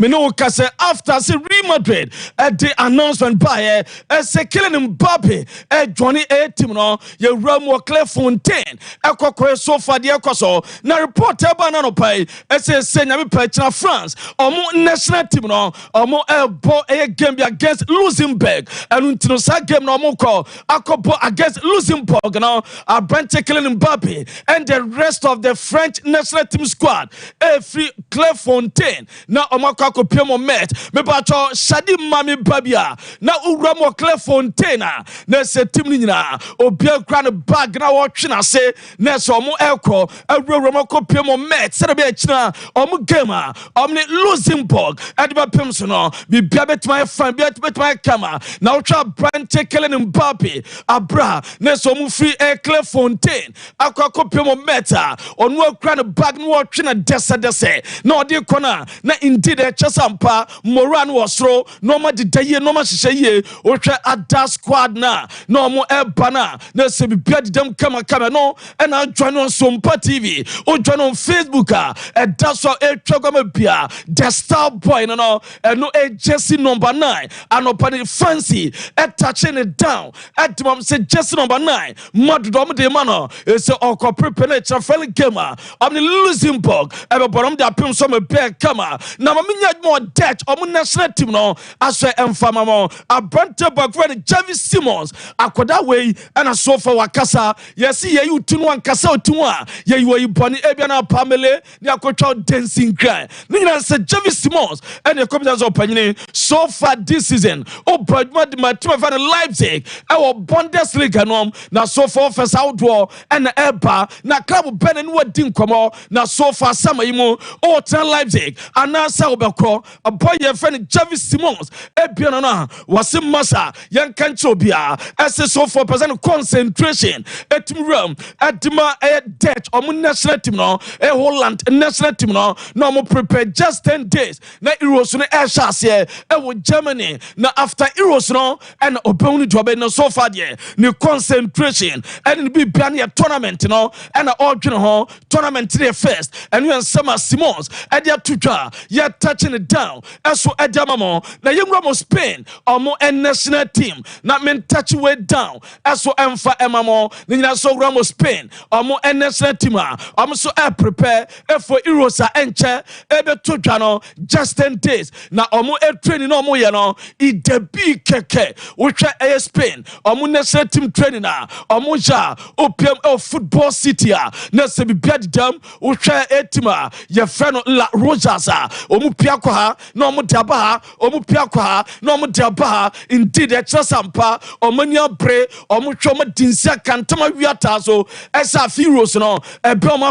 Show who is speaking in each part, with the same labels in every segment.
Speaker 1: Menoka say after say Real Madrid the announcement by say killing Mbappe Johnny team no ye Ramo Clairefontaine ekoko so far the ekoso na report eba na no pai say nyame pa china France omo national team no omo ebo game against Luxembourg and ntino sa game no omo call akobo against Luxembourg no Brent killing Mbappe and the rest of the French national team squad free Clairefontaine na omo akopia mo met me ba cho Shadi Mami Babia na ura mo Clairefontaine na se team ni nyina obia kra ne bag na wo twe na se na so omo ekro awura mo kopia mo met se be china omo game omni Luxembourg adba pem so no bibia betima fan bia betima kama na wo twa Brand Kellen Mbappe abra na so omo free Clairefontaine akwa kopia mo met onu akra ne bag na wo twe na dese na odi kona na indeed Sompa Moran wasro no ma didaye no ma hihye o hwe ada squad na no mo ebana na se bibia didam kama no and I join on Sompa TV o join on Facebook that's so twagama bia the star boy no and no jersey number 9 and upon fancy touching it down at mom say jersey number 9 madodom de mano say okọ prepare trafel gamer am the Luxembourg e be borom da pem so me be kama na maminya more debt omo national team no aso emfama mo Abrante Bagfred Javi Simons akoda way and so for wakasa yes ye you tunu wankasa otunu a ye you boni ebia na pamele ni akotwa dancing cry ni na say Javi Simons and the competence of Panyini so far this season Obradma my team of Leipzig our Bundesliga no na so far first outdoor and eba na club benen wadin komo na so far samayimo o ten Leipzig and na sa obekro a boy your friend Javi Simons ebia na was masa yan kancho bia as so for percent concentration etim room adima debt omo national team no Holland national team no prepare just 10 days na Euros no shase Germany na after Euros no and obewni job no so far there ni concentration and be plan your tournament no and all ho tournament there first and you and Summer Simons and their tutor you touching it down so Edamamo na yengro Spain omo national team na men touch way down so emfa emamo na so Ramos Spain omo national team omo so prepare for Euros enche ebe tutor no just 10 days na omo training no omo ye no I debi keke we try Spain omo national team training na omo ja opm football city na se bibia dam we try team ye friend La Rogers omo piakwa ha na omo diaba ha omo piakwa ha na omo diaba ha indeed Sompa omo nya bre omo twoma dinsia kantama wiata so esa Euros no ebe omo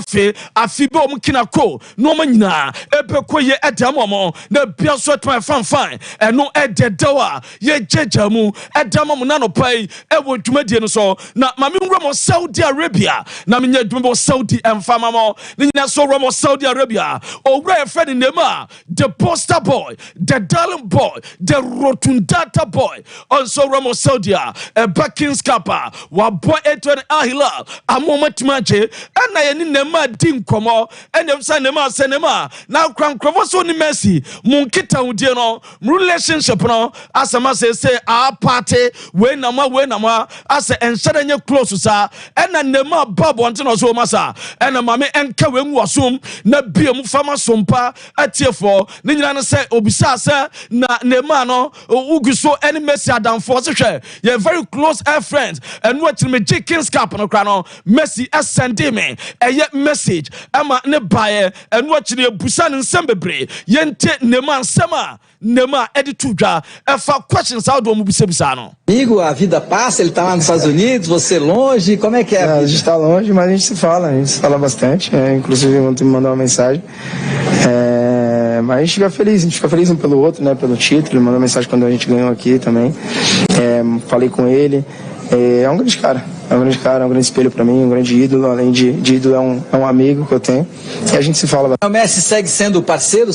Speaker 1: afi be omo kinako no omo nyina ebe koye edam omo na bia so tma fan eno ededawa ye jejamu edam omo na no pai ewo dwumadie no so na mami nramo Saudi Arabia na menya dwumbo Saudi emfama mo nyina so ramo Saudi Arabia owura friend nema the poster boy the darling boy the rotundata boy also ramo Saudi Bakins Kappa wa boy etwen Ahila amomatmache na ye ni nema din komo enem sa nema senema na krankrofo so ni Messi munkita udie no relationship no asama say party we nama asa enshade close sa na nema babo ntino so masa na mame enka we nwasum na biam fama Sompa atiefo ni nyina no say obisa say na nema no uguso any Messi adamfo so hwe ye very close friends and what me Kings Cup no kra no Messi send me message ama ne bae and what ne busa ne nsem bebre yente nema nsema nema editudwa fa questions how do mo bisa no.
Speaker 2: Amigo, a vida passa, ele tá lá nos Estados Unidos, você longe, como é que é?
Speaker 3: A gente tá longe, mas a gente se fala bastante, inclusive ontem me mandou uma mensagem, mas a gente fica feliz um pelo outro, né, pelo título, ele mandou mensagem quando a gente ganhou aqui também, falei com ele, é um grande cara, um grande espelho pra mim, um grande ídolo, além de ídolo é um amigo que eu tenho, e a gente se fala bastante.
Speaker 2: O Messi segue sendo parceiro,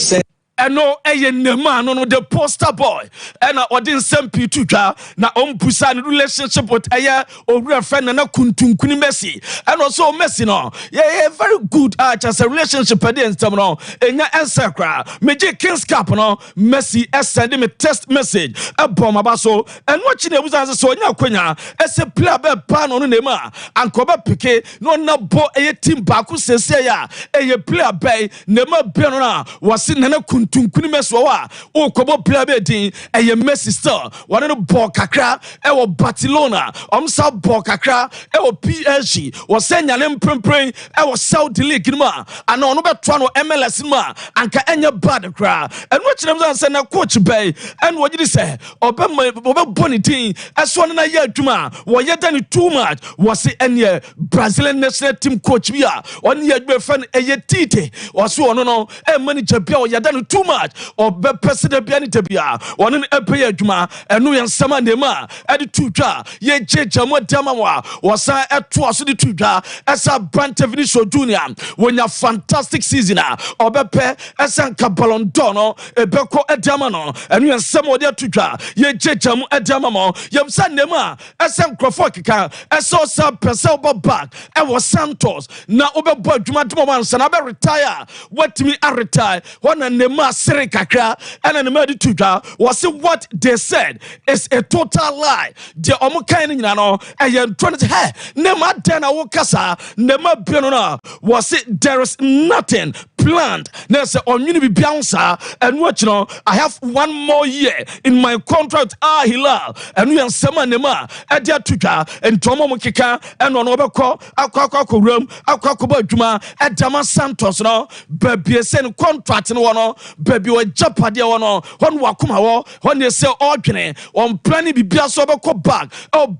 Speaker 1: eno eye nema no the poster boy ena odin sempi tutwa na ompusa ne relationship with eye owura friend na kuntunkuni Messi and also Messi no yeah very good just a relationship against them no enya ensakra meje Kings Cup no Messi send me text message abom abaso and watching the business so nya kwanya ese player be pa no nema ankoba pike no na bo eye team baku sese ya eye player be nema be no na wase nana kuntunkuni Messi wa o kobo player be din eye Messi star one no ball kakra e wo Barcelona omsa ball kakra e wo PSG was senya ne mprempren e wo Saudi League ma ana ono betwa no MLS ma anka enya bad kra eno kyerem say na coach bay en wo gidi say obe bonitin eso na ya adwuma wo yeda ne too much was enye Brazilian national team coach bia on ye adwuma fan eye tite was ono no e manager bia wo yeda ne too much obe president bia ne tabia ono ne epe adwuma eno ye nsama ne ma e de tutwa ye jeja mo dama wa wasa eto aso de tutwa esa Brante Vinicius Junior when ya fantastic season obepe esa nka Ballon d'Or no ebeko edama no enu ensem ode tutwa ye jeja mu edama mo yem sanema esa nkrofo keka esa osa pesa oba back e was Santos na obebo adwuma demo man sana be retire watimi a retire wana nema sere kakra ena nema de tutwa was what they said is a total lie de omukan nyina no eye ntone he nema den awokasa nema biano na was it there is nothing planned na say onwini bi biansa and watch no I have one more year in my contract Hilal and we ansema nema edia tutwa entomo mukeka eno no obekọ akwa ram akwa ba adwuma edama Santos no babie sen contract no no babie o japade wo no hon wakoma wo hon dey say odwene on plan bibia so obekọ back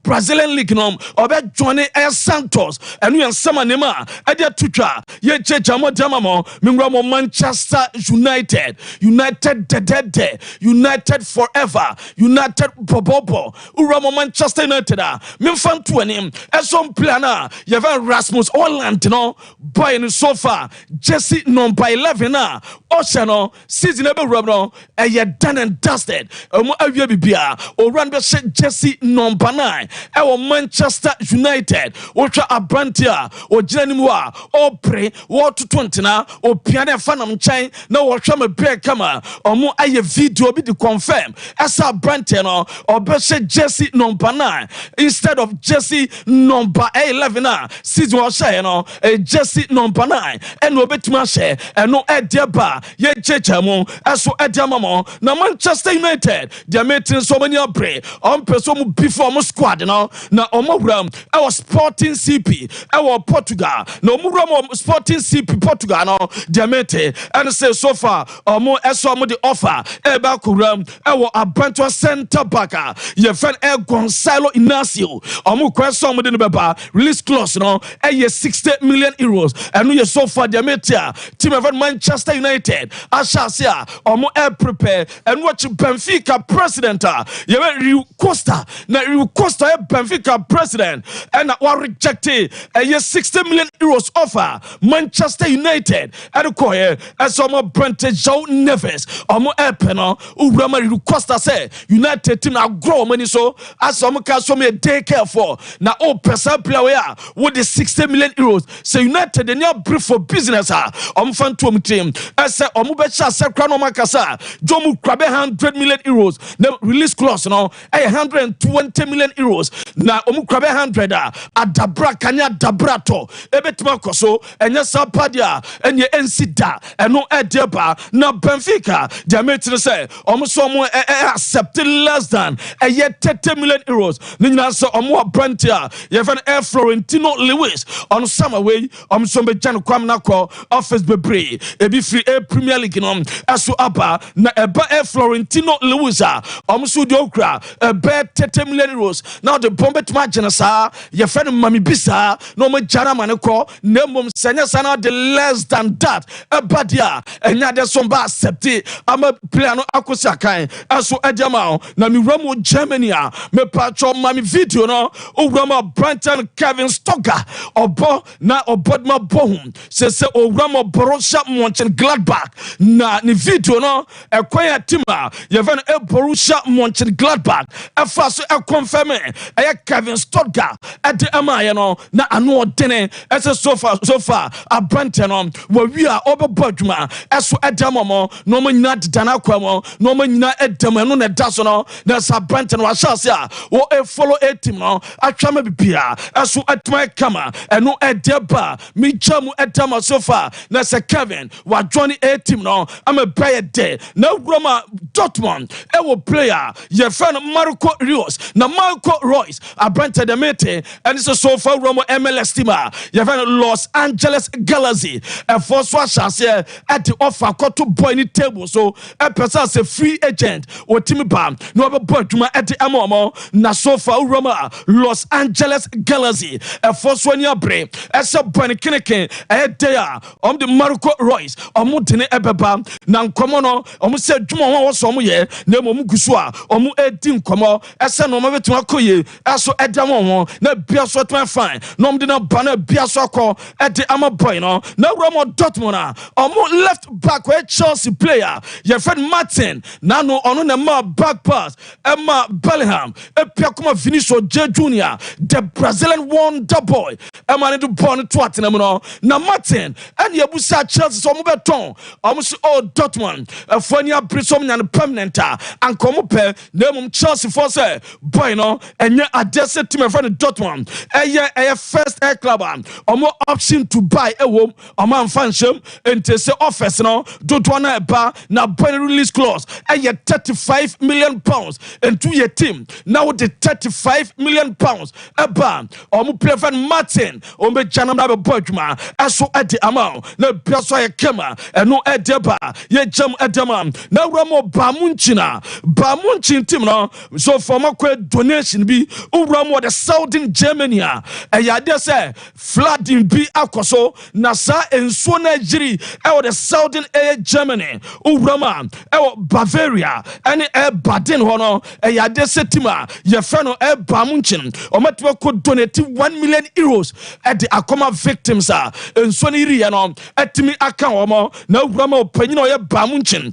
Speaker 1: Brazilian league no obe join Santos and we ansema nema edia tutwa ye chechamo demamo mingramo Manchester United United forever United bobobo uramo Manchester United memfan to anim esom plana yevan Rasmus Hojlund no boy in so far Jesse number 11 Oceano season ebe no done and dusted awia bibia o run be Jesse number 9 Manchester United ultra abrantia o ginanim o pre what 20 na o piano fanam chain na wo hwa me be kama omo aye video bi di confirm esa brantia no o be Jesse number 9 instead of Jesse number 11 season o share no Jesse number 9 and obetima share eno edeba ye chechamu eso ediamamo na Manchester United they meeting so many abre on person before mo squad no na omowram e was Sporting CP e was Portugal na omowram Sporting CP Portugal no they meeting and say so far omo eso mo the offer e ba kuram e was Abanto center back ye friend Gonzalo Inacio omo question mo de beba release clause no e 60 million euros and we so far they meeting team of Manchester United Ashasia omo prepare and watch Benfica president ye Rui Costa na Rui Costa Benfica president and wa rejected a 60 million euros offer Manchester United and koye as omo Brente João Neves omo epeno urama Rui Costa say United team na grow money so as omo ka so me dey careful na o person player we with the 60 million euros say United dey brief for business omo fan to team as omo be cha sekra no makasa jomu krabe 100 million euros the release clause no 120 million euros na omu krabe 100 adabra kanya dabrato ebetima koso enya sapadia enye ensida eno edeba na Benfica they made say omu so omu accept less than 30 million euros ninyina so omu abrantia yefen Florentino Lewis on summer way omu so be jan kwam na ko office bebre ebi free Premier League no aso aba na eba Florentino Lewis omu so de okra ebe 30 million euros now the bomb to imagine sa ye friend mami bisa no mo jara maneko na mom senya sana the less than that that badia enya de Sompa accepte ama player no akosi akan aso ediama na mi wura Germany a me patcho mami video no owura Brighton Kevin Stocker obo na obodma bohum se owura Borussia Mönchengladbach na ni video no ekwaya tima ye ven Borussia Mönchengladbach efa so confirm Kevin Stocker de amaye no na ano odene ese so far Brighton no we are obodwuma eso edamamo no manyina dana kwamo no manyina edam no na daso no na Brighton wa chance a wo follow a team no atwama bibia eso atma kama eno edeba mi jamu edama so far na se Kevin wa join a team no am a player there na Roma Dortmund wo player ye friend Marco Reus na Marco Reus Brighton de mete and so far Roma MLS team ye friend Los Angeles Galaxy e for so chance at the offer to boy ni table so a person as a free agent o team bam no boduma at the amomo na so far Roma Los Angeles Galaxy e for so ni abre as a boy ni kineke e dey the Marco Reus dene ebeba na nkomo no se dwuma wo so ye na mom gusu a edi nkomo ese no betuma koye aso edam wo na bia so tman fine no de na bana bia so akọ ede ama boy no na Roma Dortmund left back where Chelsea player your friend Martin na no ono na ma back pass Emma Bellingham Piakuma Vinicius J Jr. the Brazilian wonder boy Emma ne do born to atenam no na Martin and yebusa Chelsea so mo beton so Dortmund Fonia Brisom nya permanent and come pe na mum Chelsea for say boy no enye adese team friend Dortmund eye first air club option to buy ewo amfansham ente se offers no do na eba na boy release clause 35 million pounds and 2 year team now the 35 million pounds eba play friend Martin be janam na be boduma aso ade amount na biaso ye kema eno edeba ye jam edema na Roma Bamunchin team no so for makwa donation bi Roma the southern Germany ya dey say flooding bi akoso na sa enso Nigeria the southern Germany Roma Bavaria any Baden hono ya dey say team ye friend Bamunchin omatwa ko donate 1 million euros at the akoma victims enso ni ria no atimi aka omo na Roma opanyina oye Bamunchin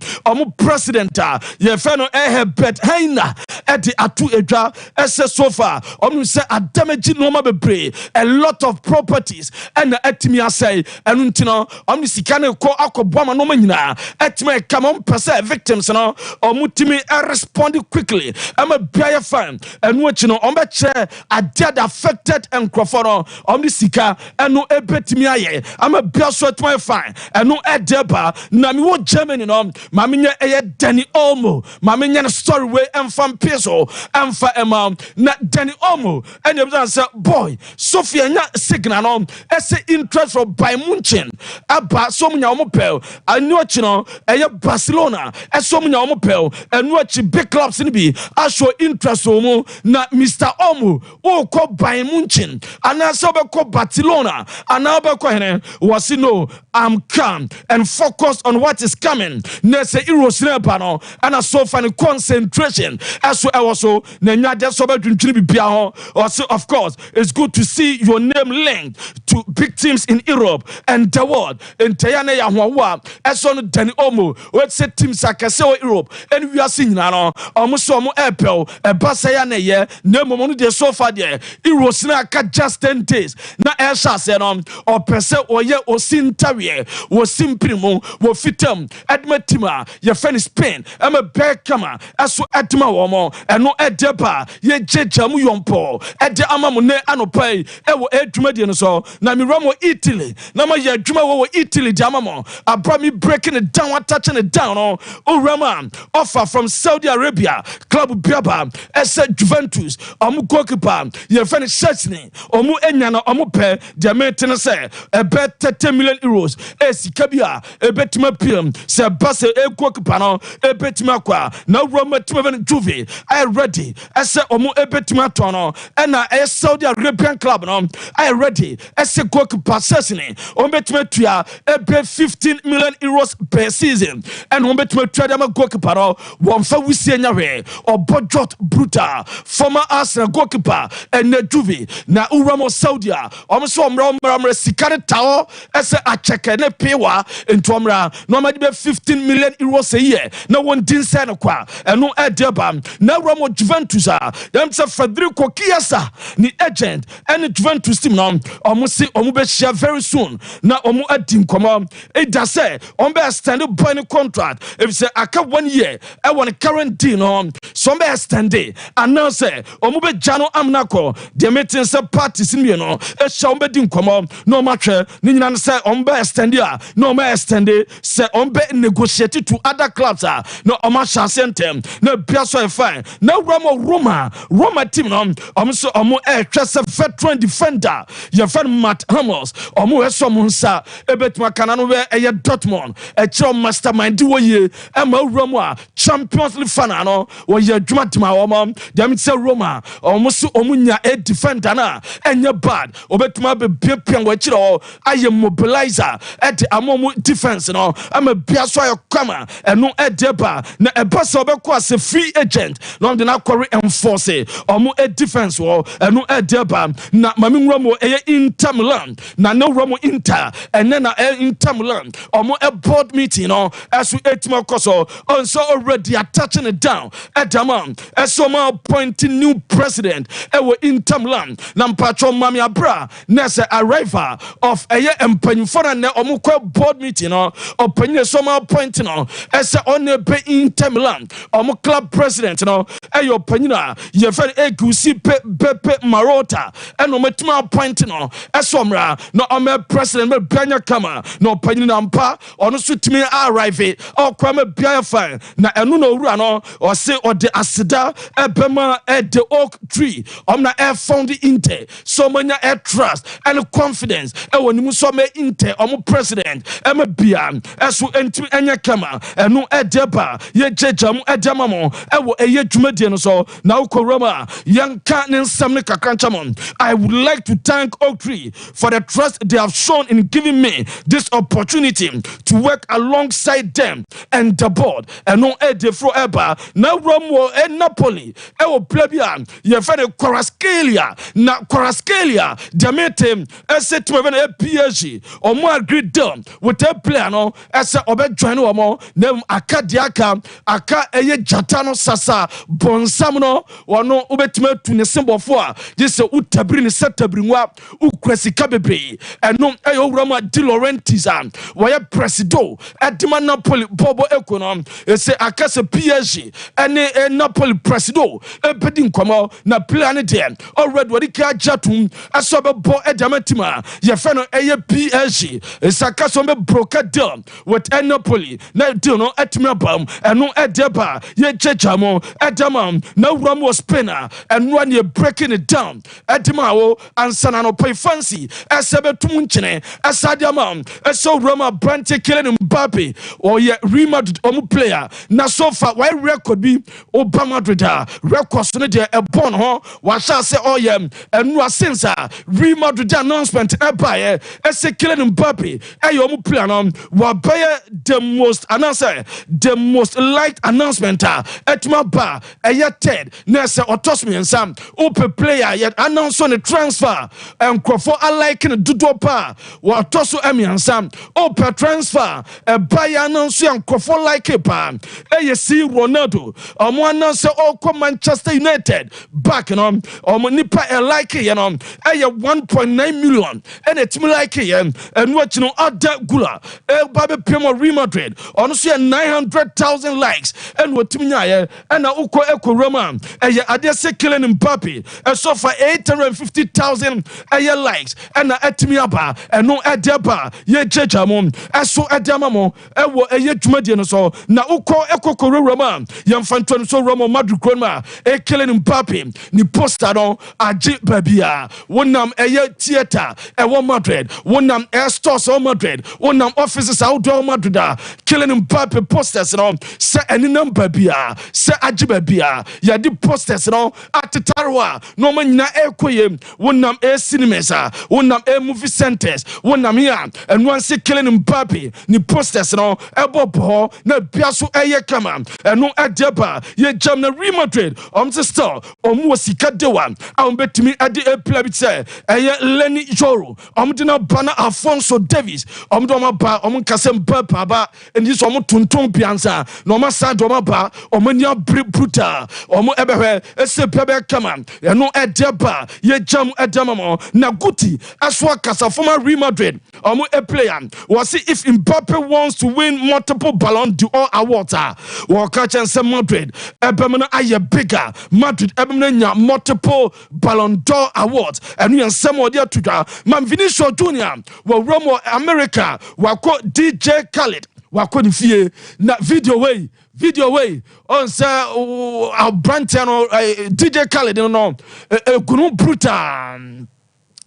Speaker 1: president ye friend Herbert Heiner at the atu edwa ese sofa say adamaji no ma bebre a lot of properties and atimi asay enu ntino sika ne ko akoboma no manyina atimi come person victims no timi respond quickly am bia fan enu achi no be che dead affected and croforo sika enu ebetimi aye am bia so atimi fine enu edeba na mi wo Germany no ma menye Danny Olmo ma menye story way enfam peso emfa emam na Danny Olmo and you say boy Sophia nya signal no ese interest from Bayern Munchen aba so munya omopel anu achi no Barcelona eso munya omopel anu achi big clubs ni bi asho interest omo na Mr. Olmo o ko Bayern Munchen ana so be ko Barcelona ana be ko hene was no I'm calm and focused on what is coming na se Irosina no ana so fa concentration as well so na nya de so be dwintwini bibia ho also of course it's good to see your name linked to big teams in Europe and the world entire ya hwa eso no Danny Olmo we say teams akase o Europe and we are seeing na no so epel e basa ya na ye na momo no de so far there Irosina aka just 10 days na e sha se no o pese oye osintawe wo simprimu wo fitam admatima ye fan Spain am a bekama aso adma wo mo eno edeba ye jejamu yompo ede amamu ne anopai e wo adwumade no so na mi Roma Italy na ma ye adwuma wo Italy de amamo abra mi breaking it down touching it down no Roma offer from Saudi Arabia club Biaba ese Juventus goalkeeper ye fan Chesney enya na pe de maintain say e bet 30 million euros sika bia e betima pm se base goalkeeper no e betima kwa na Roma team ben Juve I ready ese betima to no na Saudi Arabian club no I ready ese a goalkeeper session. Ombetmetua ebe 15 million euros per season. And Ombetmetua dama goalkeeper one for we see or Bodjot Bruta, former Arsenal goalkeeper and Juve. Na Uramo Saudia. Almost Sikare Tower as a check and a pewa in Tomra. Normally 15 million euros a year. No one didn't sign a qua and no Edebam. Now Ramo Juventus. Them say Federico Chiesa, the agent, and the Juventus team now. Almost see Omube share very soon. Now Omu Edim come on. It does say on be stand up by contract. If say I can 1 year, I want a current deal on some be stand day. And now say Omube Jano Amnako. The meeting say parties in no. A shall be dim come on. No matter. Nina say on be stand here. No me stand day. Say on be negotiated to other clubs. No Omasha sentem. No Piasso fine. No Roma team no. So omo just a veteran defender. Your friend Matt Hummels. Omo esomunsa. Ebetma kanano we eye Dortmund. E chiro mastermind wo ye. Ema Roma Champions League fan no. Wo ye dwuma tima omo. Dem say Roma. Omo so omunya e defender na. Enye bad. Obetuma be pian wo chiro. Aye mobilizer. E de amomo defense no. Ama bia so aye kwama. Eno e deba. Na e pass obekwa as a free agent. No de na query enforce. Omo e defense wo. Eno e deba. Na mami Roma e Inter Milan. Na no Roma Inter. And then Inter Milan. Omo a board meeting no. As we 8 more koso. On so already attaching it down. At the man. As so ma appointing new president. Ewo Inter Milan. Nampacho mami abra. Nese arrival of a year and penifona ne omo kwa board meeting no. Opinion so ma appointing no. As on be Inter Milan. Omo club president no. Ayo penina. Ye fed egusi Beppe Marota. And ometuma appointing no. As omra. No ome president me bianya kama. No penina mpa. Ono sutimi arrive. O kwa me bianya fine. Na enu no ura no. Or say or the asida. Ebema the oak tree. Omna air found the inte. So many air trust and confidence. Ewo ni muso me inte. Omo president. Eme bian. Esu enti enya kama. Enu edeba. Ye jejamu edamamo. Ewo eye jumedie no so. Na uko Roma. Yanka ninsamne kakranchamon. I would like to thank Oak Tree for the trust they have shown in giving me this opportunity to work alongside them and the board. And no edefro eba. Now Roma and Napoli. Ewo plebian. Ye fene Kwaraskelia. Na Kwaraskelia. Diamete. Ese tuwevene PSG. Omo agreed them with a player no. Ese obe join omo. Nem akadiaka. Aka eye jatano sasa. Bonsamno. Wano ubetime tune symbol for. Jise utabri ni setabri mwa. Ukwesika bebre. Eno eyo Roma Di Laurentiis. Waya presido. Edima Napoli bobo ekonom. Ese akase PSG. Ene Napoli presido. Ebedi nkomo. Na player ne dem. Already wadi ka jatum. Asobe bo edametima. Ye feno eye PSG. Ese akase me broker deal with Napoli. Na deal no etimia bam. Eno edeba. Ye jejamo. Edamam. Na Roma was spinner. And when you're breaking it down. Edima wo. Ansana no pay fancy. Esebe tumunchine. Esadiamam. Eso Roma Brante killing Mbappe. Or ye Real Madrid omu player. Na so far why record be Obama Madrid record so ne a born ho. Washa say oh yeah. And no sense Real Madrid announcement eba ese killing Mbappe. Eyo omu player no. Wabaya the most announcer. The most liked announcement etma ba eye Ted. Nese otosmi ensam. Ope player yet announce on the transfer. And Crawford I like in dudo pa. Wa toso emi ensam. Ope transfer. A buyer announce and Crawford like it pa. Eye see Ronaldo. Omo announce all come Manchester United. Back on. Omo nipa e like it no. Eye 1.9 million. And it's me like it and what you know other gula. Babe Pemo Real Madrid. Honestly 900,000 likes. And what Timnya and na uko eko Roma. Eye adese killing Mbappe. And so for 850,000 likes. And na etimiaba. And no edeba. Ye jejamon. And so edamamo. Ewo eye jumedie no so. Na uko eko kore Roma. Yamfanton so Roma Madrid Roma. E killing Mbappe. Ni poster no. Aji babia. Wonam eye theater. Ewo Madrid. Wonam air stores o Madrid. Wonam offices outdoor Madrid. Killing Mbappe posters no. Se any number babia. Se aji babia. Ya di posters no. Atitarwa. No man na ekoye. Wonam e cinemas. wonam movie centers wonam here and one say killing Mbappe ni posters no ebo na bia so eye kama eno edeba ye jam na Real Madrid still sika de one betimi ade play bit say eye Lenny Joro dina bana Alfonso Davies do ma ba kase Mbappe aba eni so tonton piansa no ma sa do ma ba nya brutal ebehwe ese pebe kama eno edeba ye jam edema na guti aswa kasa former Real Madrid a player was see if Mbappe wants to win multiple Ballon d'Or awards catch and say Madrid ebemna aye bigger Madrid ebemna nya multiple Ballon d'Or awards and we some odia to man Vinicius Junior we Rome America we call DJ Khaled we call the fie na video way on say our brand DJ Khaled no gunu brutal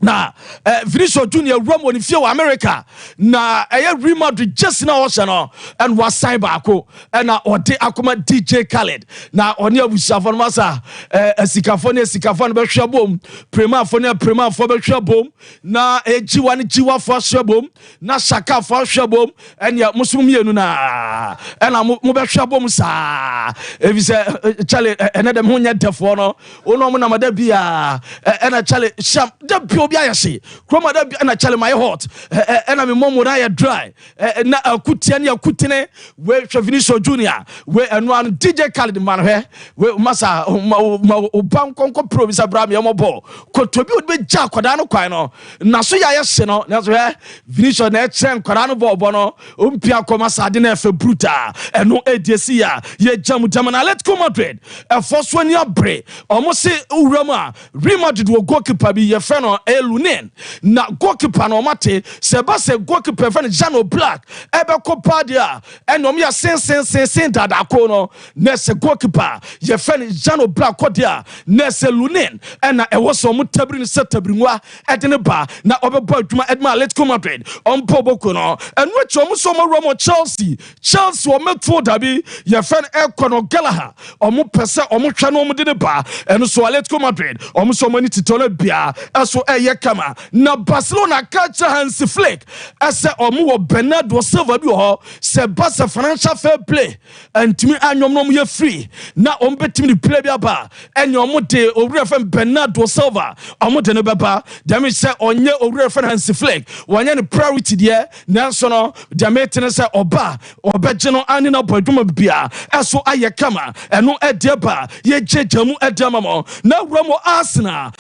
Speaker 1: na Vinicius Junior Rome in few America na Real Madrid just now no and was sign back and na ode akoma DJ Khaled na oni abusafon masa sikafon be hwebom prema fo be hwebom na jiwa fo hwebom na shaka fo hwebom and ya musum mienu na and mo be hwebom sa ebi se chale enedem ho nya defo no ono mo na mada bia and chale sham da biayase kroma da na chale my hot na me momo na ya dry na akutia ne akutine we Vinicius Junior we eno an DJ Khaled man he we masa oban konko pro bisa bra me mobo kotobi odbe ja kwada no kwan no na so ya yese no na so he Vinicius na echen kwada no bobo no ompia komasa de na efe brutal eno ediesi ya ye jam na Atletico Madrid first one ya bre almost say urama Real Madrid wo goalkeeper bi ye fe no Lunin na goalkeeper no mate se goalkeeper fan Jano Black ebe kopa dia enom ya sen dada ko no na se goalkeeper ye fan Jano Black ko dia na se Lunin na e woso mo tabri se tabrinwa edene ba na obebo adwuma edma Atletico Madrid ompo boko no enu echi omo so mo Roma Chelsea o metfo dabi ye fan Ekono Gallagher omo pese omo hwa no omo de ba enu so Atletico Madrid omo so mani titolo bia eso kama na Barcelona catch Hansi Flick ase omo Bernardo Silva bi ho se Barca financial fair play antimi anyom no ye free na ombetimi di play bia ba enye omo de owurefem Bernardo Silva omo de no beba dem se onye owurefem Hansi Flick wonye ne priority de na so no dem etene se obeje no ani na bodwuma bia eso aye kama eno edeba ye jejamu edema mo na wramo Arsenal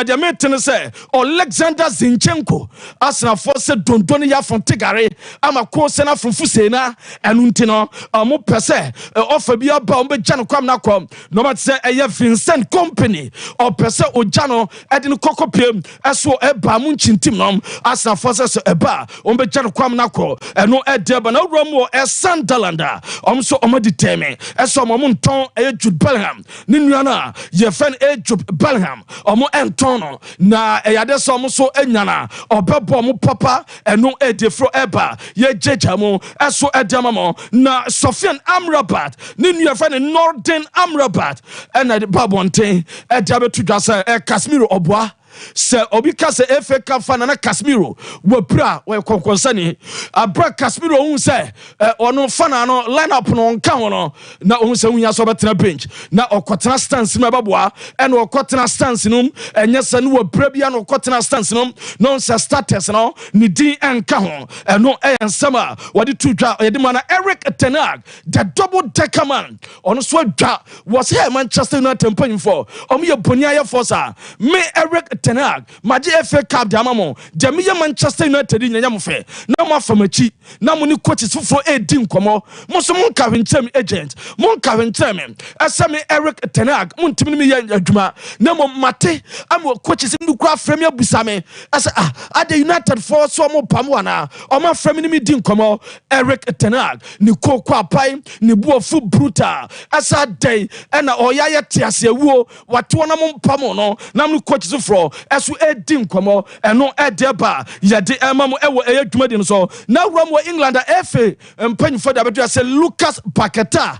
Speaker 1: dem etene se Alexander Zinchenko Arsenal force dondoni ya fontegare ama ko sena funfuse na enu ntino mo pese offer bia ba ombe jano kwam na kwam no mat se eye Vincent company o pese ojano edin kokopiem eso eba mu nchintim no Arsenal force so eba ombe jano kwam na ko enu edeba na Romo Sunderland omso omadi teme eso mo nton Jude Bellingham ni nuana ye fen Jude Bellingham omo entono na yade so mo so enyana obebo mo papa eno edefro eba ye jejamu eso edama mo na Sofian Amrabat ni nuafa ne Northern Amrabat ena babonten edabetu dwasa Casemiro obwa se obi kase FA Cup fan na Casemiro wopra we konkonsani abra Casemiro hu se ono fan no lineup no nka ho no na hu se hunya so betena bench na okotena stance no baboa ena okotena stance no enye se no wopra bia no okotena stance no no se status no ni din enka ho eno ensama wadi tudwa yedi mana Eric Ten Hag the double decker man ono so dwa was here Manchester United paying for omo ye bonia ye force me Eric Ten Hag maji FA Cup damamo demiye Manchester United nyanya mfe na mo afamachi na mo ni coaches fufo edi nkomo mo so mo ka hwentem agent mo ka hwentem asame Eric Ten Hag mo ntimi mi ya adwuma na mo mate am coaches ndukwa frame abusame asa at the United for so mo pam wana o ma frame ni mi di nkomo Eric Ten Hag ni kokwa pai ni buofu brutal asa day na oya ye tiase wuo wato na mo pam no na mo coaches fro esu edi nkomo eno edeba yede ema mo ewo edwumadi no so na wramo England FA mpanyfo da bedu say Lucas Paqueta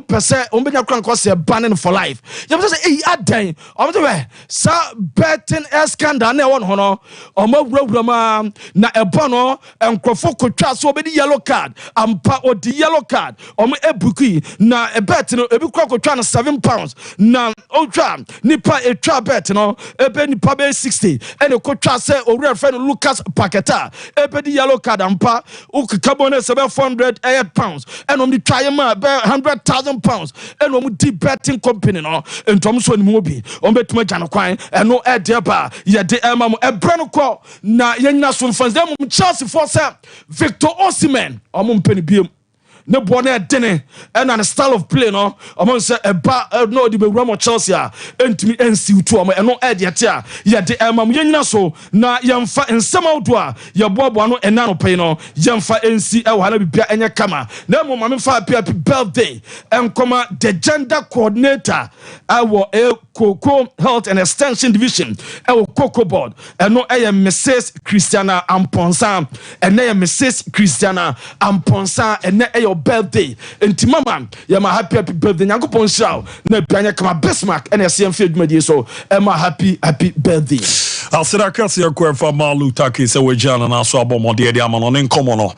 Speaker 1: pese benya kran ko say banning for life you say adan say sa betting scandal na won ho no wurawurama na ebo no enkrofo kotwa so obedi yellow card ampa odi yellow card ebuki na bet no ebi kotwa na £7 na otwa nipa etwa bet no ebe nipa be 60 ene kotwa say owura friend Lucas Paqueta ebe di yellow card ampa ukikabo na £400 ene di try ma be £100,000 ene di betting company no entom so ni mu obi betuma jano kwan eno edeba ye de ema mo ebre no ko na yenya so mfanze mo Chelsea for say Victor Osimhen mpeni biem ne bo na edene and an style of play no say eba no di be wramo Chelsea entimi ensi utu eno ediate a ye de ema mo yenya so na yemfa ensem awdo a ye bobo no enano pay no yemfa ensi e wa na bibia enye kama na mo mame fa happy birthday enkoma the gender coordinator our Coco Health and Extension Division our Coco board eno Mrs. Christiana Amponsa ene Mrs. Christiana Amponsa ene your birthday enti mama ya ma happy birthday nyankopon shaw na bianya kama Bismarck ene CM Fedmadi so ema happy birthday.
Speaker 4: I'll say that kasi yakwe fa malu taki se we jana na so abomode e di amano ne nkomo no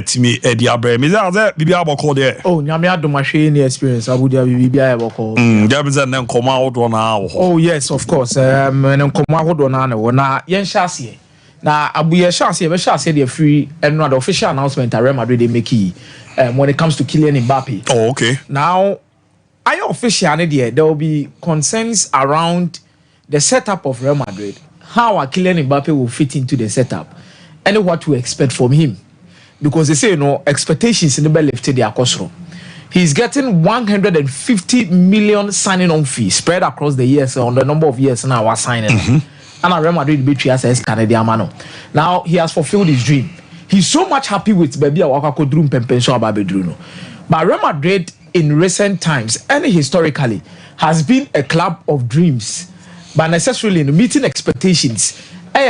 Speaker 4: timi e di abre me za bibi aboko de
Speaker 5: oh nyame adomahwe ni experience abudia bibi aboko
Speaker 4: dia be za ne nkomo awodo na awo
Speaker 5: oh yes of course ne nkomo awodo na wo na yen hyase na abuye hyase be hyase de free eno the official announcement Real Madrid they make when it comes to Kylian Mbappe.
Speaker 4: Oh okay.
Speaker 5: Now I official there will be concerns around the setup of Real Madrid. How Kylian Mbappe will fit into the setup and what to expect from him. Because they say, expectations in the lifted their cost. He's getting 150 million signing on fees spread across the years on the number of years now we're signing. And Real Madrid betray as Canadian man. Now he has fulfilled his dream. He's so much happy with baby Awaka Drum Pempenso Ababedruno. But Real Madrid in recent times and historically has been a club of dreams. But necessarily meeting expectations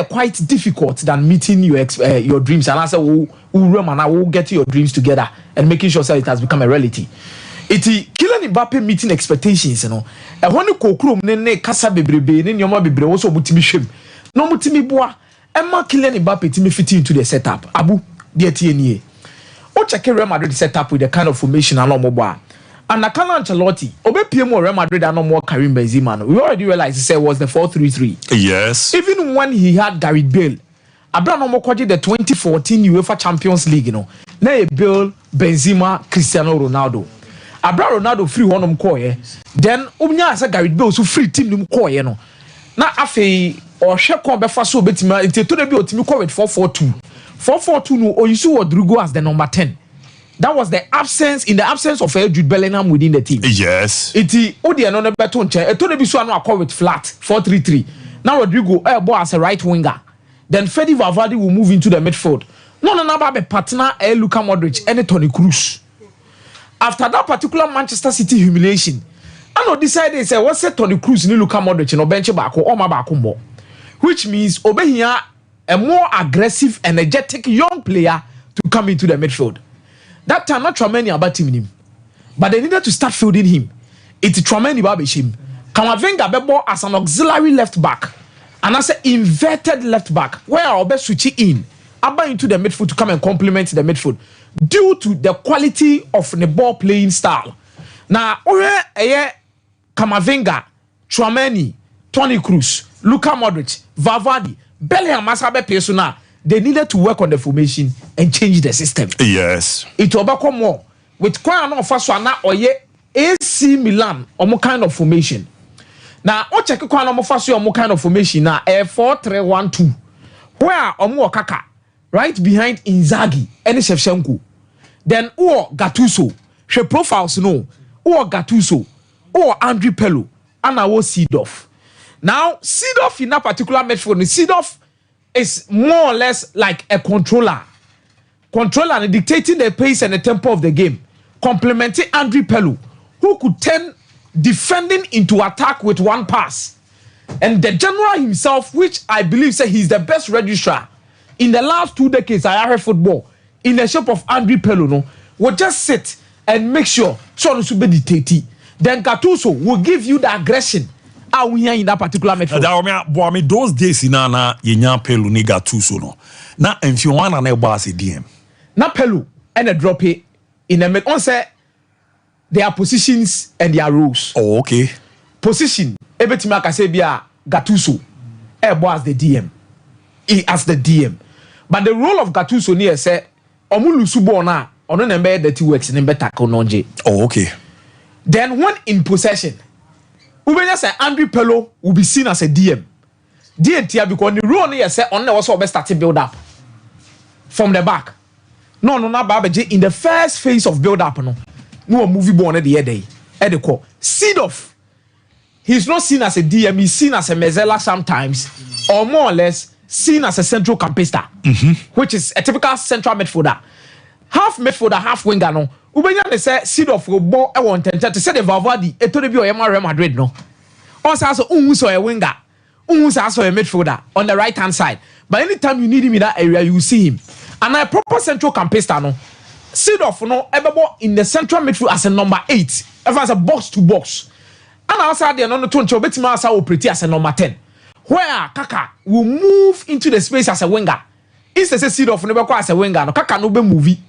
Speaker 5: quite difficult than meeting your dreams. And I say, we'll get your dreams together and making sure that it has become a reality. Kylian Mbappe meeting expectations, and when you go through ne kasa bebrebe ne nyoma bebre wo so butimi hwem no mutimi boa emma Kylian Mbappe timi fit into the setup abu de tie nie o check Real Madrid setup with the kind of formation and omobo and Carlo Ancelotti obepie mo Real Madrid and no more Karim Benzema no we already realized it was the 4-3-3
Speaker 4: yes
Speaker 5: even when he had Gareth Bale Abraham Omokoji the 2014 UEFA Champions League na Bale Benzema Cristiano Ronaldo Abraham Ronaldo free one koye then umnya asa Gareth Bale so free team num koye no na afei o hwe kon befa so betima to na bi otimi ko with 4-4-2 no oyisu Rodrigo as the number 10. That was the absence of Jude Bellingham within the team.
Speaker 4: Yes.
Speaker 5: Iti odi eno na beto nche to na bi so anu akọ with flat 4-3-3. Now Rodrigo ball as a right winger. Then Fede Valverde will move into the midfield. No be partner Luka Modric and Toni Kroos. After that particular Manchester City humiliation, I know decided say what say Toni Kroos ni Luka Modric no bench back or ma back mo. Which means over here a more aggressive, energetic young player to come into the midfield. That time not Tchouaméni about him, but they needed to start fielding him. It's Tchouaméni babeshim. Kamavinga bebo as an auxiliary left back, and as an inverted left back, where I'll be switching in, Abba into the midfield to come and complement the midfield due to the quality of the ball playing style. Now, Kamavinga, Tchouaméni, Toni Kroos, Luka Modric, Valverde, Bellingham Masabe Pesuna, they needed to work on the formation and change the system.
Speaker 4: Yes. It
Speaker 5: will become more. With Kwano Faswana Oye AC Milan or kind of formation. Now, o check Kwano Mofasu or kind of formation now a 4-3-1-2. Where Omo Kaka, right behind Inzaghi, and Shevchenko. Then Gattuso, she profiles no, Gattuso, Andriy Pirlo, and Seedorf. Now, Seedorf in that particular midfield, Seedorf is more or less like a controller dictating the pace and the tempo of the game, complementing Andriy Pirlo, who could turn defending into attack with one pass. And the general himself, which I believe say he's the best registrar in the last 2 decades I heard football, in the shape of Andre Pello, no, will just sit and make sure so no be dictate. Then Gattuso will give you the aggression. Are we here in that particular midfield?
Speaker 4: Those days in Nana, Yenya Pello ni Gattuso no. Now, if you want to boss a DM.
Speaker 5: Now Pello and a drop it in the mid. On say their positions and their rules.
Speaker 4: Oh, okay.
Speaker 5: Position. Everything I can say be a Gattuso. As the DM. He as the DM. But the role of Gattuso near say Omulu Subona on an embedded that he works in a better cononje.
Speaker 4: Oh, okay.
Speaker 5: Then when in possession, Ubenya say Andre Pello will be seen as a DM. DNT because the role near say on the also best starting build up from the back. No, Babaji in the first phase of build up, no movie born at the day. At the core. Seed off. He's not seen as a DM, he's seen as a Mezzela sometimes, or more or less seen as a central campista, which is a typical central midfielder. Half midfielder, half winger, no. Ubenya they say seed of ball I want to say the Valverde, a to be Real Madrid, no. Also, a winger, also a midfielder on the right hand side. But anytime you need him in that area, you see him. And a proper central campista, no. Seed of no ever in the central midfield as a number 8, ever as a box to box. And outside there, no 20, but Masa will pretty as a number 10. Where Kaka will move into the space as a winger. Instead of Seed of never as a winger, no Kaka no be movie.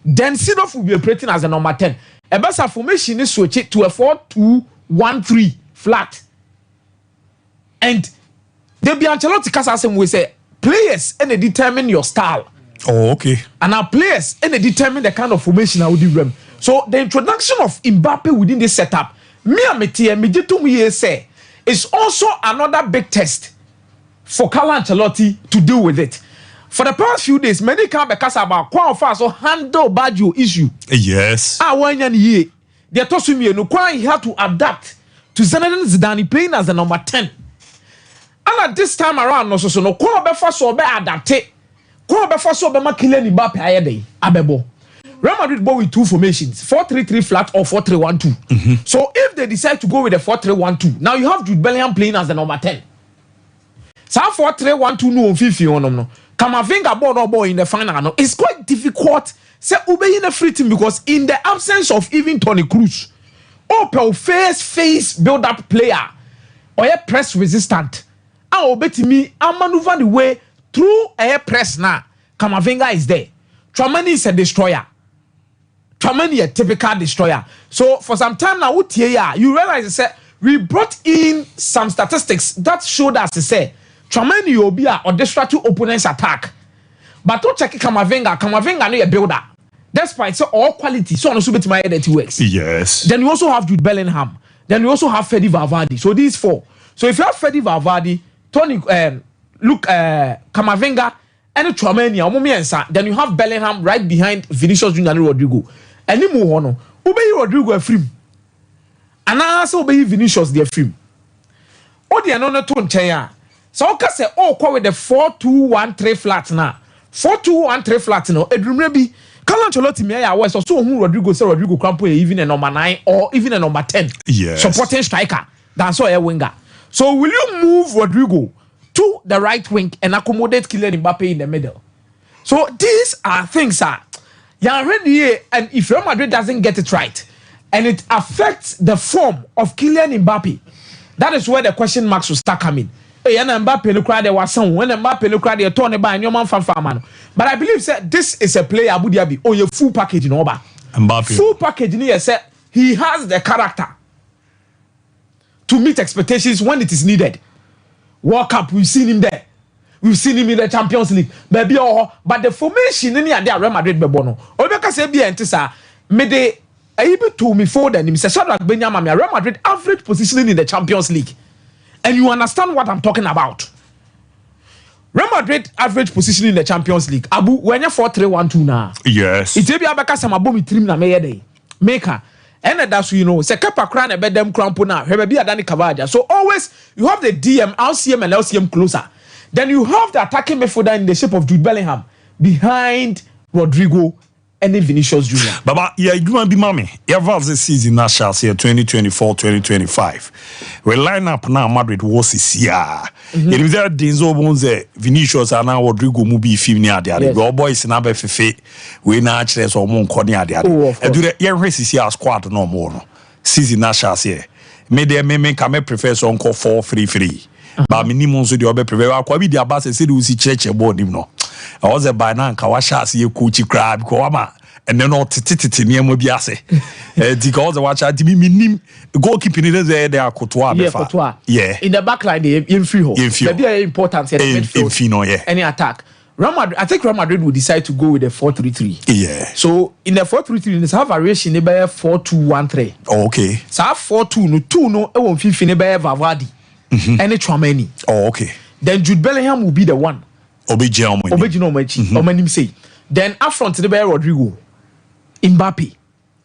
Speaker 5: Then Seed of will be operating as a number 10. A best formation is switch it to a 4-2-1-3 flat. And they be Ancelotti Casasem will say players and they determine your style.
Speaker 4: Oh, okay.
Speaker 5: And our players and they determine the kind of formation I would do. So the introduction of Mbappe within this setup, say, is also another big test for Carlo Ancelotti to deal with it. For the past few days, many come because about quite so handle Baggio issue.
Speaker 4: Yes.
Speaker 5: They told me no quite he had to adapt to Zinedine Zidane playing as the number 10. And at this time around, no so no quite before so be adapted. Quite before so be Kylian Mbappe ayede abebo. Real Madrid go with two formations, 4-3-3 flat or 4-3-1-2. So if they decide to go with the 4-3-1-2, now you have Jude Bellingham playing as the number 10. So 4-3-1-2 no 50 on no. Kamavinga ball in the final no. It's quite difficult. Say obey in a free team because in the absence of even Toni Kroos, Opel face build up player or a press resistant. I obey to me and maneuver the way through a press now. Kamavinga is there. Tramani is a destroyer. Tramani a typical destroyer. So for some time now, you realize that we brought in some statistics that showed us to say Tramani will be or destroy two opponents' attack. But to check Kamavinga no a builder. Despite so all quality, so on a my that works.
Speaker 4: Yes.
Speaker 5: Then you also have Jude Bellingham. Then you also have Fede Valverde. So these four. So if you have Fede Valverde, Tony, Kamavinga, and Tramani, then you have Bellingham right behind Vinicius Junior and Rodrigo. And you move on. Obey Rodrigo a free. And I also obey Vinicius the free. Oh, the another tone chair. So I can say, oh, call with the 4-2-1-3 flat now. 4-2-1-3 flat now. It maybe Carlo Ancelotti me I was so who Rodrigo say Rodrigo Campo even a number 9 or even a number 10.
Speaker 4: Yes.
Speaker 5: Supporting striker than so a winger. So will you move Rodrigo to the right wing and accommodate Kylian Mbappe in the middle? So these are things you're ready, and if Real Madrid doesn't get it right, and it affects the form of Kylian Mbappe, that is where the question marks will start coming. Hey, Mbappe look like there was some when Mbappe look like they turn the by and your man fan. But I believe that this is a player Abu Dhabi or your full package in Oba.
Speaker 4: Mbappe.
Speaker 5: Full package in here said he has the character to meet expectations when it is needed. World Cup, we've seen him there. We've seen him in the Champions League. But the formation in the Real Madrid bebono. Obeka say be entisa me de able to me forward and him say Shadrack Benyamin Real Madrid average positioning in the Champions League. And you understand what I'm talking about. Real Madrid average positioning in the Champions League. Abu when you 4-3-1-2 now.
Speaker 4: Yes.
Speaker 5: It be abaka some abomi trim na meye day. Maker. And that's you know, se kepa kran e bedem krampo na. Hebe bi adani Kavaja. So always you have the DM, LCM and LCM closer. Then you have the attacking midfielder in the shape of Jude Bellingham behind Rodrigo any Vinicius Junior.
Speaker 4: Baba, yeah, you want be mommy. You have the season now, shall say 2024-2025. We line up now. Madrid was this year. It was there. Denzo Bonze, Vinicius, and now Rodrigo Mubi film near the other. Your boys in Abe Fefe. We now actually so mon corner the other. And do the year race is here squad no more. Season now, shall say. May they make a prefer so call 4-3-3. But minimum so the other prefer. I quite be the Abbas and said we see church about him no. I was a by now Kawasha see a coachy crab Kawama and then all tititi near Mobiase. Because the watch at me minim goalkeeping in there are Courtois. Yeah.
Speaker 5: In the back line, in free hole. Maybe important in
Speaker 4: midfield. Yeah.
Speaker 5: Any attack. I think Real Madrid will decide to go with a 4-3-3.
Speaker 4: Yeah. So
Speaker 5: in the 4-3-3, there's a variation they buy 4-2-1-3.
Speaker 4: Oh, okay.
Speaker 5: So 4-2 no it won't fit in buy Vavadi. Any Chouameni.
Speaker 4: Oh, okay.
Speaker 5: Then Jude Bellingham will be the one.
Speaker 4: Obejino
Speaker 5: say. Then up front the bear Rodrigo, Mbappe,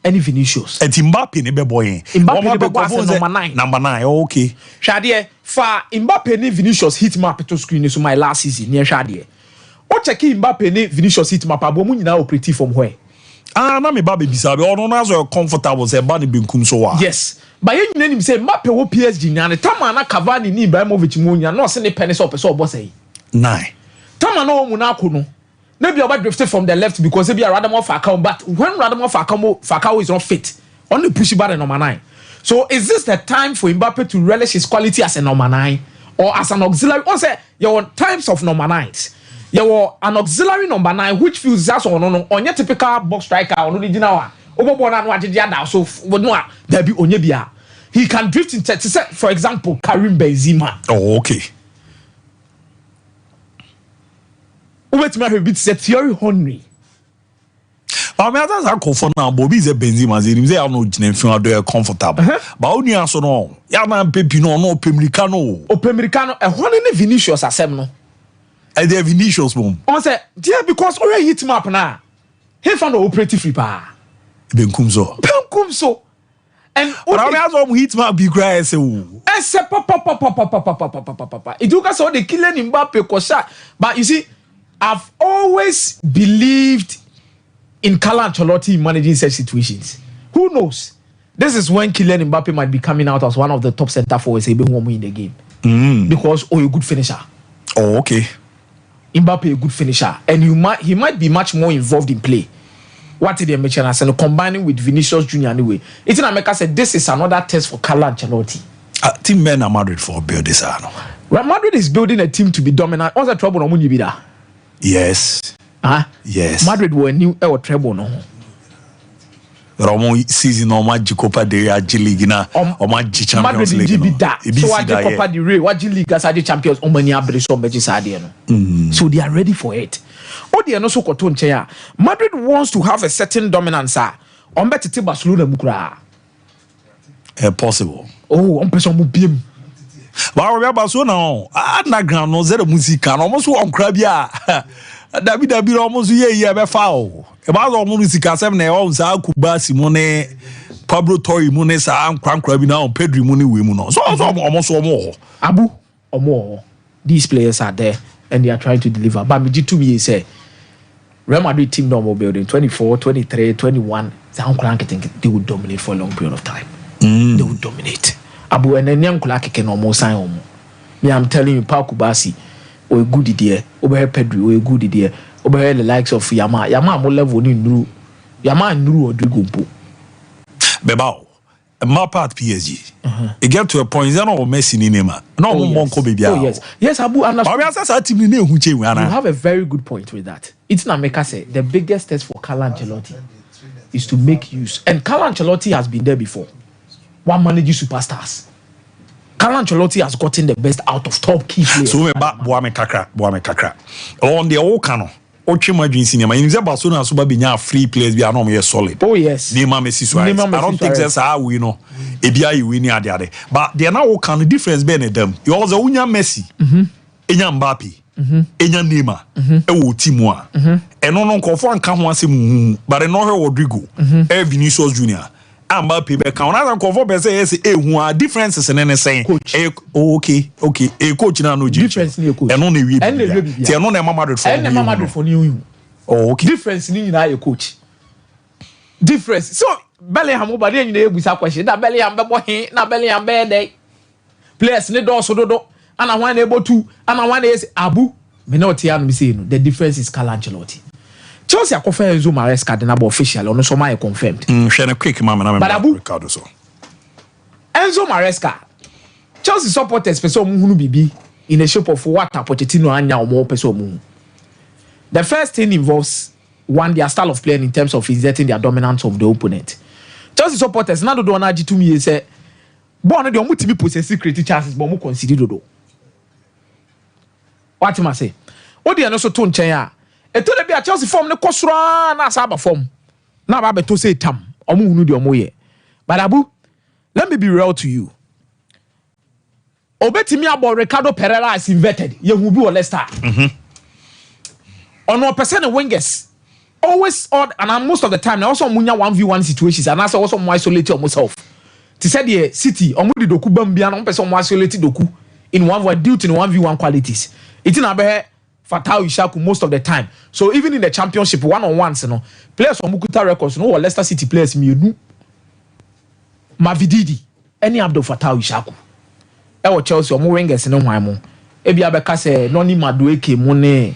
Speaker 5: and Vinicius.
Speaker 4: And Mbappe ne be boy.
Speaker 5: Mbappe number 9.
Speaker 4: Number 9. Oh, okay.
Speaker 5: Shadie for Mbappe and Vinicius hit map to screen so my last season near Shadie. O check Mbappe and Vinicius hit map abomu nyina operative from where?
Speaker 4: Na me ba be bisabe ono na so comfortable say ba ne benkum so wa.
Speaker 5: Yes. But you name say Mbappe wo PSG nya ne tama na Cavani ni Ibrahimovic mu nya no se ne penny so person obo say.
Speaker 4: 9.
Speaker 5: Tama no munako no. Maybe about drifted from the left because maybe rather more Falcao, but when rather more Falcao is not fit, only push about the number 9. So is this the time for Mbappe to relish his quality as a number 9 or as an auxiliary? Or say your types of number 9s. You are an auxiliary number 9 which feels that's on your typical box striker or no original. So there be Onyebia. He can drift into, for example, Karim Benzema.
Speaker 4: Oh, okay.
Speaker 5: Wait, my bit said Thierry Henry.
Speaker 4: I mean, that's how comfortable now. Bobby is a Benzema. He say I'm not feel comfortable. But only answer no. Ya man Pepino no Pemricano.
Speaker 5: O Pemricano. One Vinicius asem no.
Speaker 4: The Vinicius boom.
Speaker 5: On say, dear, because already hit map now. He found the operative free pa. Benkumso. And
Speaker 4: but I mean, some hit map be cry say o.
Speaker 5: Ese papa. It took us all the killing Mbappe kosa. But you see, I've always believed in Carlo Ancelotti managing such situations. Who knows? This is when Kylian Mbappe might be coming out as one of the top center forwards in the game. Because a good finisher.
Speaker 4: Oh, okay.
Speaker 5: Mbappe a good finisher, and he might be much more involved in play. What did they mention as and combining with Vinicius Junior anyway? It's in America said this is another test for Carlo Ancelotti.
Speaker 4: Team men are Madrid for build this.
Speaker 5: Real Madrid is building a team to be dominant. What's the trouble on you be there?
Speaker 4: Yes. Yes.
Speaker 5: Madrid were new treble no.
Speaker 4: Romo season on my Copa de League na or my Champions League.
Speaker 5: So what the Copa de Rey, what League as the champions on many abriso no. So they are ready for it. Oh, they are not so cotton chair. Madrid wants to have a certain dominance. On better Barcelona mukra.
Speaker 4: Possible.
Speaker 5: Oh, on person mubim.
Speaker 4: But we are Barcelona. Underground no zero music and almost one crabia. David almost year be foul. About almost music as na o sa Kuba Simone Pablo Torre Mune sa crab na on Pedri Mune we mu no. So almost more.
Speaker 5: Abu or more. These players are there and they are trying to deliver. But me to me say Real Madrid team normal building 24, 23, 21. They will dominate for a long period of time. They will dominate. Abu and then young Kulaki can almost sign on. Me, I'm telling you, Pau Kubasi, or a good idea, over Pedri, or a good idea, over the likes of Yama more level in Nuru, Yama and Nuru or Drigumpo.
Speaker 4: Bebao, my part PSG. It get to a point, no Messi in him. No Monko baby.
Speaker 5: Oh, yes, Abu, and
Speaker 4: you
Speaker 5: have a very good point with that. It's not make us say the biggest test for Carlo Ancelotti is to make use, and Carlo Ancelotti has been there before. One managing superstars. Carlo Ancelotti has gotten the best out of top key players.
Speaker 4: So Boame Kakra. On the old canon. Ochima cinema. In the Barcelona Super Binya free players be are solid.
Speaker 5: Oh yes.
Speaker 4: Neymar Messi Suarez. I don't think that's how we know. Ebia you win there. But they are now all kind of difference between them. You also unya Messi. Enya Mbappe. Enya Neymar. Ewo Timua. Eno no nkofo anka ho asem but no he Rodrigo. Vinicius Junior. Mbappe be count na confirm be say yes hu differences in saying okay a coach na no
Speaker 5: difference ni coach
Speaker 4: eno na wi ti eno na Madrid for
Speaker 5: Madrid for new
Speaker 4: okay
Speaker 5: difference ni na a coach difference. So Bellingham over there, you know, question. That Bellingham be boy, na Bellingham be there. Players need also do, and I want able to, and I want is Abu. Me not hear me say no. The difference is Carlo Ancelotti. Chelsea are confirmed Enzo Maresca the number official. Ono so my confirmed.
Speaker 4: Share a quick mama.
Speaker 5: But Abu
Speaker 4: Ricardo so.
Speaker 5: Enzo Maresca. Chelsea supporters person munu bibi in the shape of what Pochettino anya or more person. The first thing involves one their style of playing in terms of exerting their dominance of the opponent. Chelsea supporters now do anaji to me say born the omutimi possess creative chances but mo consider do. What am I say? Odi eno so to nchen a eto de bia Chelsea form ne kosura na saba form. Na ba beto say tam omo hunu de omo ye. But Abu, let me be real to you. Obetimi about Ricardo Pereira is inverted. You will be a Leicester. On 1% of wingers. Always odd, and most of the time, also munya 1v1 situations, and also more isolated myself. To say the City, or Mudi Doku Bambia, no person more isolated Doku in 1v1 due to the 1v1 qualities. It's in a Fatau Ishaku most of the time. So even in the championship, one-on-ones, you know, players from Mukuta records, no Leicester City players, Mavididi, any Abdul Fatau Ishaku. Ewo Chelsea omo wingers no hwan mo ebi abeka say noni madueke mo ne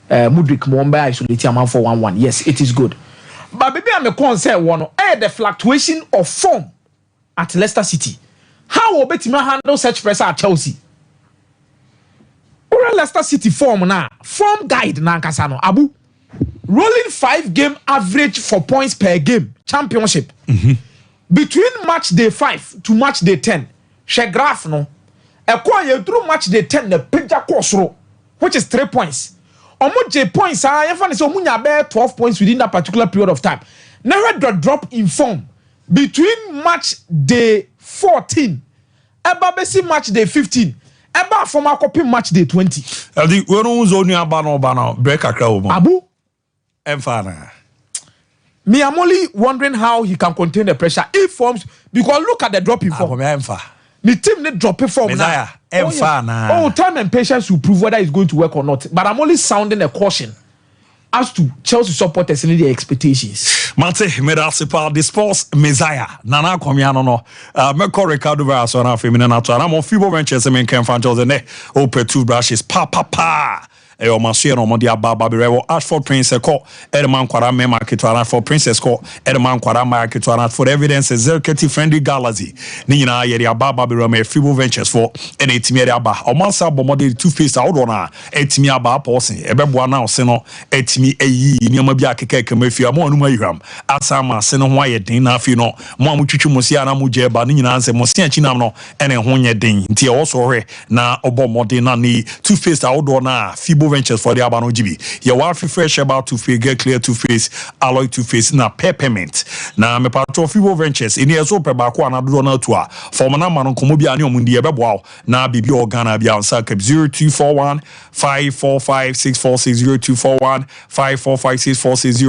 Speaker 5: Mudrik mo mba isolate am for 1-1. Yes, it is good, but baby am concern one the fluctuation of form at Leicester City. How obetime handle such pressure at Chelsea? Or Leicester City form na form guide na nkasa no Abu rolling 5-game average for points per game championship between match day 5 to match day 10 she graph no Ekwa through match day 10 the picture course row, which is 3 points. Omo J points are even so munya bear 12 points within that particular period of time. Never drop in form between match day 14. Eba besi match day 15. Eba from a copy match day 20.
Speaker 4: Adi we no zone abano break akra wo.
Speaker 5: Abu
Speaker 4: Emfana.
Speaker 5: Me am only wondering how he can contain the pressure if forms because look at the drop in form. The team need drop form now. Time and patience will prove whether it's going to work or not. But I'm only sounding a caution as to Chelsea supporters and their expectations.
Speaker 4: Mate, Medasipa, the sports Messiah. Nana Comiano no. Meko Ricardo Veras on our feminine and I'm on Fibo Ventures and Ken Fantos and open two brushes. Pa. Eyo Masuya no Mondia Baba Birewo Ashford Prince Eko Edman Kwara Me Market for Princess Ko Edman Kwara Market for evidence executive friendly galaxy ni nyina ye dia Baba Birewo me Fibo Ventures for ene etimi ade aba omansa bomode two face awdo na etimi aba person ebeboa na ose no etimi eyi niam bi akeka kemafi am anu mayhram asama se no ho aye den na afi no mo amutwitwu mosia na mo je ba ni nyina nse mosia chinam no ene ho nye den nti e wo so hwe na obomode na ni two face awdo na Fibo Ventures for the Abano GB. You want to fresh about to face, get clear to face, alloy to face, na peppermint. Na me pato Fibo Ventures. In here so pe bako anadu na toa. For mana manon komobi ani omundi ebe wow. Na bibi organa bi ansa kep 0241 545 646 0241 545 646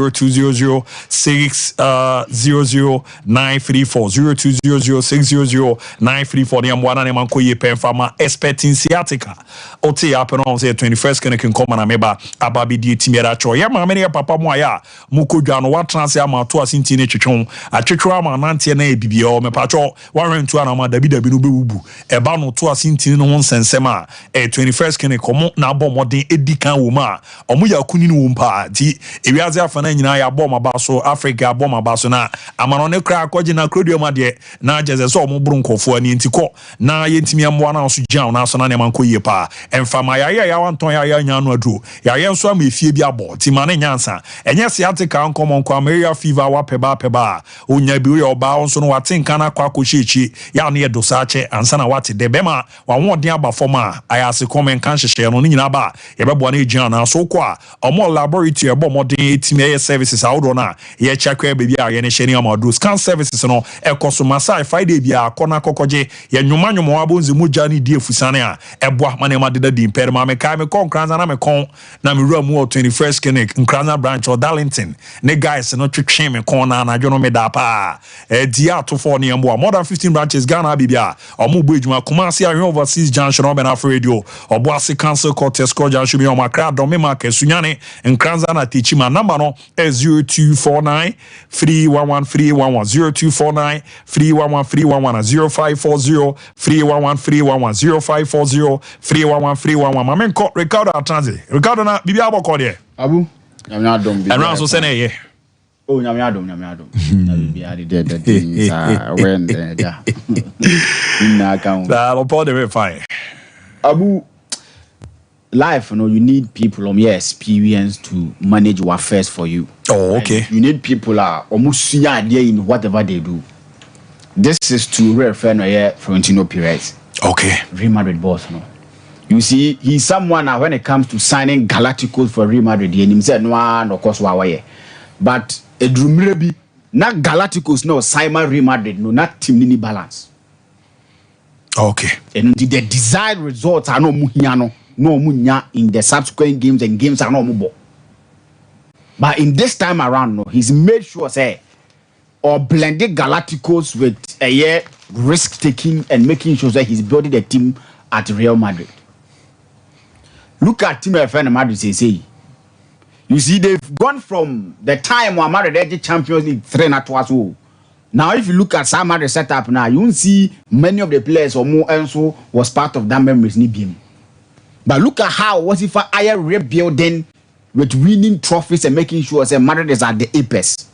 Speaker 4: 0200 934 0200 600 934. The mwana ne manko ye pen fama expecting sciatica. Ote happen on say 21st can come na meba ababi di timiera cho ya ma me papa mo aya mukodwa no wa trans ya ma to asinti ne twetwon atwetwo ama nante na ebibie o me pacho warentu ana ma dabi no bewubu eba no to asinti no ho nsensem a 21st can come na bɔ modern edikan wo ma omo ya kuni no mpa ti ewiaze afana nyina ya bɔ ma ba so Africa bɔ ma ba so na amano ne kra akɔgye na krodio ma de na jeze so omo buru nkofo ani ntiko na yentimi amwa na so gyan na so na ne man ko yie pa emfa ma ya wanton ya nya no aduro ya yenso am efie bi abo ti ma ne nyansa enye sciatica nkomon kwa malaria fever wa peba onya bi we oba onso no watenka na kwa kochechi ya ne dosache ansa na wate de bema wa won den aba forma ayase komen kan hyehye no nyina ba ye bebo na egian na so kwa omo laboratory ebo modern etime services awdo na ye chakwa bebi a ye ne hye ne amadu scan services no ekoso masai Friday bi a kona kokoje ye nwumanwumo abonzi muja ni die fusane a eboa mane ma deda di imperma me kai me konkranza na me kon na me room 21st clinic Nkrana branch or Darlington ne guys no twetwe me kon na anadwo no me da pa dia to for ne more than 15 branches Ghana bibia omo bo ejuma Kumasi ahwe overseas junction on Benafra radio Obuasi Council Court Escort junction me o makra do me mark Sunyane Nkranza na Tichima number no 0249 311 311 0249 311 311 0540 311 311 0540 311 311 mamen ko Ricardo Atranze Ricardo na bibia aboko de
Speaker 6: Abu nyamya dom bibia
Speaker 4: and so say na ye
Speaker 6: oh nyamya dom na bibia de things when da na account
Speaker 4: that will probably fine
Speaker 6: Abu life, you know, you need people your experience to manage what affairs for you.
Speaker 4: Oh, okay.
Speaker 6: And you need people almost see idea in whatever they do. This is to refer to Florentino Perez.
Speaker 4: Okay.
Speaker 6: Real Madrid boss, no. You see, he's someone when it comes to signing Galacticos for Real Madrid, he himself no course wawaye. But a dream not Galacticos no Simon Real Madrid no not team ni balance.
Speaker 4: Okay.
Speaker 6: And the desired results are no muhiano. No munya in the subsequent games and games are no mubo. But in this time around, no, he's made sure say or blended Galacticos with a year risk taking and making sure that he's building a team at Real Madrid. Look at Team FN Madrid say. You see, they've gone from the time when Madrid had the Champions League 3 na twaso. Now, if you look at some Madrid setup now, you won't see many of the players or more also was part of that memories ni beam. But look at how was if I rebuilding with winning trophies and making sure that Madrid is at the apex.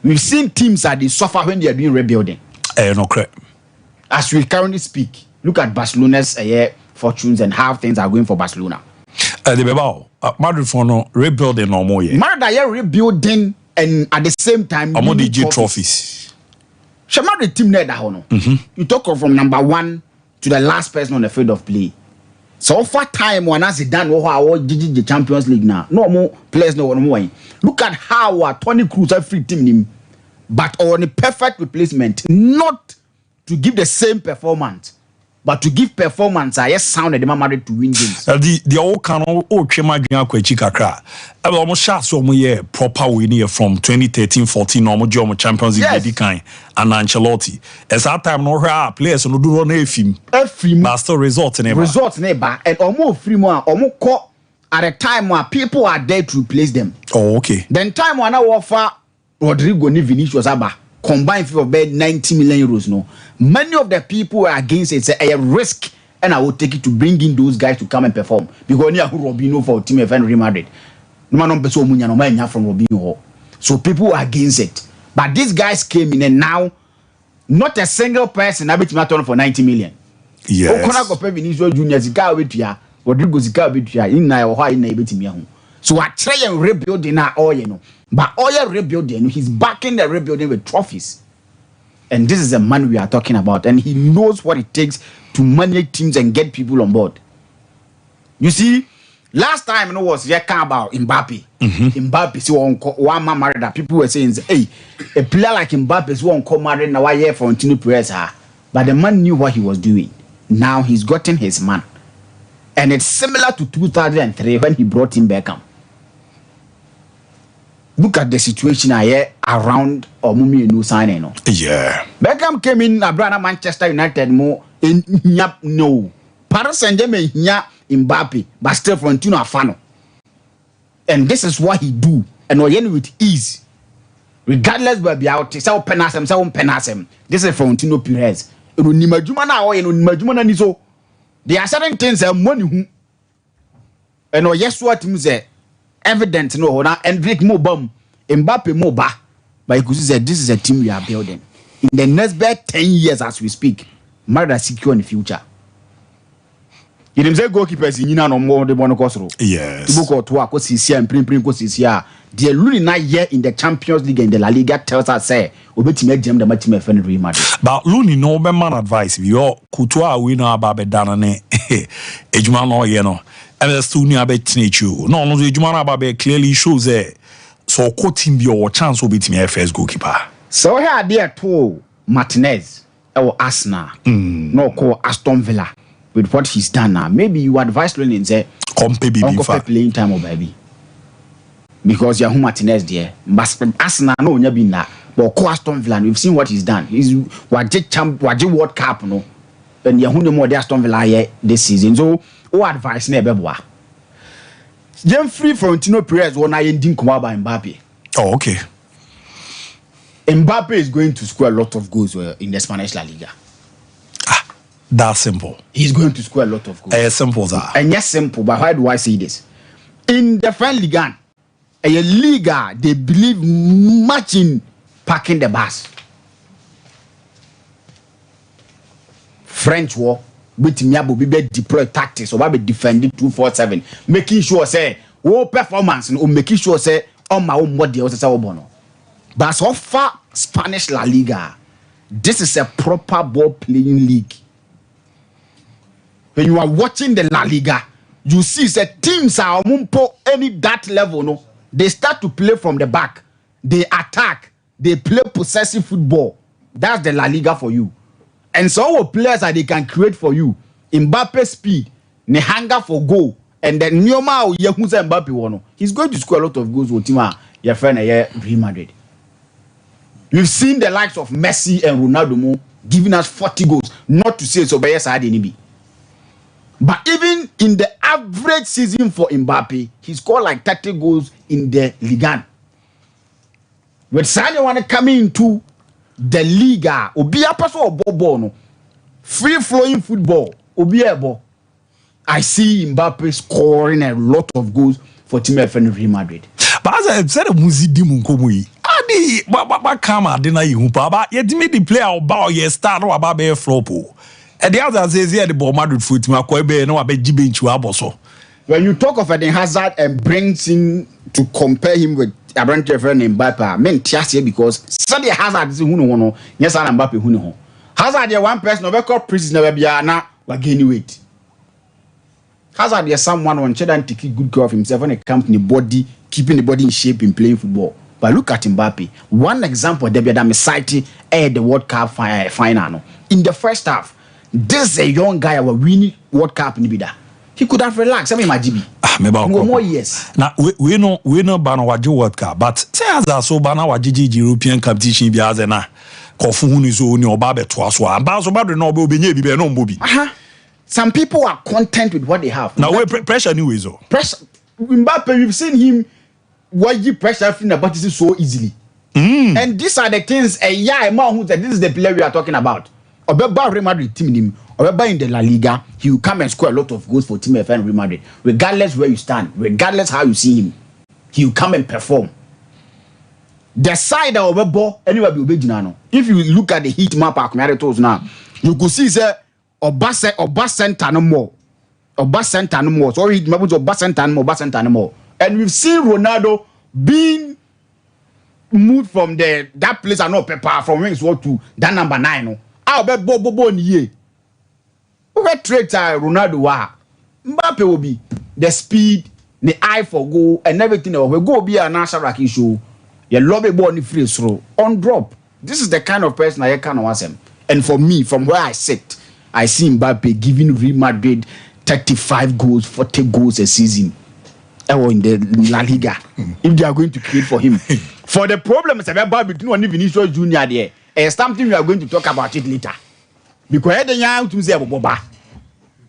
Speaker 6: We've seen teams that they suffer when they are doing rebuilding.
Speaker 4: No correct.
Speaker 6: As we currently speak, look at Barcelona's fortunes and how things are going for Barcelona.
Speaker 4: The Bebao, Madrid for no rebuilding no more.
Speaker 6: Madrid are rebuilding and at the same time
Speaker 4: DJ trophies.
Speaker 6: Madrid team there that you talk from number 1 to the last person on the field of play. So far time when I sit down did the Champions League now. No more players no more. Look at how Tony Kroos a free team him, but on a perfect replacement, not to give the same performance, but to give performance I sounded the Madrid to win games.
Speaker 4: The all can all chema dream kwechi kakra. I almost shot so year proper winning from 2013-14 normal job Champions League yes. Kind and Ancelotti. As that time no players no do run a film. But still results never.
Speaker 6: Results never and almost free more almost caught at a time where people are there to replace them.
Speaker 4: Oh, okay.
Speaker 6: Then time when I offer Rodrigo ni Vinicius Aba combined for about 90 million euros. No, many of the people are against it. Say a risk, and I will take it to bring in those guys to come and perform because near Robinho for Team FN Real Madrid. No man on from Robinho, so people are against it. But these guys came in, and now not a single person I bet you for 90 million.
Speaker 4: Yes.
Speaker 6: Vinicius Junior Zika with ya, Rodrigo Zika with ya in na or in a so I try and rebuild in our oil, you know. But all rebuilding, he's backing the rebuilding with trophies. And this is the man we are talking about. And he knows what it takes to manage teams and get people on board. You see, last time it was about Mbappe. Mbappe, so one man married that people were saying, hey, a player like Mbappe is one call married now year for Florentino Perez. But the man knew what he was doing. Now he's gotten his man. And it's similar to 2003 when he brought him back. Look at the situation around Omumi no signing. No.
Speaker 4: Yeah.
Speaker 6: Beckham came in Abrana Manchester United more in no. Paris Saint-Germain Mbappe, but still Florentino Afano. And this is what he do. And we with ease. Regardless where be out, say penasem. This is Florentino Perez. There are certain things that money and yes what him say. Evident no na Endrick mo bam Mbappe mo ba but you could say this is a team we are building in the next 10 years as we speak Madrid secure in the future. You them say goalkeepers in no more the one cosro
Speaker 4: yes
Speaker 6: Tibo to ko sisia and prim ko sisia the luni na year in the Champions League and the La Liga tells us say obetime gem the match me friend Real Madrid
Speaker 4: but luni no be man advice we all kutua we know about be dana ne ejuma no ye no and still near bet you. No, the Jumana Babe clearly shows that so quoting your chance will be to me first goalkeeper.
Speaker 6: So here there too Martinez or Arsenal, no call Aston Villa with what he's done now. Maybe you advise Lenin say Uncle playing time or baby. Because you're Martinez there. Arsenal no nya be na. But Aston Villa, we've seen what he's done. He's waje World Cup no. And you're no more Aston Villa here this season. So what advice na beboa. Free Florentino Perez one I ending come by Mbappe.
Speaker 4: Oh, okay.
Speaker 6: Mbappe is going to score a lot of goals in the Spanish La Liga.
Speaker 4: That's simple.
Speaker 6: He's going to score a lot of goals.
Speaker 4: Simple that.
Speaker 6: And yes, simple. But why do I say this? In the French Ligue, a Liga, they believe much in parking the bus. French war, with me able be deploy tactics or be defending 247, making sure say performance or making sure say on my own body or say bono. But so far, Spanish La Liga, this is a proper ball playing league. When you are watching the La Liga, you see that teams are any that level, no. They start to play from the back. They attack. They play possessive football. That's the La Liga for you. And so players that they can create for you. Mbappe speed, the hunger for goal, and then Nyoma Yahuza Mbappe wono. He's going to score a lot of goals with him. Your friend Real Madrid. You've seen the likes of Messi and Ronaldo giving us 40 goals. Not to say so, but yes, I didn't be. But even in the average season for Mbappe, he scored like 30 goals in the Ligue. When Sadio want to come into the Liga, Obia pass or bono, free flowing football, Obiabo. I see Mbappe scoring a lot of goals for Team FN Real Madrid.
Speaker 4: But as I said, Muzidimu Komui. Adi, Baba Kama, Dina Yupa, yet me the player about your star or about a flopo. And the other says, yeah, the ball Madrid foot, my Quebe, no, I bet Jibin Chuaboso.
Speaker 6: When you talk of Eden Hazard and brings him to compare him with a brand friend named Mbappe, I mean, Tiasia, because Sunday Hazard is who no, yes, I'm Mbappe who no. Hazard, you're one person, never called prison, never be na, we're gaining weight. Hazard is someone on cheddar and take good care of himself when it comes to the body, keeping the body in shape in playing football. But look at Mbappe. One example, they be that Messi at the World Cup final. In the first half, this is a young guy who winning World Cup in Bida. He could have relaxed. I mean, my GB. More years.
Speaker 4: Now we know Bana Waji World Cup, but say as so Bana Waji European competition be as na. Kofu is only Obabe Twaswa. And Bazo Badre no be no Bobi.
Speaker 6: Some people are content with what they have.
Speaker 4: Now we pressure anyways.
Speaker 6: Pressure. Mbappe, we've seen him why pressure from the body so easily. And these are the things this is the player we are talking about. Obeba Real Madrid team him. Obeba in the La Liga, he will come and score a lot of goals for Team FN Real Madrid. Regardless where you stand, regardless how you see him, he will come and perform. The side of Obeba, anywhere be Obejinano. If you look at the heat map now, you could see that Oba center no more. Oba center no more. So heat map is Oba center no more. And we've seen Ronaldo being moved from that place and not paper from wings to that number 9. No. I'll bet Bobo Nye. What traits are Ronaldo? Mbappe will be the speed, the eye for goal, and everything. Will go be a national raki show. You love a ball in free throw on drop. This is the kind of person I can want him. And for me, from where I sit, I see Mbappe giving Real Madrid 35 goals, 40 goals a season. Or in the La Liga, if they are going to create for him. For the problems about between one Vinicius Junior there, it's something we are going to talk about it later. Because the young to say Boba,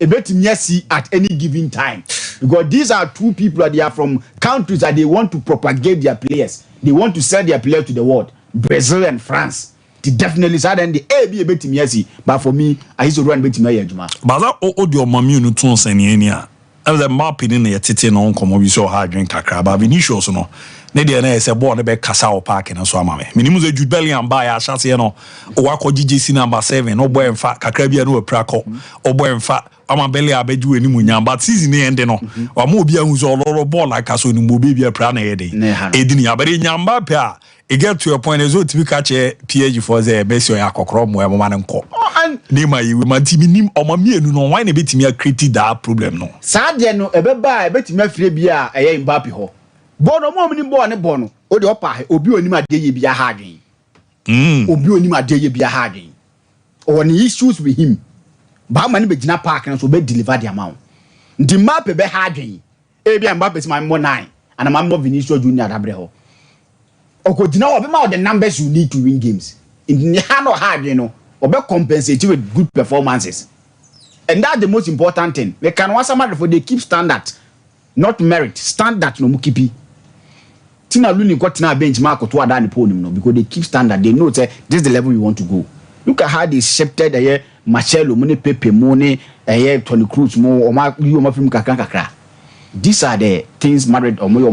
Speaker 6: a bit messy at any given time. Because these are two people that they are from countries that they want to propagate their players. They want to sell their players to the world. Brazil and France. They definitely said and the A be a bit messy. But for me, I used to run a bit messy. But
Speaker 4: that audio mammy no tone senior. As a map in the titi no come we so hard drink kakra ba Vinicius no ne de na ese ball ne be kasa o park na so amame minimu ze Jude Bellingham ba ya chance no o wakọ GGC number 7 no boy emfa kakra bia no opra ko o boy emfa ama Belly abeju enimu nya but season e end no wa ma obi ahu so loro ball like aso ni mo be bia pra na yede edini abere nyamba pe a e get to a point as to be catch PG for the best your akokro mo e mo man nko Nima you man timi nim o ma mienu no why na betimi a create that problem no
Speaker 6: Sadia no ebeba e betimi afire bia eye Mbappe ho bono mo mni bo ne bono o de opa obi onim adeye bia ha adwen obi onim adeye bia ha adwen or any issues with him ba ma ne be gina park na so be deliver the amount The Mbappe be hardwin. Ebi Mbappe is my more 9 and I'm more Vinicius Junior Abreho. Okodina obe the numbers you need to win games. In the hand or hard, obe compensate you with good performances. And that's the most important thing. They can want somebody for they keep standard, not merit. Standard no mukipi. Tina Luni got tina benchmark or 2 adani podium no because they keep standard. They know say this is the level you want to go. Look at how they shifted the year Marcelo, Money Pepe, Money, Tony Cruz, Mo, or you film kakra. These are the things Madrid or Moyo.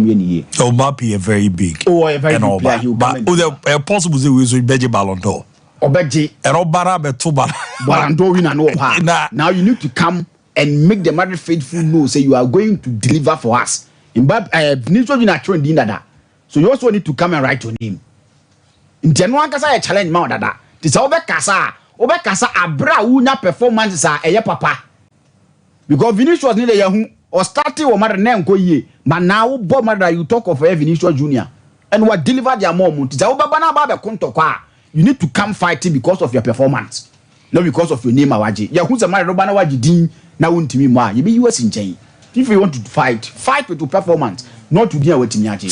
Speaker 4: Oh, Mbappe are very big.
Speaker 6: Oh, a very big player.
Speaker 4: But possible they will beji Ballon d'Or.
Speaker 6: Obeji.
Speaker 4: And Obara betuba.
Speaker 6: Ballon d'Or winner no pa. Now you need to come and make the Madrid faithful know say you are going to deliver for us. Mbappe, Vinicius Junior trained in that. So you also need to come and write your name. In January, I challenge my dada. This Obekasa abra unya performances are eye papa. Because Vinicius need a or starting or matter name ko ye. But now Bob Madra you talk of Vinicius Junior and what deliver their moment. You need to come fighting because of your performance. Not because of your name awaji. Ya who's a man robana waji din na untimi ma. You be US in chain. If you want to fight with your performance. Not to deal with Timiachi.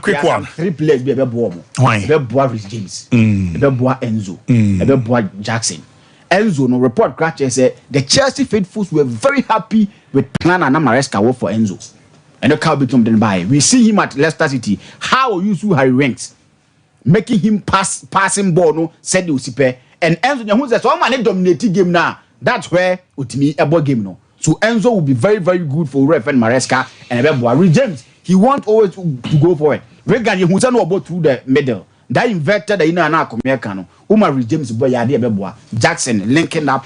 Speaker 4: Quick one.
Speaker 6: 3 players be a boy.
Speaker 4: Why?
Speaker 6: Rhys James. A boy Enzo. A boy Jackson. Enzo no report crash said the Chelsea faithfuls were very happy with Plan and Maresca work for Enzo. And the cow between them by. We see him at Leicester City. How you see Harry Winks making him passing ball no said you sipe. And Enzo who says so man dominating game now. That's where ultimately a ball game no. So Enzo will be very, very good for Ref and Maresca and Rhys James. He wants always to go for it. Regan, you know about through the middle. That inverted the inner and Americano. Rhys James boy Beboa. Jackson linking up,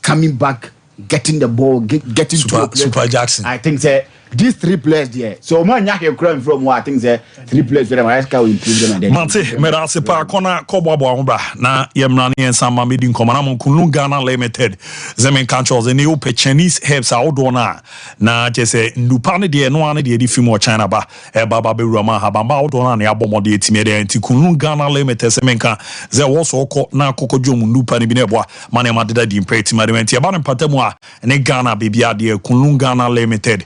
Speaker 6: coming back, getting the ball, getting
Speaker 4: Super Jackson.
Speaker 6: I think these 3 players there. So man you crying from what I think 3 players where Maresca will improve them and then.
Speaker 4: Mante, me da se pa kona kobo bra na yemra ne ensama medi nkoma na Kunlu Ghana Limited. Zemen controls any ope Chinese herbs outdoor na jese ndupa ne de no ane de di film China ba baba be rama ha bamba outdoor na ne abomode etime de nti Kunlu Ghana Limited semenka ze wo so ko na kokodwo mu ndupa ne bi na boa mane ma deda di impeti ma de nti aba ne patamu a ne Ghana bibia de Kunlu Ghana Limited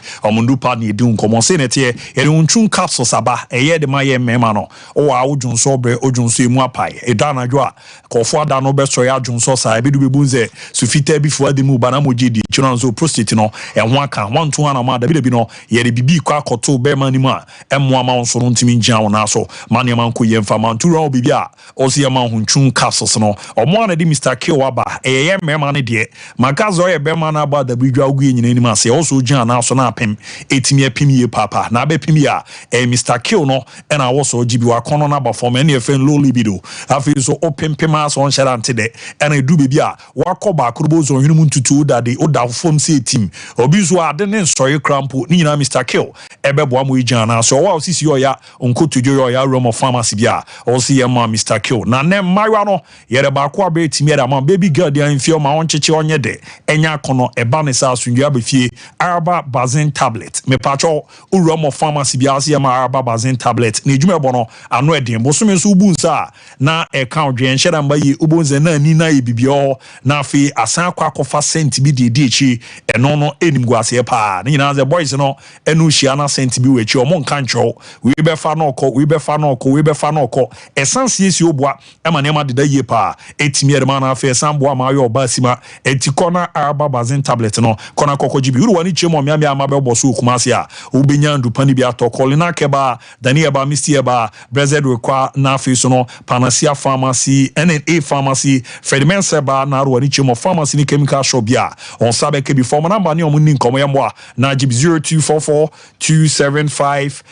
Speaker 4: dupa ni di nkomo se netie ere untun capsule saba eye de maye mema no o a odwunso bre odwunso emu apai edana dwo a kofo ada no be so ya adwunso sa ebedu bebunze sufita bifu ade mu bana mogidi chiranzo prostate no enho aka wantu ana ma da bi no yere bibi kwa akoto be mani mu a emu ama wonso no ntimi ngia wona so mane man ko yemfa man turo bibi a osi yema huntun capsules no omo ana di Mr. Kill aba eye mema ne de magazo ye be mana ba da bidwa ogu nyina ni ma se oso gian na so na apem etimi apimi papa na be pimi a Mr. Kill no and I was ojibi wa kono na ba form any fen low libido afi so open pema so on sharante de and I do baby a wa ko ba kurubo zo hinu ntutu da de oda form say team obi so ade ne nsoye crampo ni na Mr. Kill ebe bo amu ijana so wa osisi yo ya onkotu jo ya room of pharmacy bia o si ma Mr. Kill na ne mawa no yere ba ko abe etimi da ma baby girl dey infio ma on cheche onye de enya kono eba ne sa asundua be fie araba bazin tablet me pacho uromo pharmacy bia se ma araba bazin tablet na ejuma ebo no ano edin bo so me so ubu nsa na e kan dwen hyera mba yi ubu nze na ni na e bibio na afi asan akwa cent bi de echi eno no enim guase pa na nyina ze boys no enu hia na cent bi wechi o mon kan tro we be fa no ko essence esi obua e ma ne ma de ye pa etimi e ma na afi esan boa ma yo ba sima etikona araba bazin tablet no kona kokoji bi uruwa ni chemo mi ama be boso kumase a ubenya ndupani bi atokole na keba dani ba misti eba brezed rekwa na afi so no Panacea Pharmacy NNA Pharmacy Fredman Seba na ruwa ni chemo pharmacy ni chemical shop bia on sabe ke bi form number ni omuni nkomo yamwa na jib 0244 275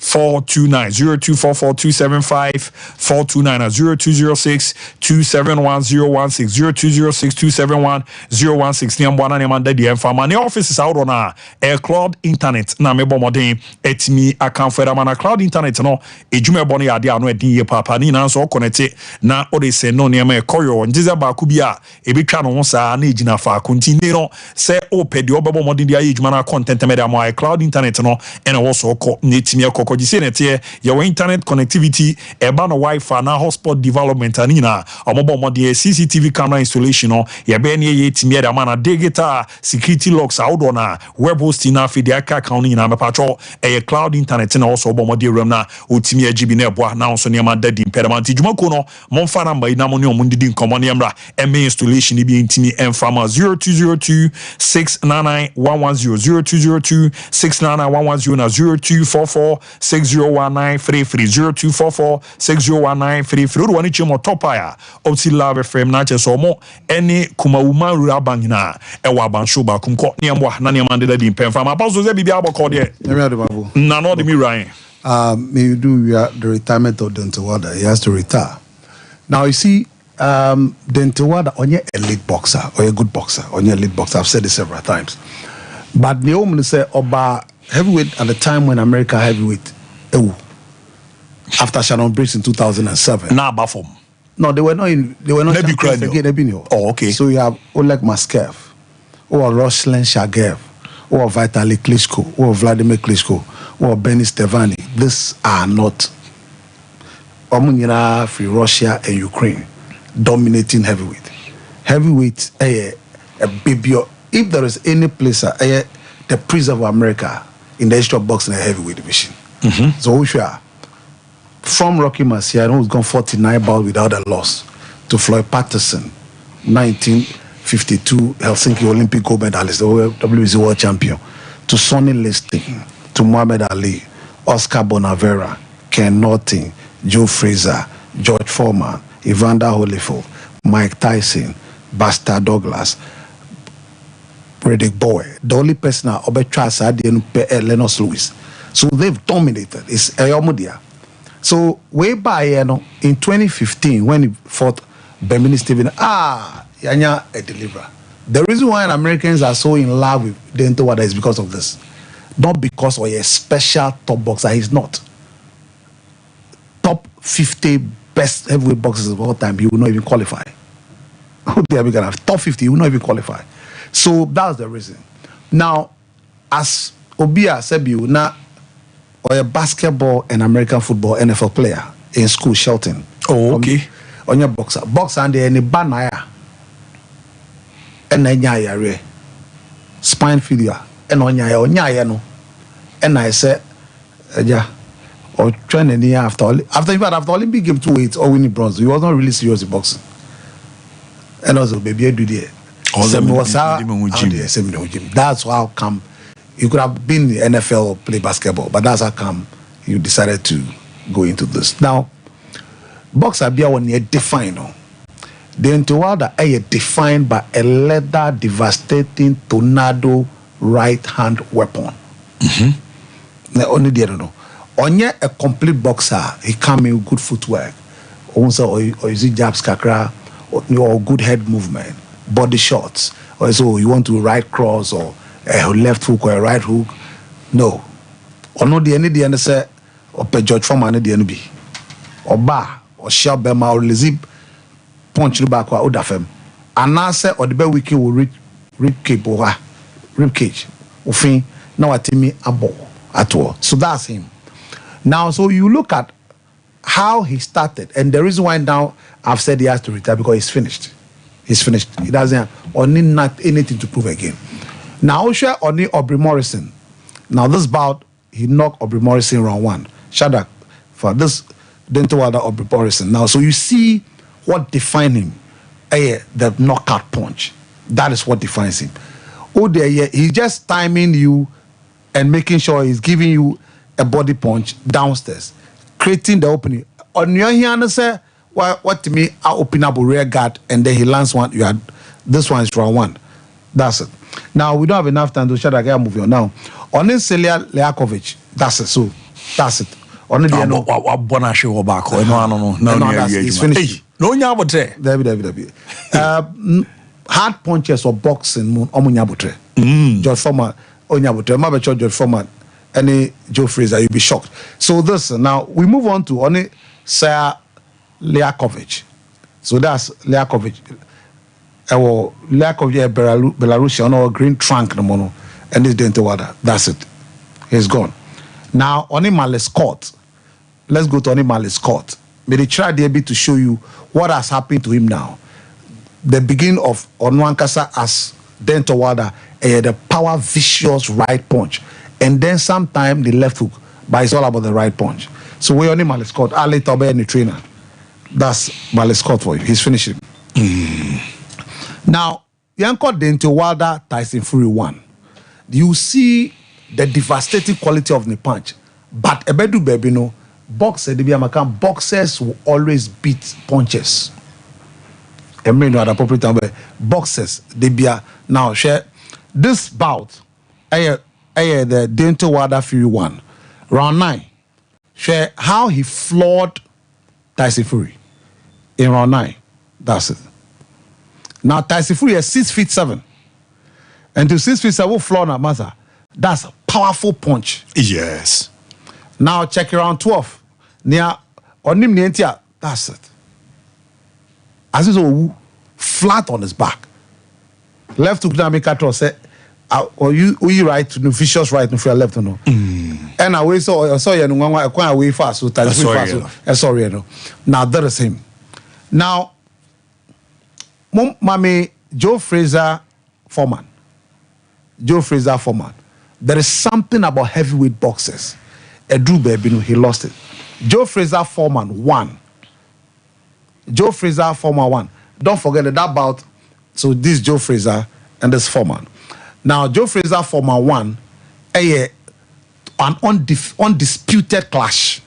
Speaker 4: 429 0244 429 0206 271 016 0206 271 016 ni mbwana ni manda di enfama ni offices out on cloud internet na mebo modern etimi account for na cloud internet no ejume boni ade ano edin ye papa ni na so connect na ode se no ne ma koyo njiza ba ku bia ebetwa no ho sa na ejina fa continue no se opedi obebo modern dia ejuma na content media mo cloud internet no ena wo so ko netimi nkɔgye se nete your internet connectivity eba no Wi-Fi na hotspot development ani na omobo de CCTV camera installation no ye be ne ye timi da mana digital security locks out na web hosting na fi de aka account ni na me patcho cloud internet na also obo de ram na otimi agibi na eboa na so ne ma dadi impediment dwumako no monfa na mba ina mo ne omundidi nkomo ne mra installation ni bi ntimi enfama 0202 699 110 0202 699 110 na 0244 6019 33 0244 6019 33 do wani chimo topaya opti love fm na cheso mo ene kumawuma rura bangina ewa bansho ba kumko ne mwa na ne mande dadi impemfama paso ze bibia aboko de na no de mi Ryan
Speaker 7: may do the retirement of Dentawada. He has to retire. Now you see, Dentawada on your elite boxer or a good boxer, on your elite boxer. I've said this several times. But the woman say Oba heavyweight at the time when America heavyweight, after Shannon Briggs in 2007.
Speaker 4: Nah, Bafom.
Speaker 7: No, they were not in. They were not champions again.
Speaker 4: Oh, okay.
Speaker 7: So you have Oleg Maskev, or Ruslan Shagev, or Vitaly Klitschko, or Vladimir Klitschko, or Benny Stevani. These are not Omunira free Russia and Ukraine dominating heavyweight. Heavyweight, a baby. If there is any place, the Prince of America in the history of boxing, a heavyweight division. So we are from Rocky Marciano, who's gone 49 bouts without a loss, to Floyd Patterson, 1952 Helsinki Olympic gold medalist, the WBC world champion, to Sonny Liston, to Muhammad Ali, Oscar Bonavera, Ken Norton, Joe Frazier, George Foreman, Evander Holyfield, Mike Tyson, Buster Douglas, Riddick Bowe. The only person I overtrust is Lennox Lewis. So they've dominated. It's Eyomudia. So way by in 2015 when he fought Benjamin Steven, Yanya a deliverer. The reason why Americans are so in love with Dento Wada is because of this. Not because of a special top boxer. He's not. Top 50 best heavyweight boxers of all time, he will not even qualify. Top 50, he will not even qualify. So that's the reason. Now, as Obia said, you now or a basketball and American football NFL player in school, Shelton.
Speaker 4: Oh, okay.
Speaker 7: On your boxer. Boxer and any banaya. And then spine failure. And on your no. And I said, yeah. Or training after Olympic game 2 weights or winning bronze. He was not really serious in boxing. And also, baby, I do there. That's how come you could have been in the NFL or play basketball, but that's how come you decided to go into this. Now, boxer be one year defined. The Ntowada are defined by a leather devastating tornado right hand weapon. Only the no. Onye a complete boxer, he come in with good footwork. Also, or is it jabs kakra or good head movement, body shots. Or so you want to right cross or a left hook or a right hook. No. Or no the any the say or pe George Foreman the NB. Or bar or sharp bema or lazy punch the back or odafem. And now say or the best wiki will rib cage or rib cage. Ufin now at me a ball at all. So that's him. Now so you look at how he started, and the reason why now I've said he has to retire because he's finished. He's finished. He doesn't need not anything to prove again. Now, share Oni Aubrey Morrison. Now, this bout, he knocked Aubrey Morrison round 1. Shadak for this Dentowada Aubrey Morrison. Now, so you see what defines him. The knockout punch. That is what defines him. Oh, there, he's just timing you and making sure he's giving you a body punch downstairs, creating the opening. On your hand, say, what to me, I open up a rear guard and then he lands one. You had this one is round 1. That's it. Now we don't have enough time to shut that guy moving on. Now, on this Celia Leakovic, that's it. So that's it. On the end, no, he's finished.
Speaker 4: No, nyabotre.
Speaker 7: Hard punches or boxing, omunyabotre. George Foreman, onyabotre. Maybe George Foreman, any Joe Frazier, you'll be shocked. So this now we move on to only Sarah Leakovic. So that's Leakovic. Leakovic Belarusian or green trunk no mono, and this Dentowada. That's it. He's gone. Now, Onimale Scott. Let's go to Onimale Scott. May they try to be to show you what has happened to him now. The beginning of Onwankasa as then toward the power vicious right punch. And then sometime the left hook. But it's all about the right punch. So we only Male Scott. I later be any trainer. That's Male Scott for you. He's finishing. Now, Yanko Dente Wilder Tyson Fury 1. You see the devastating quality of the punch. But Ebedu Bebino, boxers will always beat punches. I mean, at appropriate time, boxers, they be now share this bout. The Dente Wilder Fury 1, round 9. Share how he floored Tyson Fury in round 9. That's it. Now Tyson Fury is 6'7", and to 6'7" floor na matter. That's a powerful punch.
Speaker 4: Yes.
Speaker 7: Now check round 12. Near onim nientia. That's it. As is flat on his back. Left hook na make control say. Or you right to the vicious right and left or no. And I saw you know quite away fast so sorry no. Now that is him. Now Mommy Joe Fraser Foreman. There is something about heavyweight boxers. Drew Baby, he lost it. Joe Fraser Foreman won. Don't forget that bout. So this Joe Fraser and this Foreman. Now, Joe Fraser Foreman won an undisputed clash.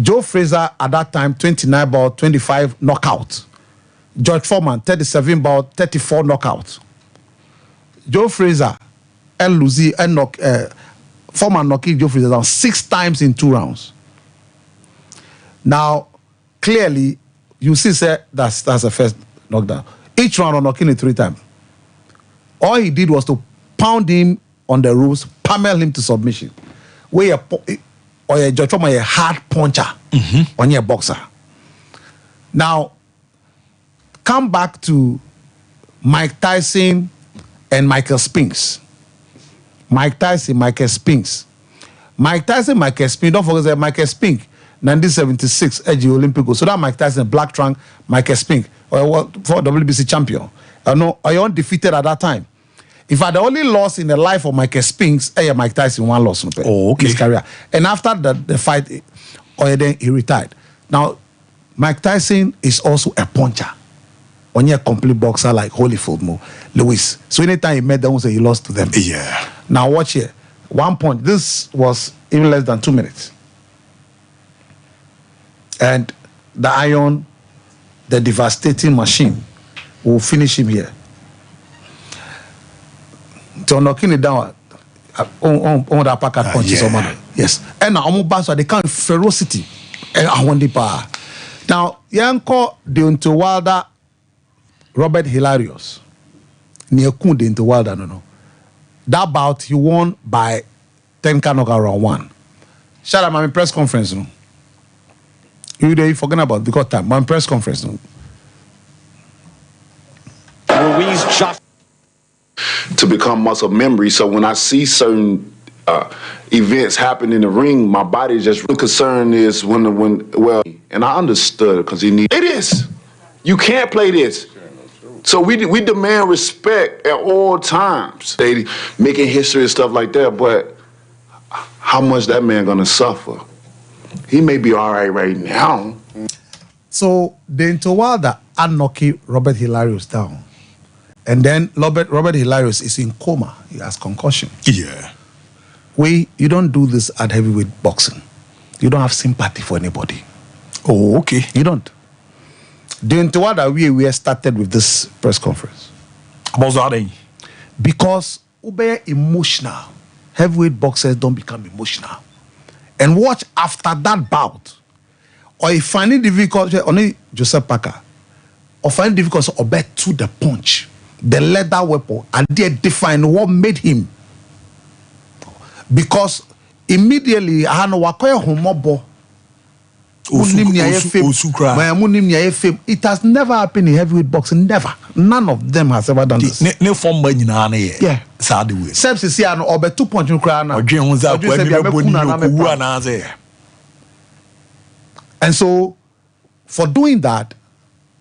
Speaker 7: Joe Fraser at that time, 29 bout, 25 knockout. George Foreman, 37 bout, 34 knockout. Joe Fraser and Lucy and Foreman knocking Joe Fraser down 6 times in 2 rounds. Now, clearly, you see, sir, that's the first knockdown. Each round, knocking it 3 times. All he did was to pound him on the ropes, pummel him to submission. Where or George Foreman a hard puncher on your boxer. Now, come back to Mike Tyson and Michael Spinks. Mike Tyson, Michael Spinks. Don't forget that Michael Spink, 1976, edge Olympic. So that Mike Tyson, black trunk, Michael Spink, or for WBC champion. No, I undefeated at that time. In fact, the only loss in the life of Michael Spinks, Mike Tyson one loss in his career. And after the fight, then he retired. Now, Mike Tyson is also a puncher. Only a complete boxer like Holyfield, Lewis. So anytime he met them, he lost to them.
Speaker 4: Yeah.
Speaker 7: Now watch here. 1 point. This was even less than 2 minutes. And the iron, the devastating machine, will finish him here. So knocking it down on the packet punches or man. Yes. And now they count ferocity and I want the power. Now, Yanko Deontay Wilder, Robert Hilarious. Near Kun Deontay Wilder, no. That bout he won by 10 knockout round 1. Shout out my press conference, no. You forget about because time. My press conference, no.
Speaker 8: Ruiz just to become muscle memory. So when I see certain events happen in the ring, my body just really concerned is when and I understood because he needs it is. You can't play this. So we demand respect at all times. They making history and stuff like that, but how much that man gonna suffer? He may be all right now.
Speaker 7: So Deontay Wilder knocking Robert Hilarious down. And then Robert Hilarious is in coma. He has concussion.
Speaker 4: Yeah.
Speaker 7: You don't do this at heavyweight boxing. You don't have sympathy for anybody.
Speaker 4: Oh, okay.
Speaker 7: You don't. Deontay Wilder, we started with this press conference.
Speaker 4: About that,
Speaker 7: because we emotional. Heavyweight boxers don't become emotional. And watch after that bout. Or if finding difficult, only Joseph Parker. Or finding difficult to obey to the punch. The leather weapon, and they define what made him. Because immediately, I know what homobo. It has never happened in heavyweight boxing. Never. None of them has ever done this.
Speaker 4: Yeah. Sad way.
Speaker 7: Sebs see an over 2 point you cry now. And so for doing that,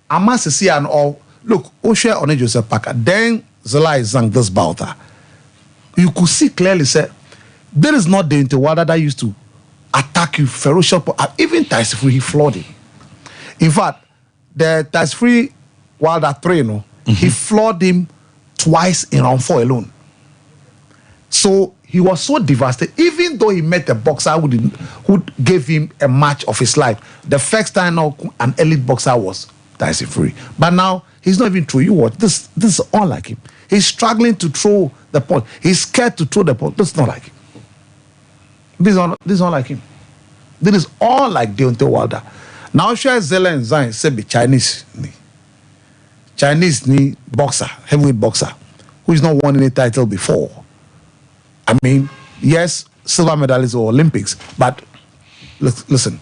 Speaker 7: I must see an all look, Osha on Joseph Parker, then Zalai sang this bouter. You could see clearly say there is not the Interwater that used to attack you ferocious, even Tyson Free, he floored him. In fact, the Tyson Free Wilder 3, he floored him twice in round 4 alone. So he was so devastated, even though he met a boxer who gave him a match of his life. The first time an elite boxer was Tyson Fury. But now he's not even true. You watch this is all like him. He's struggling to throw the punch. He's scared to throw the punch. This is not like him. This is all like him. This is all like Deontay Wilder. Now share Zella and Zayn say be Chinese boxer, heavyweight boxer, who is not won any title before. I mean, yes, silver medalist or Olympics, but listen.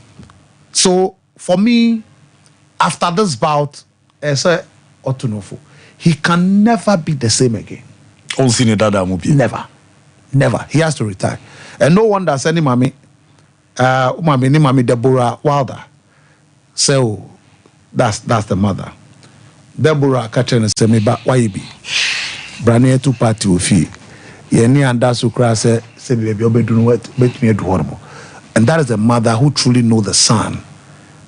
Speaker 7: So for me, after this bout, Otunofo, he can never be the same again. Never. He has to retire. And no wonder any mommy Deborah Wilder. So that's the mother. Deborah Katrin say me ba why be. Brania 2 party ofi. Yeni and that's ukra say baby obedun what bet me do horrible. And that is a mother who truly know the son.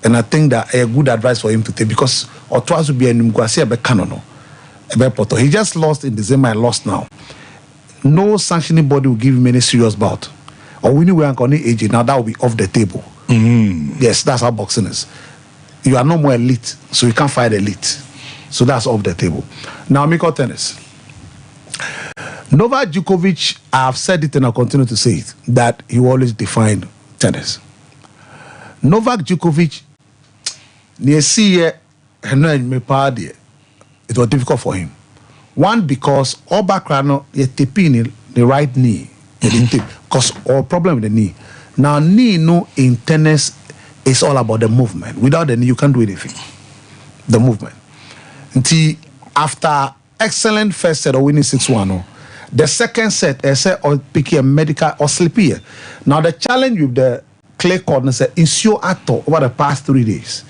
Speaker 7: And I think that a good advice for him to take, because or twice would be an Mkwasi be canono. He just lost in December and lost now. No sanctioning body will give him any serious bout. Or when you were on age, now that will be off the table. Yes, that's how boxing is. You are no more elite, so you can't fight elite. So that's off the table. Now, Miko tennis. Novak Djokovic, I have said it and I'll continue to say it, that he will always define tennis. Novak Djokovic, it was difficult for him. One, because all background, you're taping the right knee, because all problem with the knee. Now, knee, in tennis, is all about the movement. Without the knee, you can't do anything. The movement. Until after excellent first set of winning 6-1, the second set, I said, or picking a medical or sleepy. Now, the challenge with the clay court is ensure actor over the past 3 days.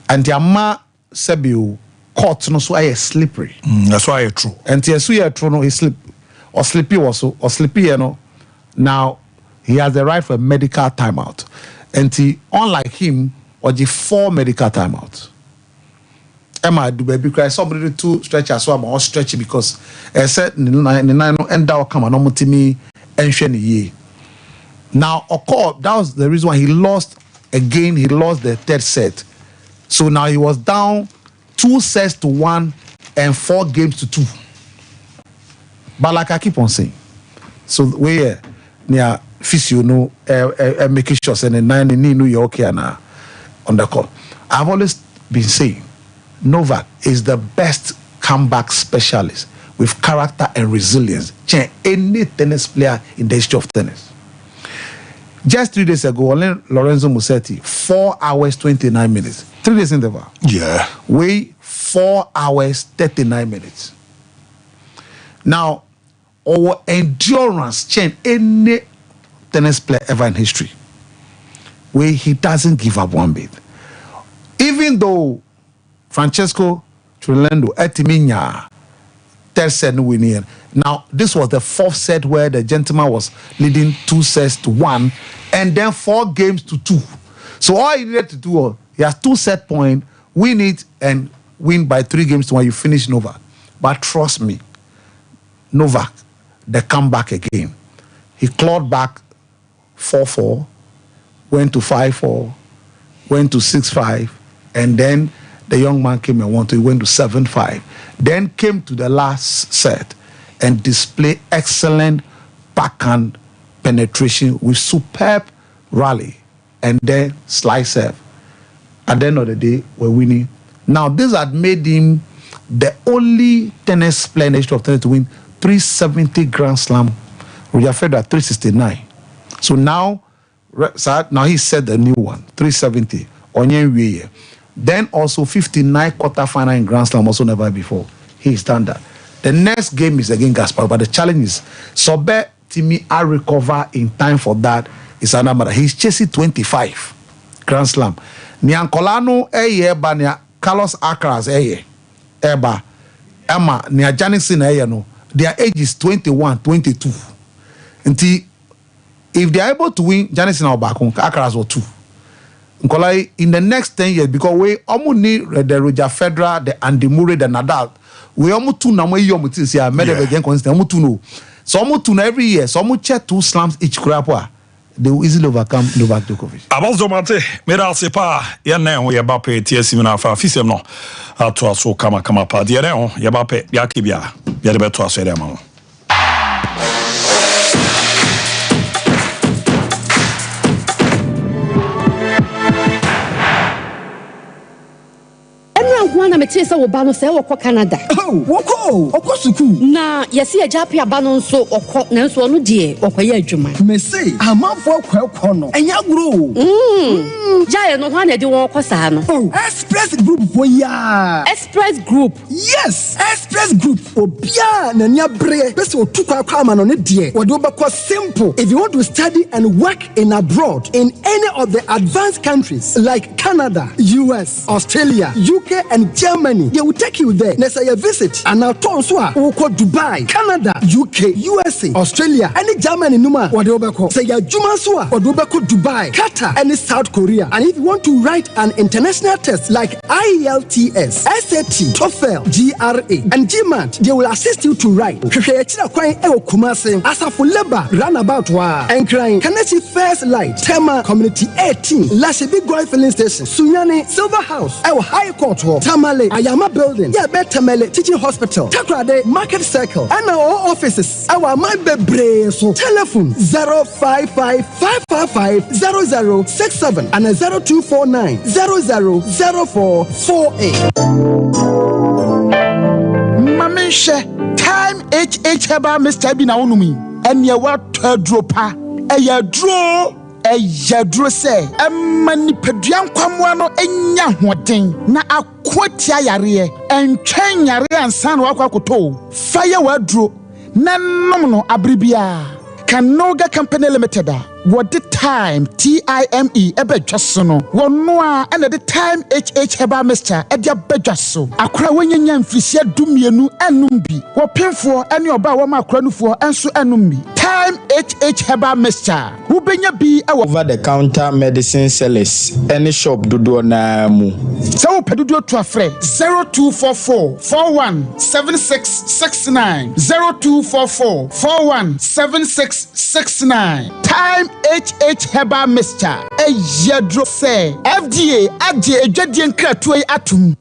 Speaker 7: And the ama said you court no so I slippery.
Speaker 4: That's why it's true.
Speaker 7: And the so true no he slip or sleepy also or sleepy now he has the right for a medical timeout. And he, unlike him, or the 4 medical timeouts. Emma do baby cry somebody to stretch as well or stretch because I said nine end out come on me and ye. Now that was the reason why he lost again. He lost the 3rd set. So now he was down 2-1 and 4 games to 2. But like I keep on saying, so we near physio making sure saying 9 knee you okay now on the court. I've always been saying Novak is the best comeback specialist with character and resilience. Any tennis player in the history of tennis. Just 3 days ago, Lorenzo Musetti, 4 hours 29 minutes. 3 days interval.
Speaker 4: Yeah.
Speaker 7: We 4 hours 39 minutes. Now, our endurance change any tennis player ever in history. Where he doesn't give up one bit. Even though Francesco Trilendo Etiminya 3rd set winning. Now, this was the 4th set where the gentleman was leading 2-1 and then 4 games to 2. So all he needed to do was he has 2 set points, win it and win by 3 games to 1. You finish Novak. But trust me, Novak, the comeback again. He clawed back 4-4, went to 5-4, went to 6-5, and then the young man came and won. He went to 7-5. Then came to the last set and displayed excellent backhand penetration with superb rally and then slice serve. At the end of the day, we're winning. Now, this had made him the only tennis player in the history of tennis to win 370 Grand Slam. Roger Federer 369. So now he set the new one, 370. Then also 59 quarterfinal in Grand Slam, also never before. He's done that. The next game is against Gaspar, but the challenge is Sobe Timmy I recover in time for that is another matter. He's chasing 25 Grand Slam. Niancolano eba nia Carlos Alcaraz eba Emma nia Janison no. Their age is 21, 22. Until if they are able to win Janison or Bakun, Alcaraz or 2. Nkolai in the next 10 years, because we almost need the Roger Federer, the Andy Murray, the Nadal. We almost two now. We almost see a medal again. Almost two no. So almost two every year. So almost check 2 slams each. Crapwa. They will easily overcome Novak Djokovic.
Speaker 4: About Zomate, Medal Sepa, Yana, Mbappe, TSM, Fisem no. To us so come pa. Diana, Mbappe, Yakibia, Yadabeto Sedamo.
Speaker 9: Wana metesa wo ba no se wo kɔ Canada.
Speaker 10: Woko, okosuku.
Speaker 9: Na yesi ajape aba no nso okɔ na nso no de okoye adwuma.
Speaker 10: Me say, amanfo akɔ no. Enya gro.
Speaker 9: Jaye no hwa na de won kɔ saa no.
Speaker 10: Express Group boya.
Speaker 9: Express Group.
Speaker 10: Yes, Express Group. Obia na nya bre. Pese otukwa kwa ama no ne de. Wo de obekɔ simple. If you want to study and work in abroad in any of the advanced countries like Canada, US, Australia, UK and Germany, they will take you there. Next year visit and now turn so Dubai, Canada, UK, USA, Australia, and Germany numa wadobeko. Say ya juma so wadobeko Dubai, Qatar, and South Korea. And if you want to write an international test like IELTS, SAT, TOEFL, GRA, and GMAT, they will assist you to write. Asafo Leba, Runabout wa, and crying. Kanechi First Light, Tema Community 18, Lashibi Goy Filling Station, Sunyani, Silver House, our High Court, Tamale, Ayama Building, Tamale Teaching Hospital, Takrade Market Circle, and our offices. Our my bebre so telephone 055-555-0067 and 0249-000448.
Speaker 6: Mamisha, time HH Heba Mr. Bina Unumi, and ya what dropa, a ya draw. Yadro say, mani pedian kwamwano enya hoden na akwatia yare en twen yare ansan wakwakoto fire wadro na nomno abribia Kanoga Company Limited. What the time TIME ebe dwasono wono a na the time HH Heba Mr. Edia bedwaso akra wonyanya mfisia dumienu enum bi wo pemfo ene oba wo ma akra nufo enso enum bi time HH Heba Mr. Who benya bi
Speaker 5: over the counter medicine sellers any shop dodo na mu
Speaker 6: so pedudo to afre 0244 417669 0244 417669 time HH Heba Mr. Yadro say FDA adje edwadie nkratoe atum.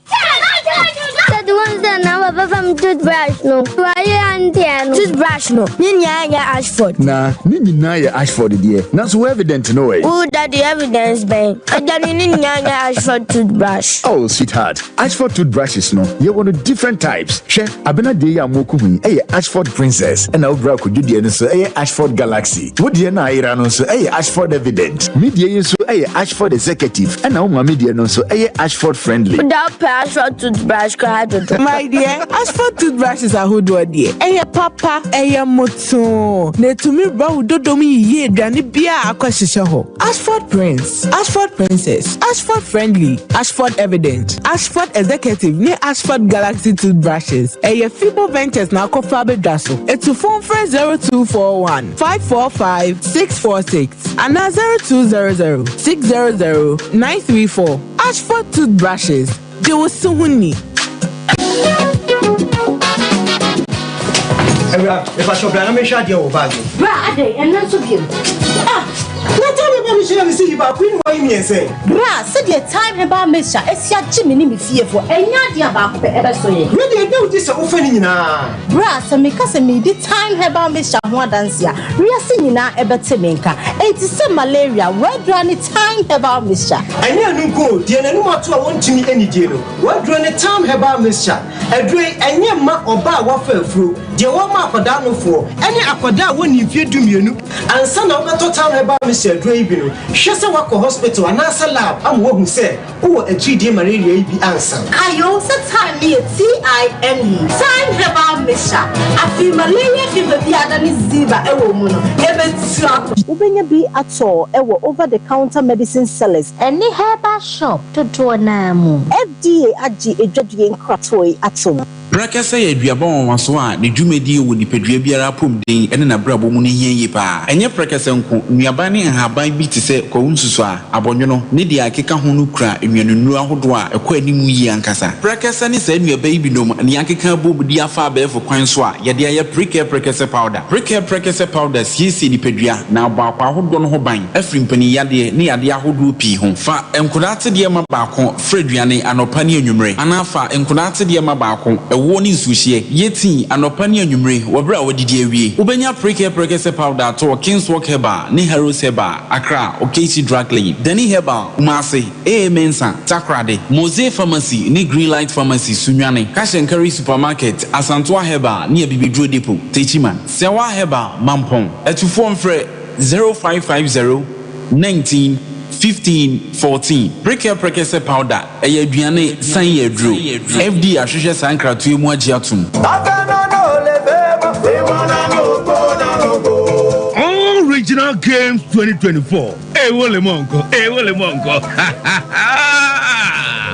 Speaker 11: The ones that now from toothbrush no. Why and toothbrush no. Ninya Ashford.
Speaker 12: Nah, Ninya Ashford dear. Not so evident no way.
Speaker 11: Who that the evidence bang? I don't Ninya Ashford toothbrush.
Speaker 12: Oh sweetheart, Ashford toothbrushes no. You want different types. She abena de ya mokumi. Ashford Princess. And now bra could you so Ashford Galaxy. What dear na ira no so Ashford Evident. Media so Ashford Executive. And now my media no so Ashford Friendly.
Speaker 11: Without Ashford toothbrush.
Speaker 13: My dear, Ashford toothbrushes are who do dear. Papa, moto. Ne to me bra dodomi ye dani bia akwashisha ho. Ashford Prince, Ashford Princess, Ashford Friendly, Ashford Evident, Ashford Executive, ne Ashford Galaxy toothbrushes. Fibo Ventures na kofabe daso. To phone friend 0241 545 646 and 0200 600 934. Ashford toothbrushes. They were so winning.
Speaker 14: If I shall plan, I'm sure you'll bag.
Speaker 9: Brad, and not so good.
Speaker 14: What time about Michelle see about Queen Wayne say?
Speaker 9: Brad, said your time about Mister. It's your Jimmy me fear for any idea about ever so.
Speaker 14: Really, do this offending now.
Speaker 9: Brad, so make us a me the time about Mister One dance ya. We are singing now about Temenka. It is some malaria. Where do any time about Mister?
Speaker 14: I never go, dear, no matter what to me any deal. What do any time about Mister? A drink and your ma or bar waffle through. Dear one mark for down for any aquada when you fear do you and son of the time about Mr. Draven. Shasawako Hospital and Nasa Lab. I'm one who said, oh, a 3D malaria be answer.
Speaker 9: I also time me a TIME. Time about Misha. Afi malaria fever bi adani ziba ewo mu no. Ebetua. Ubenya bi ato ewo over the counter medicine sellers. Any herbal shop to do na mu. FDA agi edwadue nkratoi atom.
Speaker 15: Brakasa ye duabon waso a ne dwumedi wo nipadua biara pom den ene na brabo mu ne hiye pa enye brakasa nko nuaban ne haban bi te se ko nsusu a abonwono ne dia akeka ho no kura enwanunu ahodo a ekọ animu yi ankasa brakasa ne sa nuaban bi nom ne akeka bobudi afa abefo kwan so a ye de aye brakasa powder siesi nipadua na abakwa ahodo no ho ban afri mpani yade ne yade ahodo pi ho fa enkodate de ma baako freduane anopa ne anwumre anafa enkodate de ma baako woni nsuhie yeti anopa ne anwumre wobra wodidi awie ubenya precare powder to Kingswalk Herbal ne Heroes Herbal Accra Okesi Drug Lane Dani Herbal Umase Mensa Takrade Mose Pharmacy ne Greenlight Pharmacy Sunwane Cash and Carry Supermarket Asantoa Herbal ne Bibidro Depot Techiman Sewa Herbal Mampong etufo mfre 0550 19 15-14 Precare powder aduane san yedro FD ahwehwe sankratu mu agi atum
Speaker 1: Original Games 2024 Wole Monko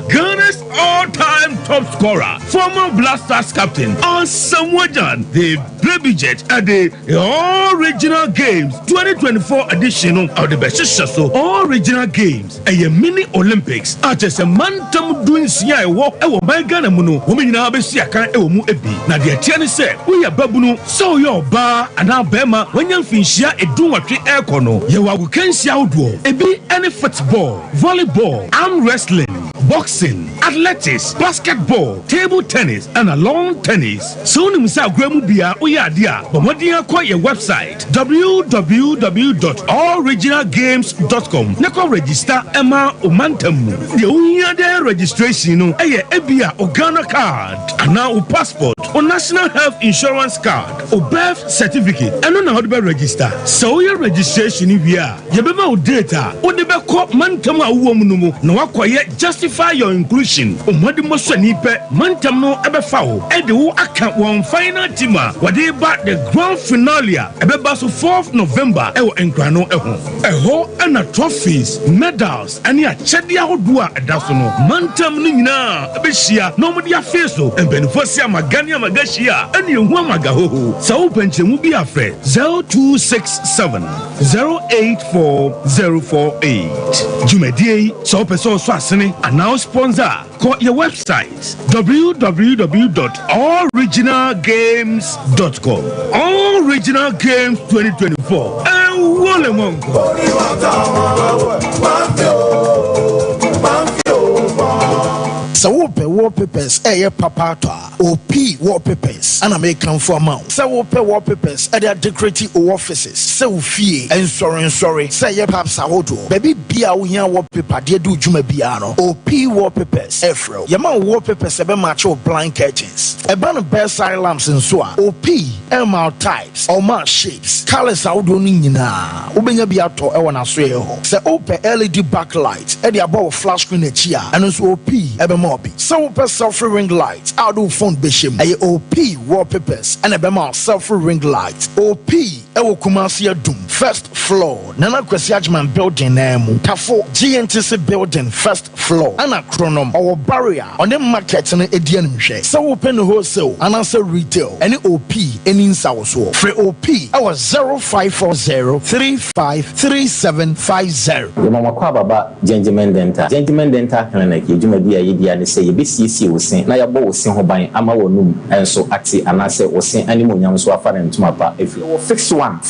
Speaker 1: Ghana's all-time top scorer, former Blasters captain, Samuajan, the Baby Jet at the Original Games 2024 edition of the Beshishaso Original Games, a mini Olympics, at a mantam doing Sia walk, by Ghana Muno, women now be Siaka, Ewomu Ebi. Now the Tiani said, we are Babuno, so your bar and now Bema, when you finish here, a do a tree air corner, you are can see outdoor, Ebi any football, volleyball, arm wrestling, boxing, athletics, basketball, table tennis, and a lawn tennis. So nimsa gwemu bia oyadia, but what you call your website www.alloriginalgames.com. Nako register Emma Omantamu. The unya registration no eye ebia Ghana card, and now o passport, or national health insurance card, or birth certificate, and on how to register. So your registration if you beba o data, o deba ko mantamu awuomunumu, no akwaye justify your inclusion. Umadi Mosanipe, Mantam no Ebefao, Edu account one final teamer, wade back the grand finale, Ebebaso 4th November, Ewo Engrano Eho, and a trophies, medals, and ya Chedia Hodua, Dasono, Mantam Nina, Ebeshia, Nomadia Feso, and Benefosia Magania Magashia, and you Wamagaho, so Pension will be a friend 0267 084048. Jumedie, so Peso Swasini, and now sponsor. Call your website www.alloriginalgames.com. Original Games 2024. Wole Monko.
Speaker 16: So wallpapers, papa OP wallpapers, and American for amount. So wallpapers at their decorative offices. So fee and sorry. Say your paps auto. Baby Bia wallpaper, dear do Juma Biano. OP wallpapers, Afro. Yaman wallpapers, a macho blind curtains. A band of bedside lamps and so on. OP, MR types, or mark shapes. Colors out nina. Ubenya Biato, Ewana Sweo. Say open LED backlight, at the above flash screen a chair, and also OP, So self ring lights, I do phone bishop, OP wallpapers, and a bema self ring lights, OP, Ewo Kumasi Doom, first floor, Nana Kwesiajman building, Tafo, GNTC building, first floor, and a chronom, or barrier, on the market and a DNM. So open wholesale, and answer retail, any OP, any in South. Free OP, our 0540 353750.
Speaker 17: The Mama Kwababa, Gentleman Dental Clinic, you may be a and say BCC was saying, now your boy was saying, by Amawonum, and so Axi, and I said, was saying, any money, so I found to my part. If you fixed one,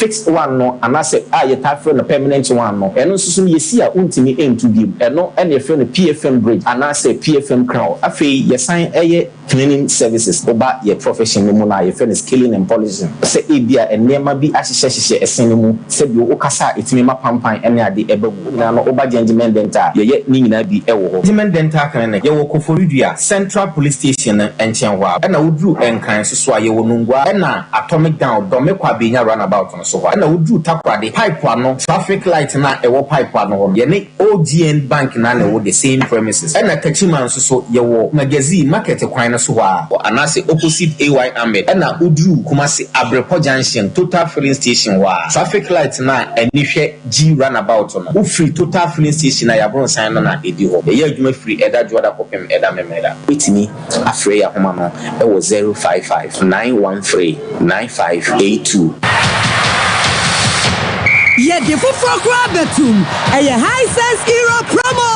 Speaker 17: no, and I said, you type for the permanent one, no, and also you see a ultimate aim to give, and no, and if you're PFM bridge, and I say PFM crowd, I feel you sign a cleaning services about your profession, no more, your friend is killing and polishing. Say, Ibia, and never be as she a cinema, said you, Okasa, it's me, my pampa, and I the Ebo, now, Oba Gentleman Dental, you yet need to be a Gentleman Dental Clinic, you Oforidua Central Police Station and Chenwa, and I would do Enkran Swaya Wonungwa, and Atomic Down, Domekwa being a runabout on so, and I would do Takwa the pipe one, traffic light and a pipe one, Yene OGN Bank and with the same premises, and a Kachiman so your magazine market acquire Suwa, and I say opposite AY Ahmed, and I would do Kumasi Abrepo Junction, Total Filling Station, traffic lights now, and if G runabout on, free Total Filling Station, I have run sign on a video, the year free Eda Joda Popem Eda Memeda. With me, Afreya Homano, it was 055 913 9582.
Speaker 18: Yeah, the football grabetum, a high sense hero promo.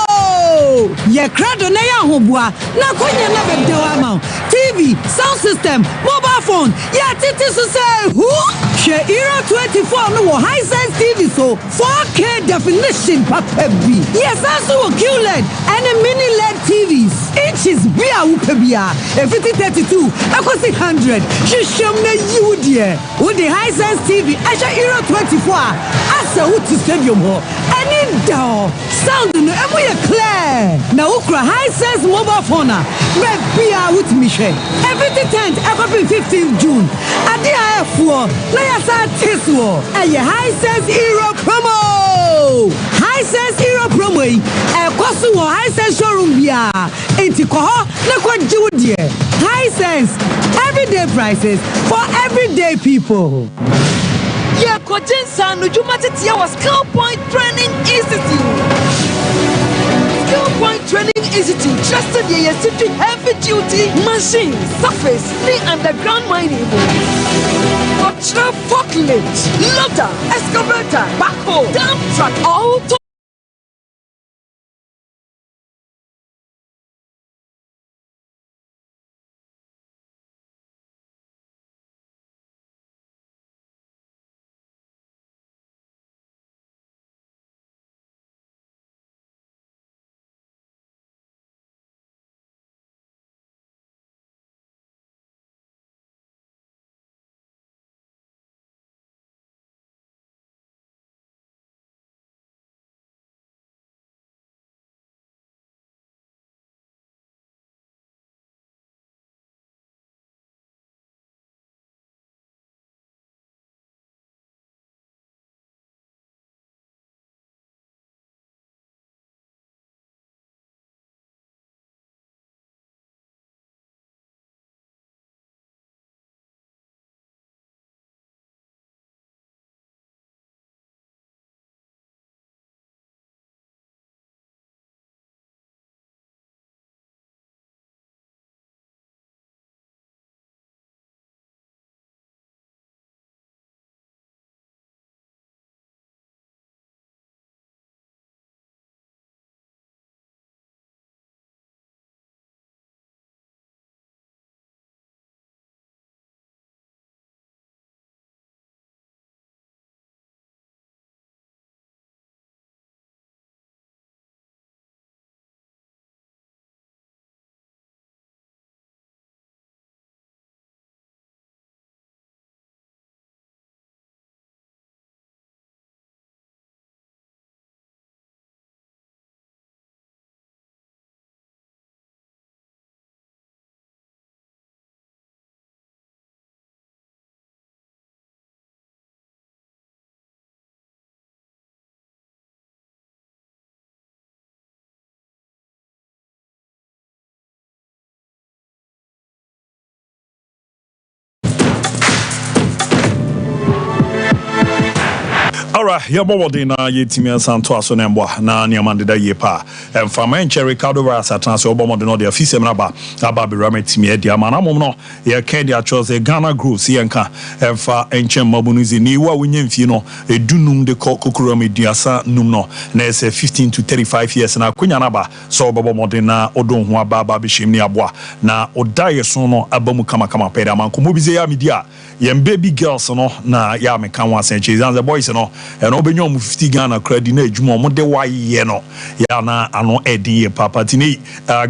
Speaker 18: Yeah, crowd on a hobwa, na konya na bedewama. TV, sound system, mobile phone. Yeah, titis to say who? Share Hero 24 no high sense TV so 4K definition papebi. Yes, also QLED and a mini LED TVs. Each is via Ukabia, a 5032, a 600. She show me you dear. With the high sense TV, I share Hero 24. Asa uti stadium ho. And in down sound no emu ye clear. Na ukra high sense mobile phone. Be with me share. Every 10th, every 15th June. Adi IF4. Na yasa tiswo. A high sense hero promo. High sense hero promo. A kosu wo high sense showroom bia. Enti koho na kwa jiwudie. High sense everyday prices for everyday people. Yeah, Kojinsa Nujumatia was Skill Point Training Institute. Skill Point Training Institute trusted the city heavy duty machines, surface, knee underground mining. Ultra forklift, loader, excavator, backhoe, dump truck, auto.
Speaker 4: Alright, your body na yetimi santo aso na mboa na niamande da yepa. Fama enche Ricardo Rasa transfer obomo de no de afise mraba aba be rametimi e dia mana mom no ye ken dia chose Ghana group si enka emfa enche mabunuzi ni wa wonye mfie no edunum de kokoro mediasa num no na ese 15 to 35 years na kunya na ba so obomo de na odon ho aba be shim ni aboa na odaye so no abamu kama peda man ko mobize ya media ye baby girls no na ya me kan wa senche zanze boys no and obenyo mu 50 Ghana credit na ejuma mo de wa ye no ya na ano edin ye papa tini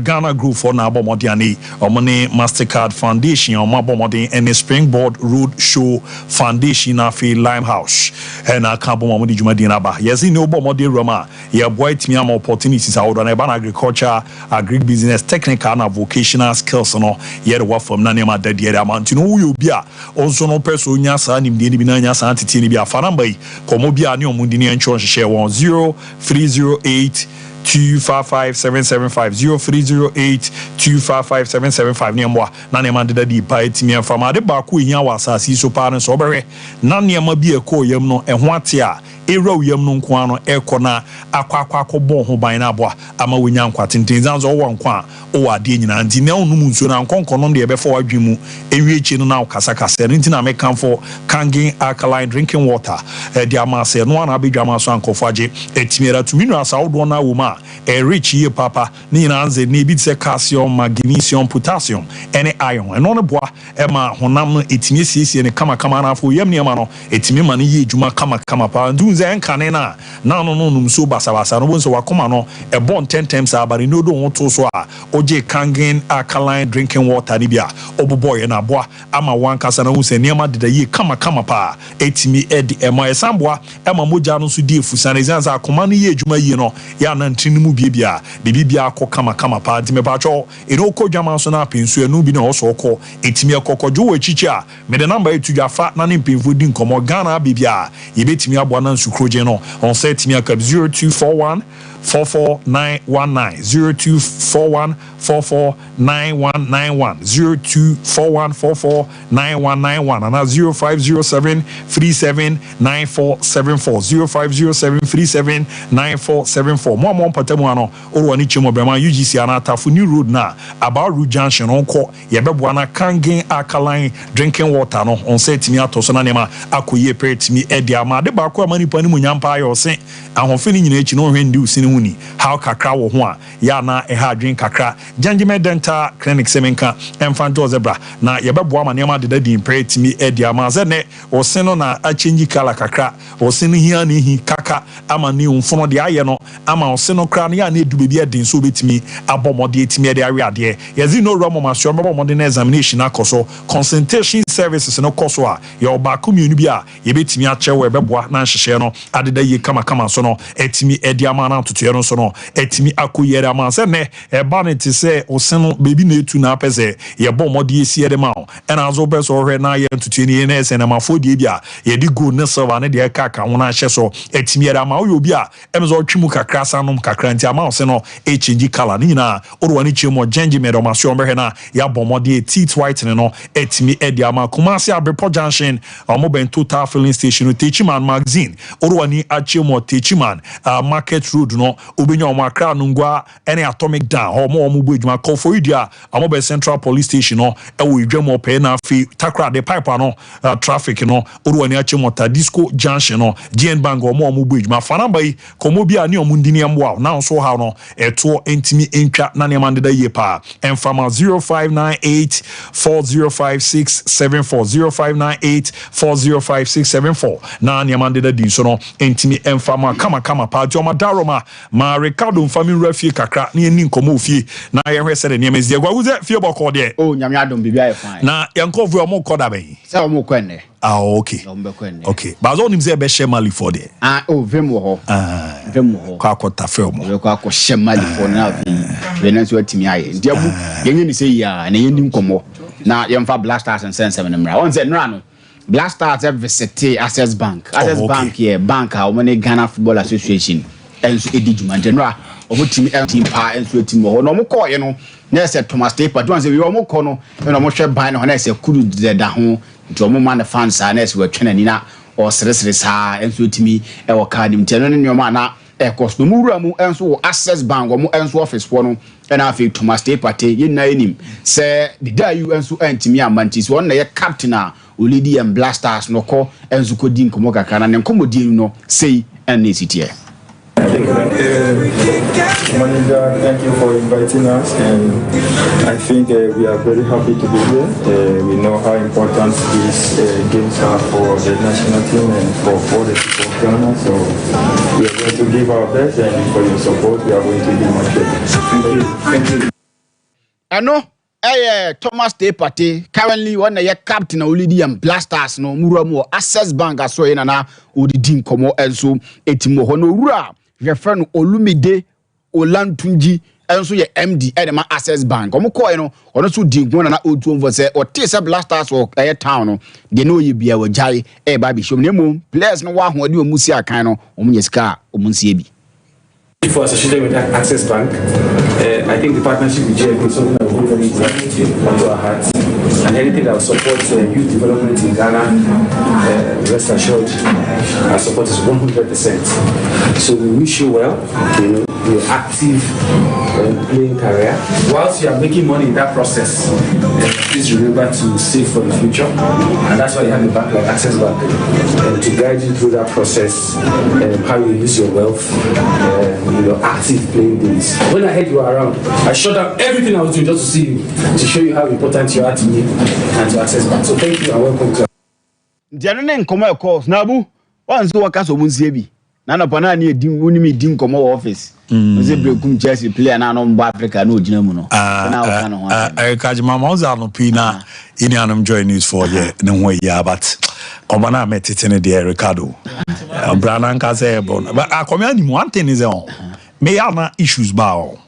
Speaker 4: Ghana group for na abomode ani omone Mastercard Foundation o mabomode and Springboard Road Show Foundation na fi Limehouse and aka bomode ejuma din aba yes ni obomode roma ya boy timi am opportunities out on urban agriculture agribusiness technical and vocational skills no ye de wa from na nema da de amount no wo obi a onso no person nya sa nim de ni bi na nya sa tete ni bi afaramba yi komo bi ani omundi ni encho hye 0308 255 775 0308 255 775 niamwa na nema de di pa etimi afama de ba ko ehia wa asasi so pa no so obere na nema bi ekọ yam no eho ate a era uyam no nko ano ekọ na akwa bo ho ban na abo ama wonya nkwa tenten zanzo wo nkwa o ade nyina nti na onum nso na nkonko no de ebefo wadwemu ewie echi no na okasa kasa nti na mekan for Kangen alkaline drinking water de amase no na abedwama so ankofo age etimiera tumi no asa wodo na wo ma rich ye papa ni na nze ni bi se calcium magnesium potassium ene iron eno no boa e ma honam no etimi siesie ne kama na afo yam ne ma no etimi ma no ye ejuma kama pa nze enkane na no num so basabasa no bonso wakoma no e bon 10 times abari no do won so a oje Kangen alkaline drinking water ni bia oboboy na boa ama wankasa na wuse niam deda ye kama pa etimi edi e ma esamboa e ma moja no so di efusane zanza akoma no ye ejuma ye no ya na ntini mu bia bibia akọ kama pa ntime pacho eno kodwama so na pensu enu bi na oso okọ etimi akọkọjo wa chichi a me de number etudwafa na ne mpemfo di nkomo Ghana bibia ye betimi aboa na nsukroje no on set etimi akab 0241 44919 0241 449191 0241 449191 and 0507 379474 0507 379474 mo patamu ano oro ani chemo bema UGC anata fu new road na about road junction onko ye bebo na Kangen alkaline drinking water no on set mi atoso na nema akoye pretimi edi ama de ba ko amani pani mu nyampa ayo se ahofeni nyina echi no hwendi usini huni how kakra wo ho a ya na ha drink kakra Janjime Dental Clinic semenka emfanto zebra na ye bebo ama nema de din pretimi edi ama ze ne oseno na a change color kakra oseno hia na hi kaka ama ni umfono de aye no ama oseno kra na ya na edu bebi edin so betimi abomode etimi ede awe ade yezi no romo masho abomode na examination akoso consultation services no koso a ye oba community bi a ye betimi a chewe beboa na nhehye no adeda ye kama so no etimi edi ama na totoye no so no etimi akoyere ama se ne eba ne ti se oseno bebi na etu na apese ye bomode esi ede ma o ena azo be so hwe na ye ntotoye ni na ese na mafodie bi a ye di go ne server ne de kaka wona hye so etimi ede ama oyo bi a emzo twimu kakra sanom kakra nti ama oseno echange color ni na odo wani chemo Janjime do masho mbe na ya bomode teeth whitening no etimi ede ama Kumasi Abepo Junction omoben total filling station Techiman magazine odo wani achemo Techiman market road no obenya omo akra nungwa ene atomic down omo bu edwuma call for idia omoben central police station no ewo edwamo pe na fi takra de pipe no traffic no odo wani achemo Tadisco Junction no GN Bank omo bu edwuma fanamba yi komo bi ani omo ndini amwa na so ha no eto entimi entwa na ne mandeda ye pa enfama 0598 405674 0598 405674 na ne mandeda din so no entimi enfama kama pa jo madaroma ma Ricardo family rafie kakra na eni nkomo ofie na ye hwese de ne mezi agwa wuze fie boko de
Speaker 6: o nyame adom bibia ye fine
Speaker 4: na yankovu omo koda ben
Speaker 6: se omo kwenne
Speaker 4: okay. Okay. But all nimze be share mali for there.
Speaker 6: Vem wo ho. Vem wo ho.
Speaker 4: Kwa akota film.
Speaker 6: We kwa share mali for na we na so atimi aye. Ndiabu yenye ni say ya na yenim komo. Na yemfa Black Stars and Sense na mra. On say nra no. Black Stars have visited Access Bank. Access Bank here bank how many Ghana Football Association enso edijuma ntenra omo team pa enso team ho no mo call ye no na say Thomas Taper don say we omo call no na mo hwe ban no na say kudu de da ho nti omo man fans anes we twena ni na o seresere sa enso timi e wo ka nim teno ne nyoma na e costo mu wura mu enso wo Access Bank omo enso office fo no e na afi Thomas Taper te ye na enim say the day you enso antimi amanti so na ye captain a olidi and Blasters no ko enso ko din komo kakana ne komodi no sei en ne sitie
Speaker 19: Manager, thank you for inviting us, and I think we are very happy to be here. We know how important these games are for the national team and for all the people of Ghana, so we are going to give our best, and for your support, we are going to do much better. Thank you.
Speaker 6: I know. Thomas Day Party currently one of your captain Olidium Blasters no Muramo Access Bank as so in na Odi Komo Enso Etimo Honora your friend Olumide Olantunji Enso ye MD Edema Access Bank Omoko no ono so di gwan na otu for say o tesa Blasters or town no de no ye bia wajai e ba bi shom nemu players no wa ho de omusi akan no omunyesika omunsie bi.
Speaker 20: For associated with Access Bank, I think the partnership with JFK is something that will really onto our hearts. And anything that will support youth development in Ghana, rest assured, our support is 100%. So we wish you well, your active playing career. Whilst you are making money in that process, please remember to save for the future. And that's why you have a bank like Access Bank to guide you through that process, how you use your wealth. Your active playing days. When I heard you were around, I shut down everything I was doing just to see you, to show you how important you are to me and to Access Bank. So thank you and welcome to.
Speaker 6: Dianene nkoma of course. Nabu, once you work as a Munsebi. Nana pana ni dim unimi dim komo office. Nze brekum Chelsea player na no mba Africa no gina mu no. Na no.
Speaker 4: Kajima Mauza no pina ini anum join news for ye ne ho ya but komana metete de Ricardo. Brana nka say bon. But akomya ni one thing is on. Me ya na issues ba o.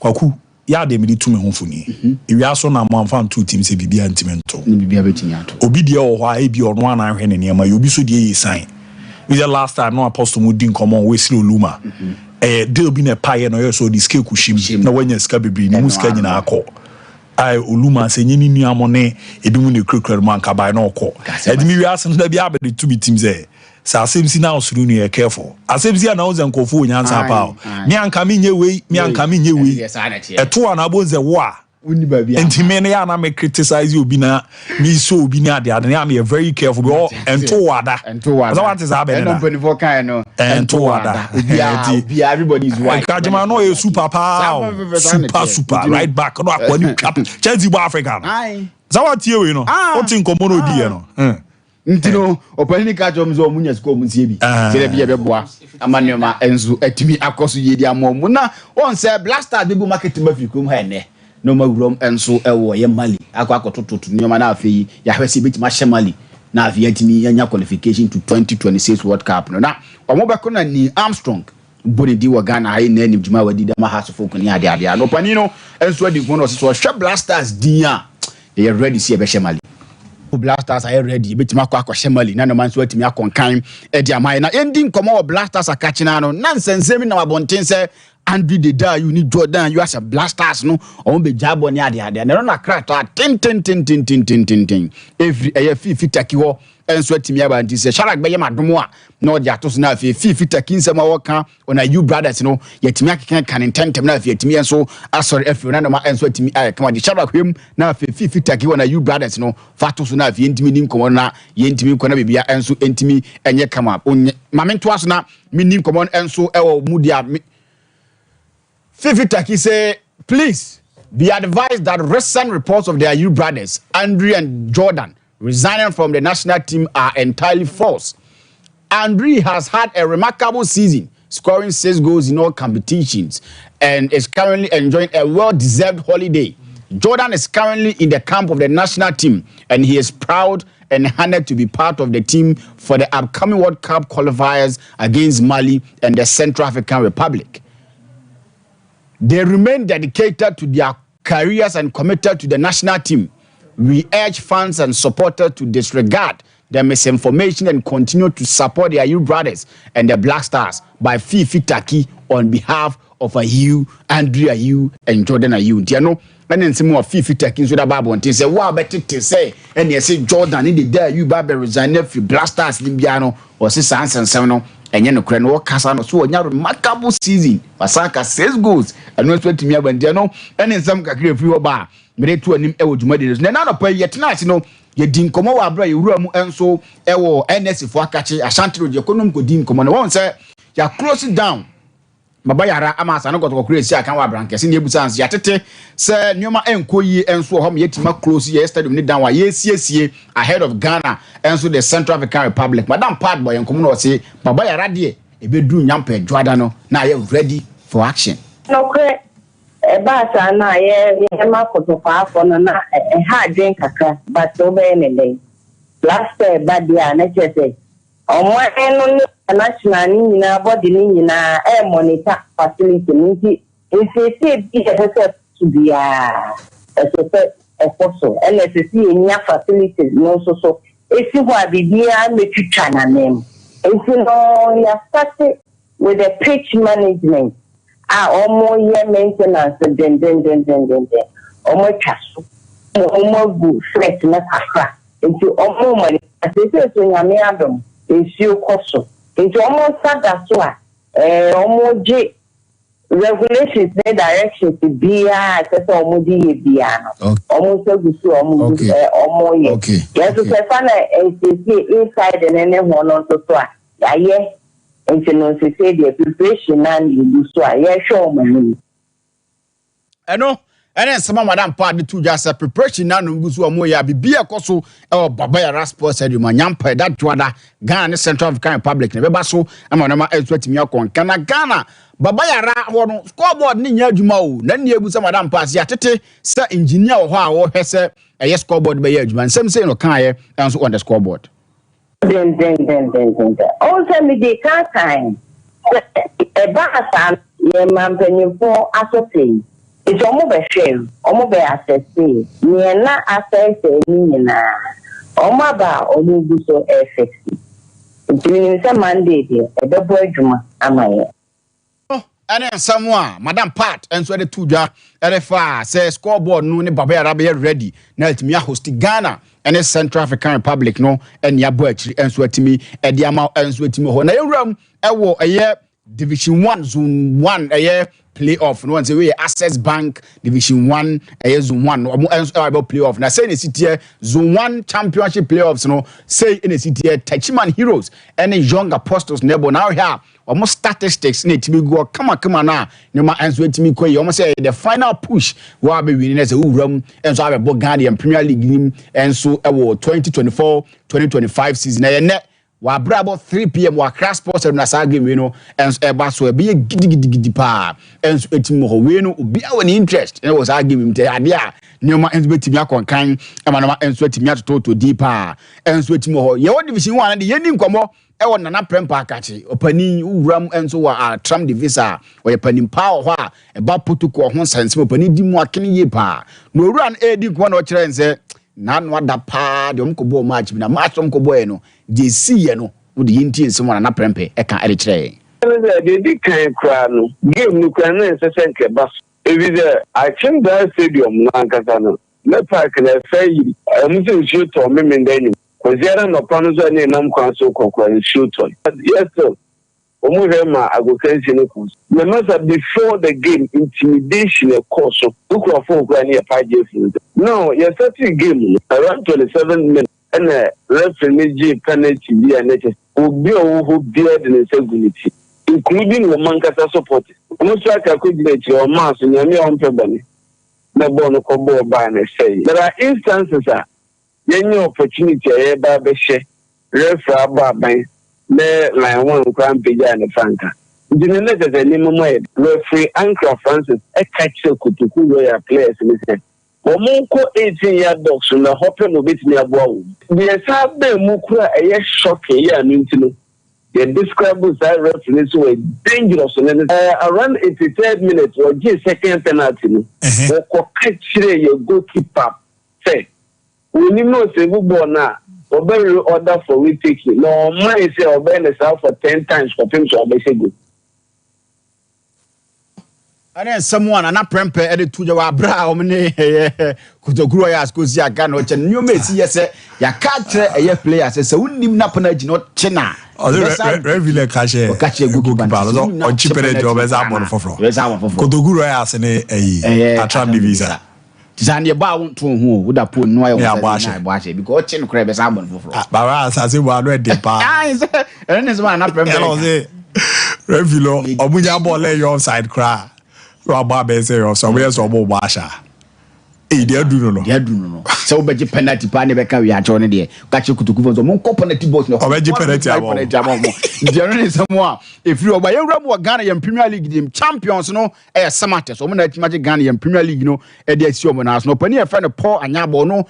Speaker 4: Kwaku ya de me di tumi ho funi. Ewi aso na mo amfa two teams e bibia ntimento.
Speaker 6: Ni bibia betimi ato.
Speaker 4: Obi de o ho a e bi ono ana hwe ne ne ma obi so de yi sign. We the last time no apostle mu din common we silo luma. Deal be na paye no so the scale kushim na wanya ska bibiri ni muska nyina akọ. Ai oluma se nyini nu amone ebi mu ne krekre man ka bai na okọ. Edimi wi asen da bi abede to be teams e. Sa asemsi na osuru nu e careful. Asemsi na ozen kofo onyansa pa. Mi anka mi nye we, mi anka mi nye we. Eto ana bonze wo a Intimate ya na me criticize you bina me so bina de ade am very careful because ento wada so what is happening
Speaker 6: no 24 kind no
Speaker 4: ento wada
Speaker 6: everybody is white
Speaker 4: Kajima no e super super right back no akwani cap Chelsea bo Africa so what you we no what in common odi e no
Speaker 6: ntino opani ka jom zo munya sko munsie bi kire bi beboa amanema enzu atimi akoso yedi amom na on say Blaster be market mafikum ha ene no magrom enso ewo ye Mali akwakototo nyoma na afei ya hwese betima hye Mali na afei atimi anya qualification to 2026 World Cup no na omobeko na ni Armstrong boni di wa Ghana ha na anim juma wadi da ma ha so folk ni ade no pani no enso adi fo no so hwe Blasters din a ye ready see e be hye Mali Blasters are ready betima akwa Mali na no man so atimi akonkan e di amai na ending komo Blasters akachina no nansensemi na wabonten se Andrew de da you need Jordan you as a Blasters no o be jabo ni ade na na krata tin every fitaki ho enso atimi aba nti se sharak be ye madomo a na o di atoso na afi fitaki nsema wo kan ona you brothers no yatimi akeka kan tentem na afi atimi enso asori afi na ma enso atimi ay kama di sharak hwem na afi fitaki ona you brothers no fatoso na afi ntimi nim komo na ye ntimi kona bibia enso ntimi enye kama mamento aso na minim komo enso ewo mudia Fifi Taki say, please be advised that recent reports of their youth brothers, Andrew and Jordan, resigning from the national team are entirely false. Andrew has had a remarkable season, scoring 6 goals in all competitions, and is currently enjoying a well-deserved holiday. Jordan is currently in the camp of the national team, and he is proud and honored to be part of the team for the upcoming World Cup qualifiers against Mali and the Central African Republic. They remain dedicated to their careers and committed to the national team. We urge fans and supporters to disregard the misinformation and continue to support their youth brothers and the Black Stars by Fifi Taki on behalf of Ayew, Andrea Ayew, and Jordan Ayew. Do you know? And then some more Fifi Taki so that Bible and say, wow, better to say, and you say Jordan in the day you Bible resign for Black Stars Limbiano or Sister and Seven. And you know, Creno Casano, so a remarkable season. Masaka 6 goals, and no sweat to me when they know, and in some career few bar, made to an Ewo. None of pay yet tonight, you know, ye din come over, bray, room, and so Ewo, NS for catching a shanty, your economic din come on. One say, you close it down. baba yara amasa no kotoko kure si aka wa brankese ne ebusanse yatete se nyoma enkoyi enso ho yetima close ye stadium ni dan wa yesiesie ahead of Ghana enso the Central African Republic. Madam Pad boy enkomo no say baba yara de ebedu nyampa dwada no na ye ready for action.
Speaker 21: No kre Basa na ye makotoko afọ no na ha den kakra but obey ne dey. Last bad dia na chese omo enu national ni na body ni na monitor facility ni if be to be also NSC nya facilities no so if you are bibia metwitwa na name if you know you start with the pitch management omo ye maintenance den omo twaso omo go flex na kakra into omo money asese so nyame adom ensio koso into omo sada so omo je regulations and directions to be asese omo di bia no omo so gusu omo omo ye yes so fana ensisi inside and ho no so aye into no say the preparation and you do so aye show omo
Speaker 6: eno ene sama Madam Pad to just preparation na no gusu omo ya bibia koso e baba ya Sports Stadium anyampa that twada Ghana Central African Republic ne beba so ama na etwatimi akon kana Ghana baba ya ra ho no scoreboard ni nya adwuma o na ne ebu sa Madam Pad ya tete sa engineer ho a wo hwese eye scoreboard be ya adwuma nsem say no kan ye enso on the scoreboard
Speaker 21: then also me dey kan e ba sa ye mampanifo asopin it's almost a shame, almost a access. Near not access any na. Omaba almost so effective. It's been some Monday there. A double juma am I?
Speaker 6: Oh, and then someone, Madam Pat, and so the two jar RFA says scoreboard no ne Baba Arabia ready. Now it's me host Ghana and the Central African Republic no and ya boetri and so to me at the amount and so to me. When I ram a year Division 1 Zone 1 a year playoff no one say we Access Bank Division 1 Zone 1 about playoff na say in the city Zone 1 championship playoffs no say in the city Tachiman Heroes and Young Apostles nebo now here almost statistics need to be go come on na no ma answer to me ko almost say the final push we are be winning as a room and so have Ghana Premier League and so 2024-2025 season na wa brabo 3 p.m. wa crash sports na sa game we no and eba so be gidi pa and so etimo ho we no obi a woni interest and was game mte ade a nyoma and so etimi akonkan e ma no and so etimi atoto deeper and so etimo ho ye wo division 1 na de yeni nkomo e wo nana prempa akachi opani uram and so wa tram divisa wo ye panim pa ho a eba protocol ho sense opani di mu akene ye pa no run edi ko na o kire nse na no da pa de omkobo match bi na match omkobo e no de see no wo de yinti nsemo na prempe e kan e kire
Speaker 22: de di kan kra no game no kra na nsese nke bas ebi de I think that stadium na nkata no na park na fayi amuso shoot to me ndani ko zera no pano zo ne nam kwa so kokwa shoot on yes sir Omurema agokensi no kus. The matter before the game intimidation a course of Ukrafo Grania 5 years. No, yes, that's a game around 27 minutes and a referee penalty be a nature who be who beard in integrity, including the Mankasa support. Almost like I could get your mass in your own company. The bono combo by and say there are instances that any opportunity a babeshe refer by le line 1 crime page and franca. The letters a name referee Anchor Francis a catcher kutuku lawyer players in the Omonko 18-year dogs on the hopping of it near Bow. The Sabe Mukura a shocking year Nintino. The describe that referees were dangerous and around 83rd minute or G second penalty. Or catch your goalkeeper. Say, we need no civil born now. Obey order for we taking. No, mine say obey yourself for 10 times for him to obey good.
Speaker 6: And then someone and a prempe edit to your bra omne kutokuro ya skozi aga no che new mate yes ya catch a player say so nim na penalty not china
Speaker 4: revile kache goalkeeper o chipere job eza amon foforo kutokuro ya se ne atram divisa
Speaker 6: Zania ba won't who would have put no I because chin crab is amon foforo
Speaker 4: bara asase wa no e de pa
Speaker 6: and this man na prempe
Speaker 4: Revilo, omunya ball lay your side cry. Rabba say or somewhere so basha. Eh, they do no.
Speaker 6: So be penalty pa ne be ka we ajo ne de. Ka che kutuku so mon penalty box no.
Speaker 4: Obeji penalty abo.
Speaker 6: Jero ne samo a efiri oba yewra mo Ghana yam Premier League dim champions no Samates. Omo na timaje Ghana yam Premier League no e de asi omo na so no pani e fa ne Paul Anyabo no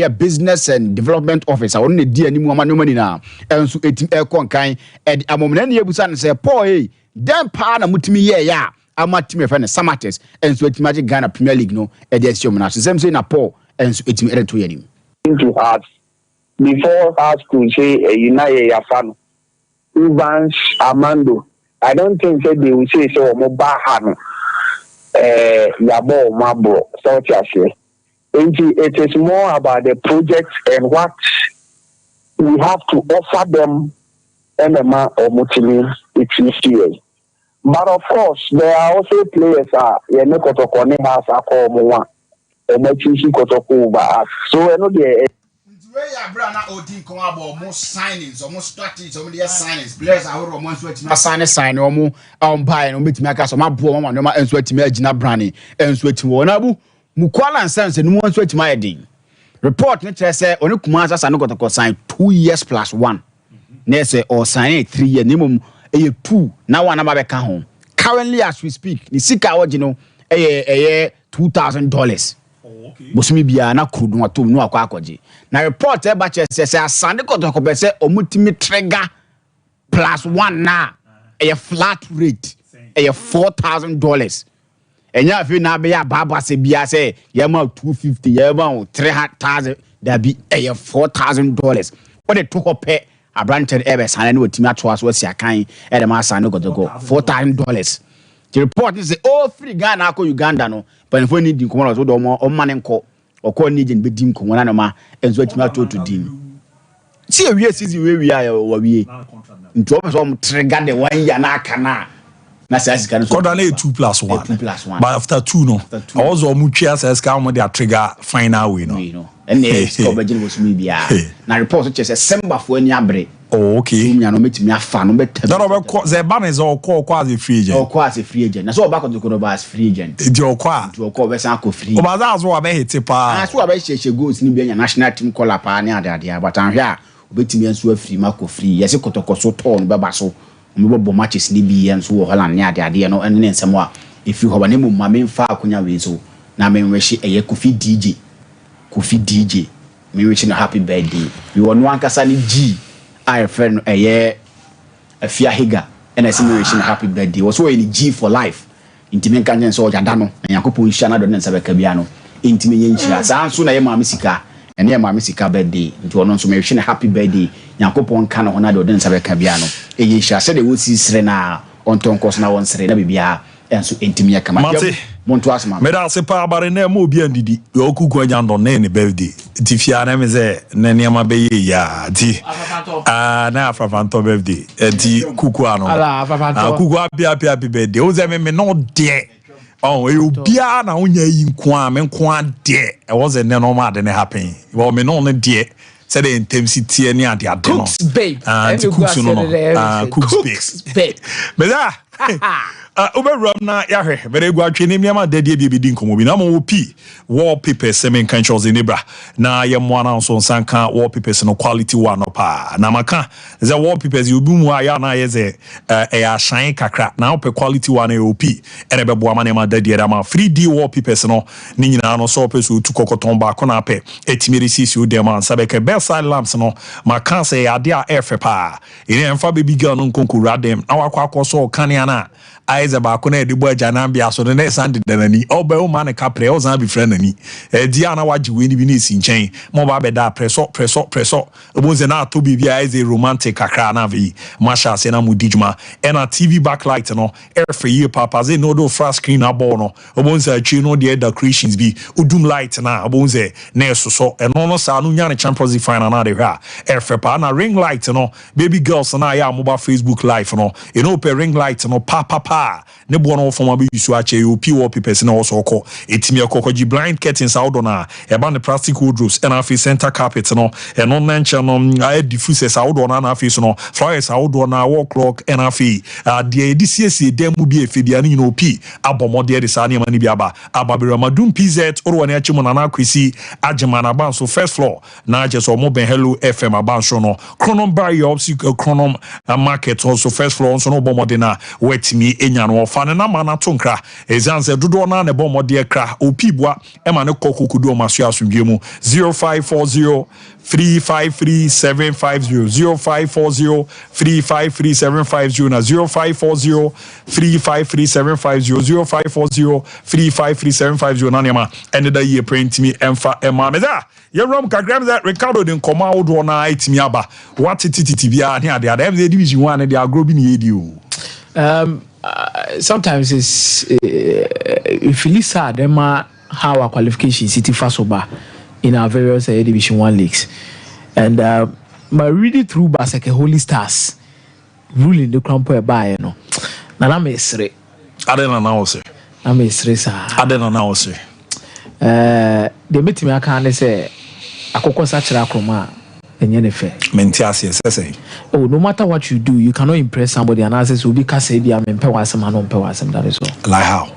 Speaker 6: business and development officer. Ono ne di animu ama no mani na. Enso etim e konkan e amomna ne ebusa ne se Paul dem pa na mutimi ye ya. Ama team friend Samates and so Magic Ghana Premier League no edition na same say na Paul and so team to him
Speaker 22: into heart before heart could say United Yafano Evans Armando. I don't think that they will say so Mobahano Yabo Mabo South Asia. It is more about the project and what we have to offer them NMA or Mutili it's but of course, there are also players you know Kotokone has a call more and Kotoko. So I know the
Speaker 6: almost signings, almost strategies, almost signings. Players are almost sign almost buy and meet me as my poor one and sweat me Gina Brani and sweat one abu Mukwala and Sons and one sweat my ding. Report nature say only Kumaza and Kotoko sign 2 years plus 1. Nese or sign 3 years minimum. 2 now one number back home. Currently as we speak, the sika original $2,000. Okay. Bosumi bia na kudu no atom no akwakoje. Na report e ba che say asande kotoko be say omutimi trigger plus 1 na a flat rate $4,000. Enya afi na be ya baba se bia say yema 250 yema 300,000 that be $4,000. What they took up a branted ever sign with Timatoas was your kind at a mass and go $4,000. The report is all free Ghana Uganda no, but if we need the corners or more or man or call needing bedim Kumanama and sweat mato to dim. See a real season where we are or we drop some trigger the 1 year na cana. Nasas can
Speaker 4: 2+1. But after 2 no, also muchia says come with their trigger final way no.
Speaker 6: And the was maybe now report which is a Semba for any abre.
Speaker 4: Oh, okay.
Speaker 6: Me meet me a fan better.
Speaker 4: The ban is all quasi free agent.
Speaker 6: Or quasi free agent. That's all back on the Corobas free agent.
Speaker 4: To
Speaker 6: call Vesanco free.
Speaker 4: But that's what I hate.
Speaker 6: That's what I say she goes in a national team call up there. But I'm here. Bet me and so free Marco free. Yes, you could talk so tall Babaso. Mbo matches nibi and so Holland near the idea no and then somewhere. If you have a name of my main far kunya wezo. Na me wish a Kofi DJ. Me wishing a happy birthday. You want one kasani G. I friend a year a fiahiga. And I see me wishing a happy birthday. Was in G for life. Intimate canyon so Jadano and Yakupu Shana don't Sabecabiano. Intimate San soon I am Mamisika. And near my Missika birthday. Into an wishing a happy birthday. Yakupon Cano Honado den Sabecabiano. A yesha said they would see Serena on Tonkos now on Serena Bibia and so intimate Kamati. Montoasma.
Speaker 4: Meda se pa bare na mo bi andidi. Yo kuku anyando na ne birthday. Ti fia na me ze na niam be ya ti. Na afafanto birthday. Ti kuku ano.
Speaker 5: Ala afafanto.
Speaker 4: Kuku happy birthday. O ze me no de. Oh, you bia na onya yi nko a me nko a de. E was a normal de ne happen. Well me no de. Say the intensity ni ade ade no.
Speaker 5: Cooks babe.
Speaker 4: Cooks no. Cooks babe. Meda. Over na yahwe very good atwe ne miama dadie bi di nkomo bi na mo pi wallpaper semen controls in Ibra na ye mo na so sanka wallpapers no quality one no pa na maka ze wallpapers you bi mu aya na ye ze ya shine kakra na op quality one e pi ene be boa ma ne ma dadie da ma 3D wallpapers no ni nyina no so pe so tu kokoton ba ko na pe etimiri sisi o dem an sabe ke bedside lamps no maka se ya de a efe pa ene emfa baby girl no konkura dem na wakwa akoso kania na aize ba ko na edibo aja na bia so ne sand danani oba o man kapre o zan bi friend ani di ana waji we ni bi ni si nchen mo ba be da preso obonze na to bi bia aize romantic kakra na vi masha se na mudijuma na TV backlight no air for year papa ze no do flat screen abo no obonze achi no the decorations bi udum light na obonze na so no sa no nya ne Champions League final na de ha air for pa na ring light no baby girls na ya mobile Facebook live no pe ring light no pa ba ne bo no form abi yusu ache OP wallpapers na also call etimi ekokoji blind curtains out on a eba ne plastic wardrobes and afi center carpet no e no nanche no diffusers out on na afi so no flowers out on na wall clock and afi de edisiesi dem mu bi efedia ni OP abomode de sa ne ma ni bi aba Madum PZ or one achimu na kwisi ajemana ban so first floor na je so mo ben hello FM aban so no chronom bar your chronom market also first floor so no bomode na wetimi enya no fa ne na mana to nkra ezanse dodo na ne bomode kra opi bua e ma ne kokokudu o maso asundwe mu 0540 353-750 0540 353-750 na 0540 353-750 0540 353-750 na nema ende da ye print me emfa ema meda ye rom kagram that Ricardo den koma odo na itimi aba what tititi bia ne ade ade the division 1 de agro bi ne yedi o
Speaker 5: sometimes it's if you listen them how our qualification city fasoba in our various Division 1 leagues. And my reading through Basake Holy Stars ruling the crown by no. Now I'm a sre.
Speaker 4: I don't know, sir.
Speaker 5: I'm a sre, sir.
Speaker 4: I don't know, sir.
Speaker 5: They met me, I can't say, I could such a croma and Yenefe.
Speaker 4: Mentias, say.
Speaker 5: Oh, no matter what you do, you cannot impress somebody and others will be Casadia and Pewasam and Pewasam. That is all.
Speaker 4: Like how?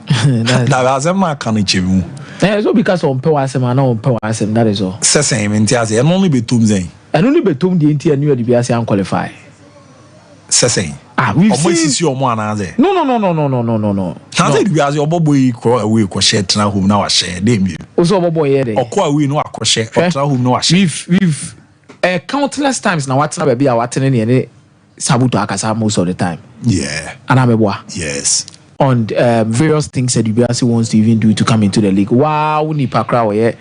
Speaker 4: That was a man can achieve.
Speaker 5: So because on Pewasam and on Pewasam, that is all.
Speaker 4: Same Mentias, and only be Tumzay.
Speaker 5: And only be Tum the Intia knew the BSC unqualified.
Speaker 4: Sessay.
Speaker 5: We've seen
Speaker 4: your one other.
Speaker 5: No.
Speaker 4: How did we as your boy call away crochet now whom now I share, dame you?
Speaker 5: Also, boy,
Speaker 4: or quite we know a crochet, or whom no I share.
Speaker 5: We've countless times now, what's not be our attending any Sabuto Akasa most of the time.
Speaker 4: Yeah.
Speaker 5: And I'm a boy.
Speaker 4: Yes.
Speaker 5: On various things that the BSC wants to even do to come into the league. Wow, Nipa Crow, yeah.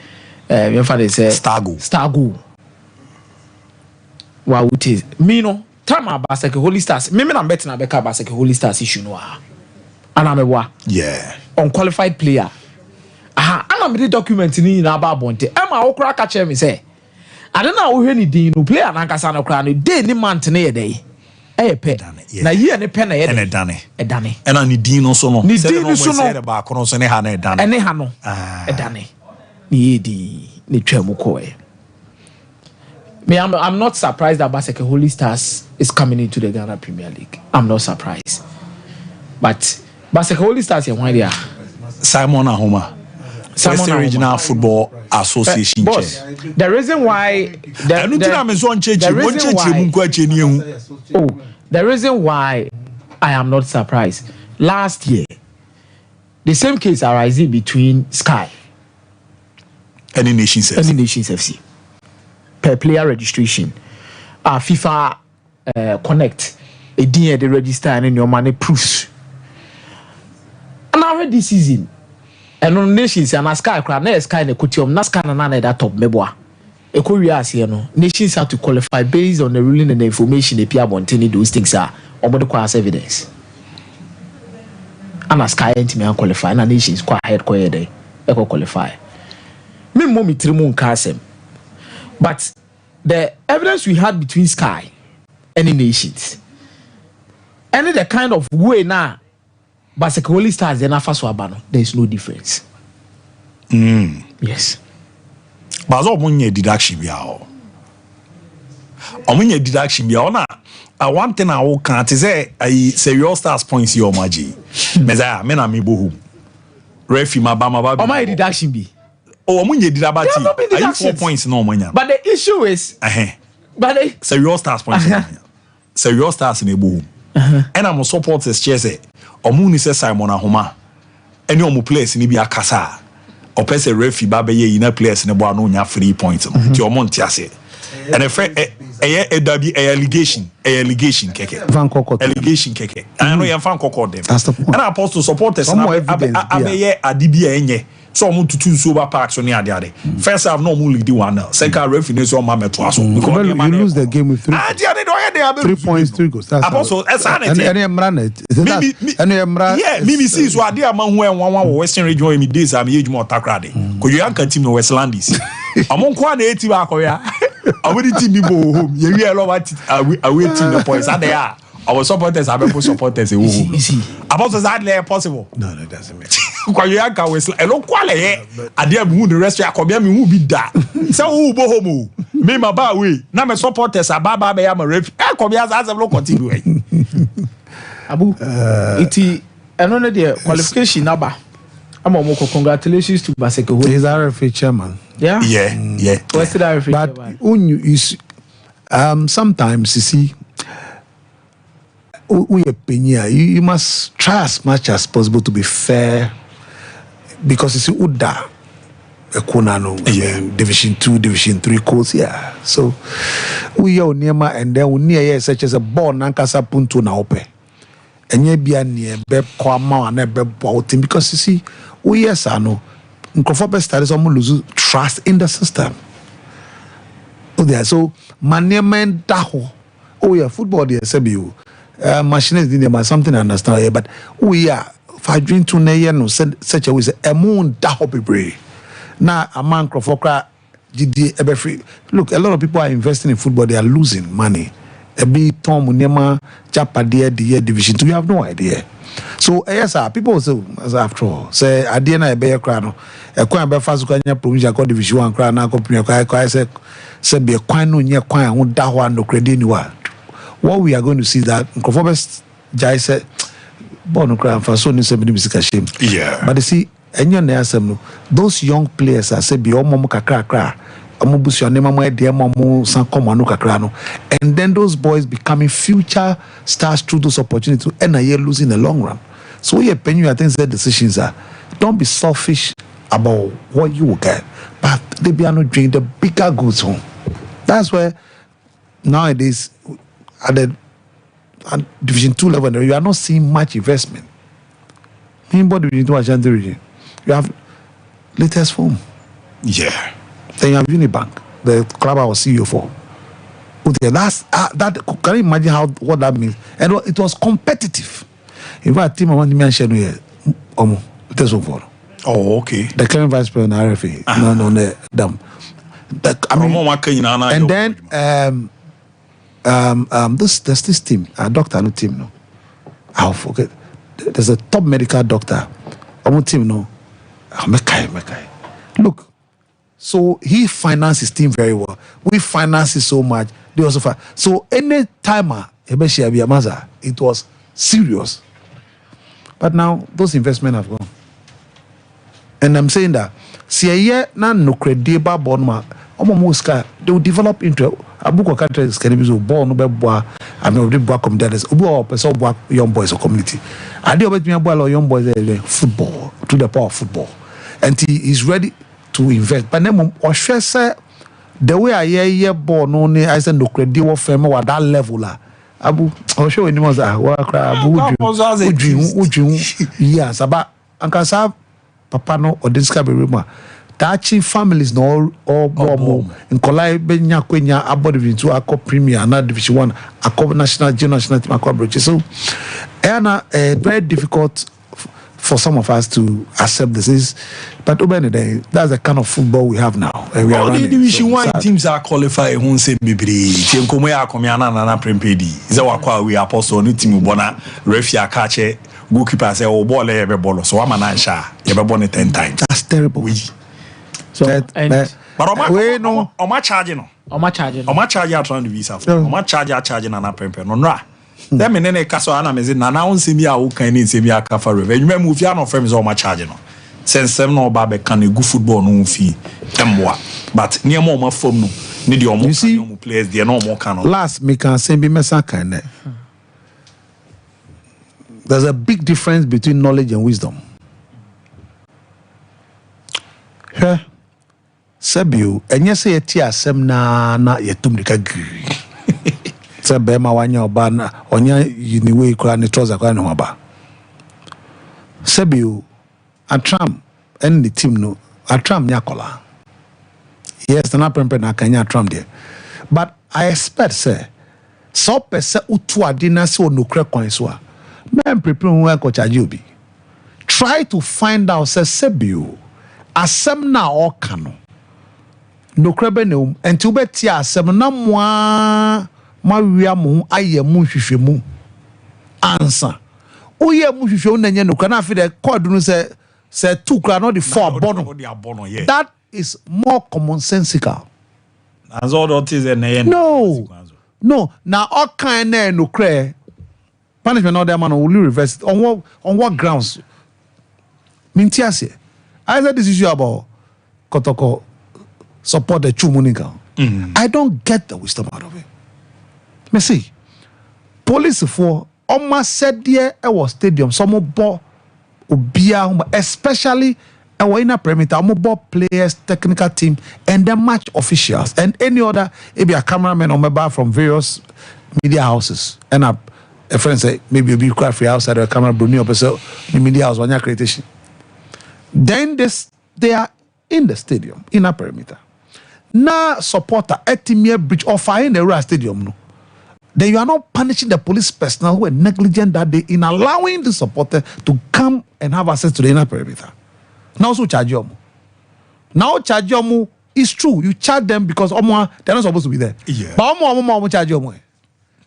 Speaker 5: Your father said, Stargo. Wow, it is. Me no. Time about Basake Holy Stars. Me I'm betting I beka Basake Holy Stars issue no. And I'm a wa.
Speaker 4: Yeah.
Speaker 5: Unqualified player. And I'm the document ni na ba bonte. Emma okra ka che me say. I don't know who any din no player na nkasa no kra no day ni month na ye day. Pe. Na ye ne pe na ye.
Speaker 4: E dane.
Speaker 5: E dane.
Speaker 4: E na ni din no so no.
Speaker 5: Ni din no so no.
Speaker 4: Ba ko no so ne ha na e dane.
Speaker 5: E ne ha no. E dane. Ni ye di ni twam ko e. Me, I'm not surprised that Basake Holy Stars is coming into the Ghana Premier League. I'm not surprised. But Basake Holy Stars, you're one
Speaker 4: Simon Ahoma, Western Regional Football Association.
Speaker 5: Boss, the reason why the reason why I am not surprised. Last year, the same case arising between Sky
Speaker 4: and Nations
Speaker 5: FC. Per player registration, FIFA Connect, a DA the register and your money proofs. And now this season, and on Nations and Sky crowd, na Sky ne kutium, na Sky na that top meboa. A Korea no Nations have to qualify based on the ruling and the information the Pierre Bontini those things are on the class evidence. And Sky ain't me qualify, and Nations quite head day, qualify. Me mommy trimun kasem. But the evidence we had between Sky and the Nations, and the kind of way now, Basake Holy Stars and Afaso Abano, there is no difference. Yes.
Speaker 4: But I deduction be all. I deduction be all now. One thing I will can't say, I say your stars points your magic. Meza, mena mi bohu. Refi mabama.
Speaker 5: Oh, my deduction be.
Speaker 4: Oh, Munye did about you. 4 points no money.
Speaker 5: But the issue is,
Speaker 4: so your stars points. So your stars in a boom. And I'm a supporters chase. Omuni says Simon Ahoma. And you place in Ibia Casa. Or pese refi babe ye in a place in a boa no 3 points. Your Montiase. And a friend a allegation keke. Allegation keke. I know you fan coco them. That's the point. And I supposed to support us. Abe adibia enye. So I'm to two sober parks on the other. First, I have no more lead one. Second, reference on my metro.
Speaker 7: You lose the game with 3 points, 3 goals. That's
Speaker 4: also Mimi sees what dear man who one Western region in days. I'm age more takrade. Could you anchor team no Westlandis? I'm on quite 80 back. I wouldn't team me home. You realize what I waiting the points. And they are. Our supporters are people supporters. Easy. About that possible.
Speaker 7: No, it doesn't make
Speaker 4: Kwa yaka we elo kwale ade abu the rest akobia me hu bi da se wo bo homo me ma ba we na me supporters ababa be ya ma ref akobia za lo continue
Speaker 5: abu iti eno ne de qualification number ama mo congratulations to Baseke.
Speaker 7: He's RFA chairman.
Speaker 5: Yeah. What's the RFA
Speaker 7: but you sometimes you see you must try as much as possible to be fair, because you see Uda Division 2, Division 3 course, so we are near and then we near such as a born Nankasa Punto na ope and ye be near Beb Kwama and Beb Bouting, because you see yes I know Nkrofobe studies lose trust in the system. So management daho football there sebi machines didn't something I understand here, but we are fadwin to na no such a way a moon daho bebre na a man crofokra gd ebefree. Look, a lot of people are investing in football, they are losing money. A big Tom Munema Japade the Division 2, you have no idea. So yes, people say after all say idea na be crano e kwan be fast kwanya provincial called Division 1 crano na premier kwa say be kwan no nye kwan ho da ho no credit ni wa. What we are going to see that Nkofobes Jai said born cry for so ni se bi bisika shame.
Speaker 4: Yeah.
Speaker 7: But you see enyo na asem no, those young players are say be omo kakra and then those boys becoming future stars through those opportunities and a year losing in the long run. So yeah, penny, I think the decisions are don't be selfish about what you will get, but they be not doing the bigger goods home. That's where nowadays at the Division 2 level you are not seeing much investment. Anybody Division 2 Ashanti region, you have latest form.
Speaker 4: Yeah.
Speaker 7: Then you have Unibank, the club I was CEO for. Okay, that can you imagine what that means? And it was competitive. In fact, team I want to mention here, it is over.
Speaker 4: Oh, okay.
Speaker 7: The current vice president RFA, no, them. And then there's this team, a doctor no team no. I'll forget. There's a top medical doctor. Team no. Mekai. Look. So he financed his team very well. We financed it so much. They also so any timer, it was serious. But now those investments have gone. And I'm saying that see na no credible born they will develop into a book of countries can be born I mean the black communities young boys or community. I do about me about young boys football to the power of football. And he is ready to invest. But then the way I hear born only I said no credit or firm or that level Abu I'll show you yes about Ankasa Papa no or this rumor. Tachi families no all more in Kolai Benya Quenya about Division 2 Akko Premier and Division 1 Akko National Junior National Team Akko Bridge. So very difficult for some of us to accept this but that's the kind of football we have now and we are running.
Speaker 4: Division 1 teams are qualified won say bibiri tienkomo ya komiana na prempedi is our we apostle no team bona referee akache goalkeeper say o ball e be ball so ama na sha e be ball 10 times.
Speaker 7: That's terrible.
Speaker 5: So
Speaker 4: but we no o charge at the visa o charge na prempedi no them nene kaso ana mezi na na onsemi a wo kan ni nsemi aka fa rev enwuma mu fi ana frame so ma charge no sensem no ba be kan egu football no fi emwa but near mo ma fam no ne de omo kan omo players de no omo kan no
Speaker 7: last me can say be mesa kan ne there's a big difference between knowledge and wisdom. Sabio enye say yeti asem na yetum dika gri se bema wanya obana onya yiniwe kura ni trouser kwa no ba Sabio atram and the team no atram nyakola yes na prempe na kanya atram there but I expect say so pese utu ade na se onokre kwan so a men prepare who ko charge obi try to find out say Sabio asem na oka no nokre be ne enti ubeti asem na moa ma wia mo aye mu hwehwemu answer. Oh yeah, mushusho na no kana fi the code no say two kra no the four bono. That is more commonsensical.
Speaker 4: As all that is
Speaker 7: No. Now all kind no cray punishment no there man will you reverse it on what grounds? Mintiase. I said this issue about Kotoko support the Chumunika. I don't get the wisdom out of it. Me see, police for almost said there was stadium, some ball ubia, especially our inner perimeter, mobile players, technical team, and the match officials, and any other maybe a cameraman or mobile from various media houses. And a friend say maybe a big crowd free outside a camera Brunei episode the media house on your accreditation. Then they are in the stadium, inner perimeter. Now supporter Etimia Bridge or fire in the Royal Stadium. No. Then you are not punishing the police personnel who were negligent that day in allowing the supporter to come and have access to the inner perimeter. Now also charge you. Now charge you is true. You charge them because they're not supposed to be there.
Speaker 4: Yeah.
Speaker 7: But charge you.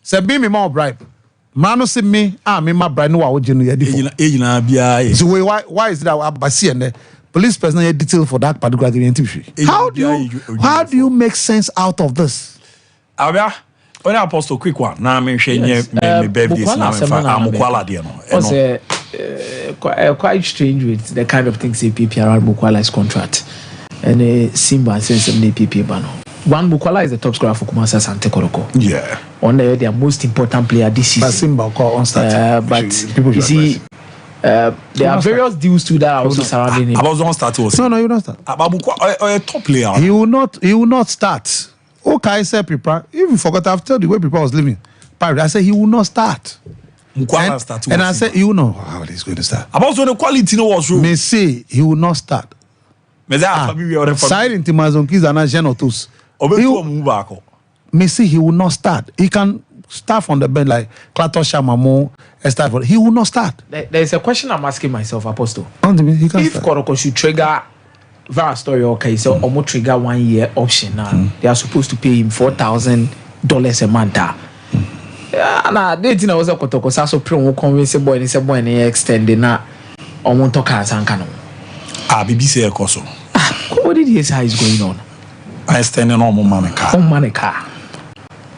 Speaker 7: Say be me more bribe. Mano see me, me my bribe no I would genuinely. So why is it that I see and police personnel have detail for that particular activity? How do you make sense out of this?
Speaker 4: Abia, when I post a quick one, now me me birthday now I'm quality
Speaker 5: quite strange with the kind of things APP around Mukwala's contract. And Simba says some APP banner. One Mukwala is the top scorer for Kumasi Sante Koroko.
Speaker 4: Yeah.
Speaker 5: On their most important player this season.
Speaker 7: But Simba call on start.
Speaker 5: But you see, there are various deals too that are also surrounding him.
Speaker 4: I was on start also.
Speaker 7: No, you don't start.
Speaker 4: A top player.
Speaker 7: He will not start. Okay, I said prepare. If you forgot, I've told you where people was living. I said he will not start. And I said you know how he's going to start.
Speaker 4: About the quality no was true.
Speaker 7: Me say he will not start. Side in Timazonki's and Genotus. Me say he will not start. He can start from the bench like Klato Shamamo. He will not start.
Speaker 5: There's a question I'm asking myself, Apostle.
Speaker 7: If
Speaker 5: Koroko should trigger Vara story, okay, so almost trigger 1 year option now. They are supposed to pay him $4,000 a month. Na they didn't also Kotoko so pro convince boy and say boy and extend na on talk as ankano.
Speaker 4: BBC Ekoso.
Speaker 5: What did he say how is going on?
Speaker 4: I extending on money car.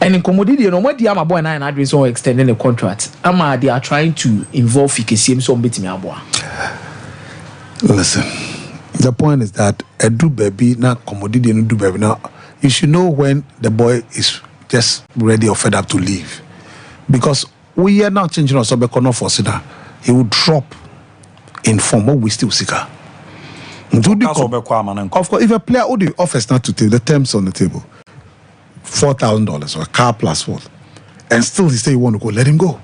Speaker 5: And in commodity, no what the ama boy and address or extending the contract. Ama they are trying to involve Fikesi so bit me aboa.
Speaker 7: Listen, the point is that a do baby na commodity no do baby now. You should know when the boy is just ready or fed up to leave. Because we are not changing our subject for Sida. He will drop in form, but we still seek her. Of course, if a player would offers not to take the terms on the table, $4,000 or a car plus what, and still he say you want to go, let him go.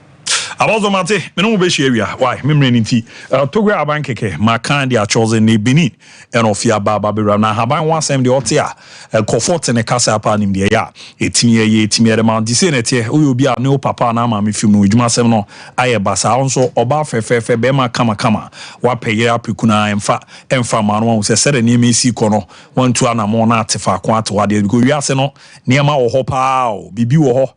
Speaker 4: About the matter, me no be area. Why? Me mreniti. Togo abankeke. Makan dia chosen ne Benin. Eno fia baba be na haban wansem de otia. Comfort ne kasa apa nim de ya. Etimi de man dise ne tie. Oyo bi a ne papa na ma me film no edwuma sem no aye basa onso oba fefe be ma kama. Wa peye apikuna emfa ma no se sere ne me si kono. Wan tu anamo na atefa ko atwade because wi ase no ne ma wo ho pa o. Bibi wo ho.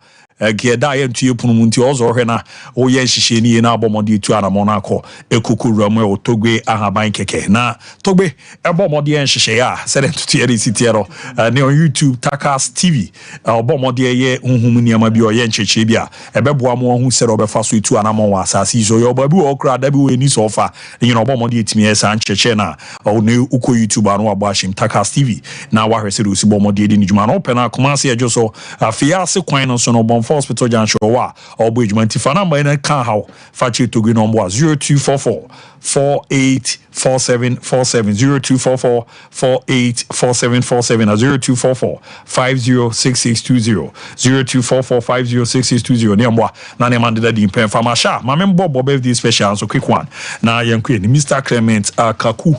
Speaker 4: Gieda yentu yepunumuti ozo hena o yen hihye ni na abomode tu anamona akọ ekukuramu o togbe ahaban keke na togbe ebomode yen hihye ya sele tutu yeri sitiero ne on YouTube Takas TV obomode ye hunhum niama bi o yen cheche bia ebeboa mo hu sere obefa so tu anamon wa asasi so yo babu okra da bi we ni so fa yin obomode etimi esa cheche na o ne uko YouTube anu abashim Takas TV na wa hwese do si bomode de ni djuma no pena komase ejo so afia se kwan no so no hospital Jansho wa or Bridgeman Tifana by a car how Fachi to go number 0244 484747 0244 484747 0244 506620 0244 506620 Niamwa Nane Mandela di Pen Famasha my member Bob birthday special so quick one now young queen Mr. Clement Kaku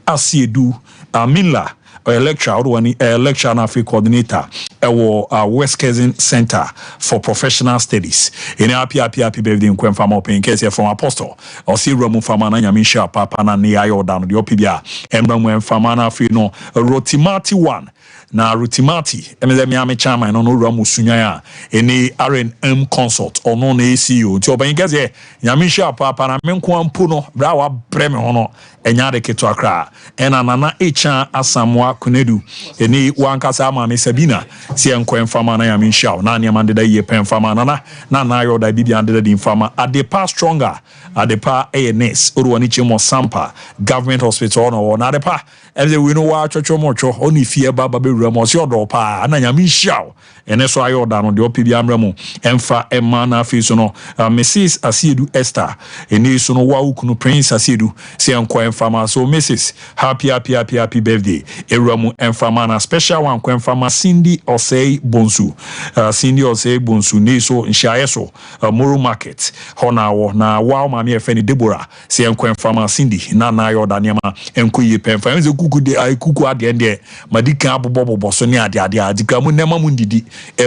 Speaker 4: Asiedu Minla lecturer lecturer and Africa coordinator West Kensington Center for Professional Studies in happy birthday in Kwemfama open case from Apostle or see Romu Famana Yamisha Papa na ne ayo down the opibia and Romu Famana Fino Rotimati 1 na rutimati emeze miami chairman no wura musunya eni R&M consult ono na CEO ti oban gaze nyame hia papa na menko ampo no bra wa breme hono enya de keto akra ena nana echa asamwa kunedu eni wankasa ama me sabina si enko enfama na nyame hia na ne mande da ye penfama na yo da bibia ande da infama adepa stronger adepa ANS oru ani chimo Sompa government hospital no na adepa emze we no wa chocho mocho oni fie baba be wura mo si odo pa na nyame hia ene so ayo da no de opi bia mra mu emfa emma na fi so no Mrs. Asiedu Esther eni so no wa ukunu Prince Asiedu si enko enfama so Mrs. happy birthday ewramu enfama na special one ko enfama Cindy Osei Bonsu ne so nhyae so Moro Market hona wo na wa ma me efeni Deborah si enko enfama Cindy na yo da niam enko yi pemfa enze kuku de ai kuku ade ende madika abobobo so ne ade adika mu nema mu ndidi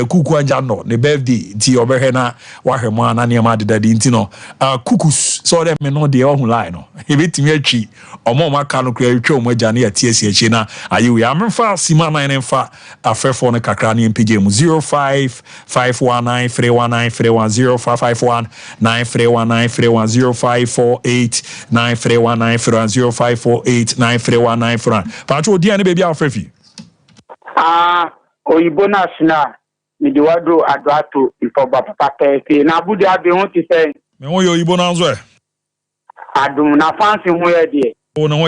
Speaker 4: kuku anja no ne birthday ti oberhe na wa hwemo na niam ade dadi ntino kukus so dem me no de ohun line no ebetimi atwi omo maka no kura atwa omo agya na yati echi na ayi ya amfa sima na nemfa afefo no kakra na mpg mu 055193193105489319310548931931 pacho dia ne baby afrefi
Speaker 2: oyibo national midiwado adwato ifoba papa pe na abudi abe won ti say
Speaker 4: me won yo oyibo na nzo
Speaker 2: adum na fancy ho ye de
Speaker 4: o na wo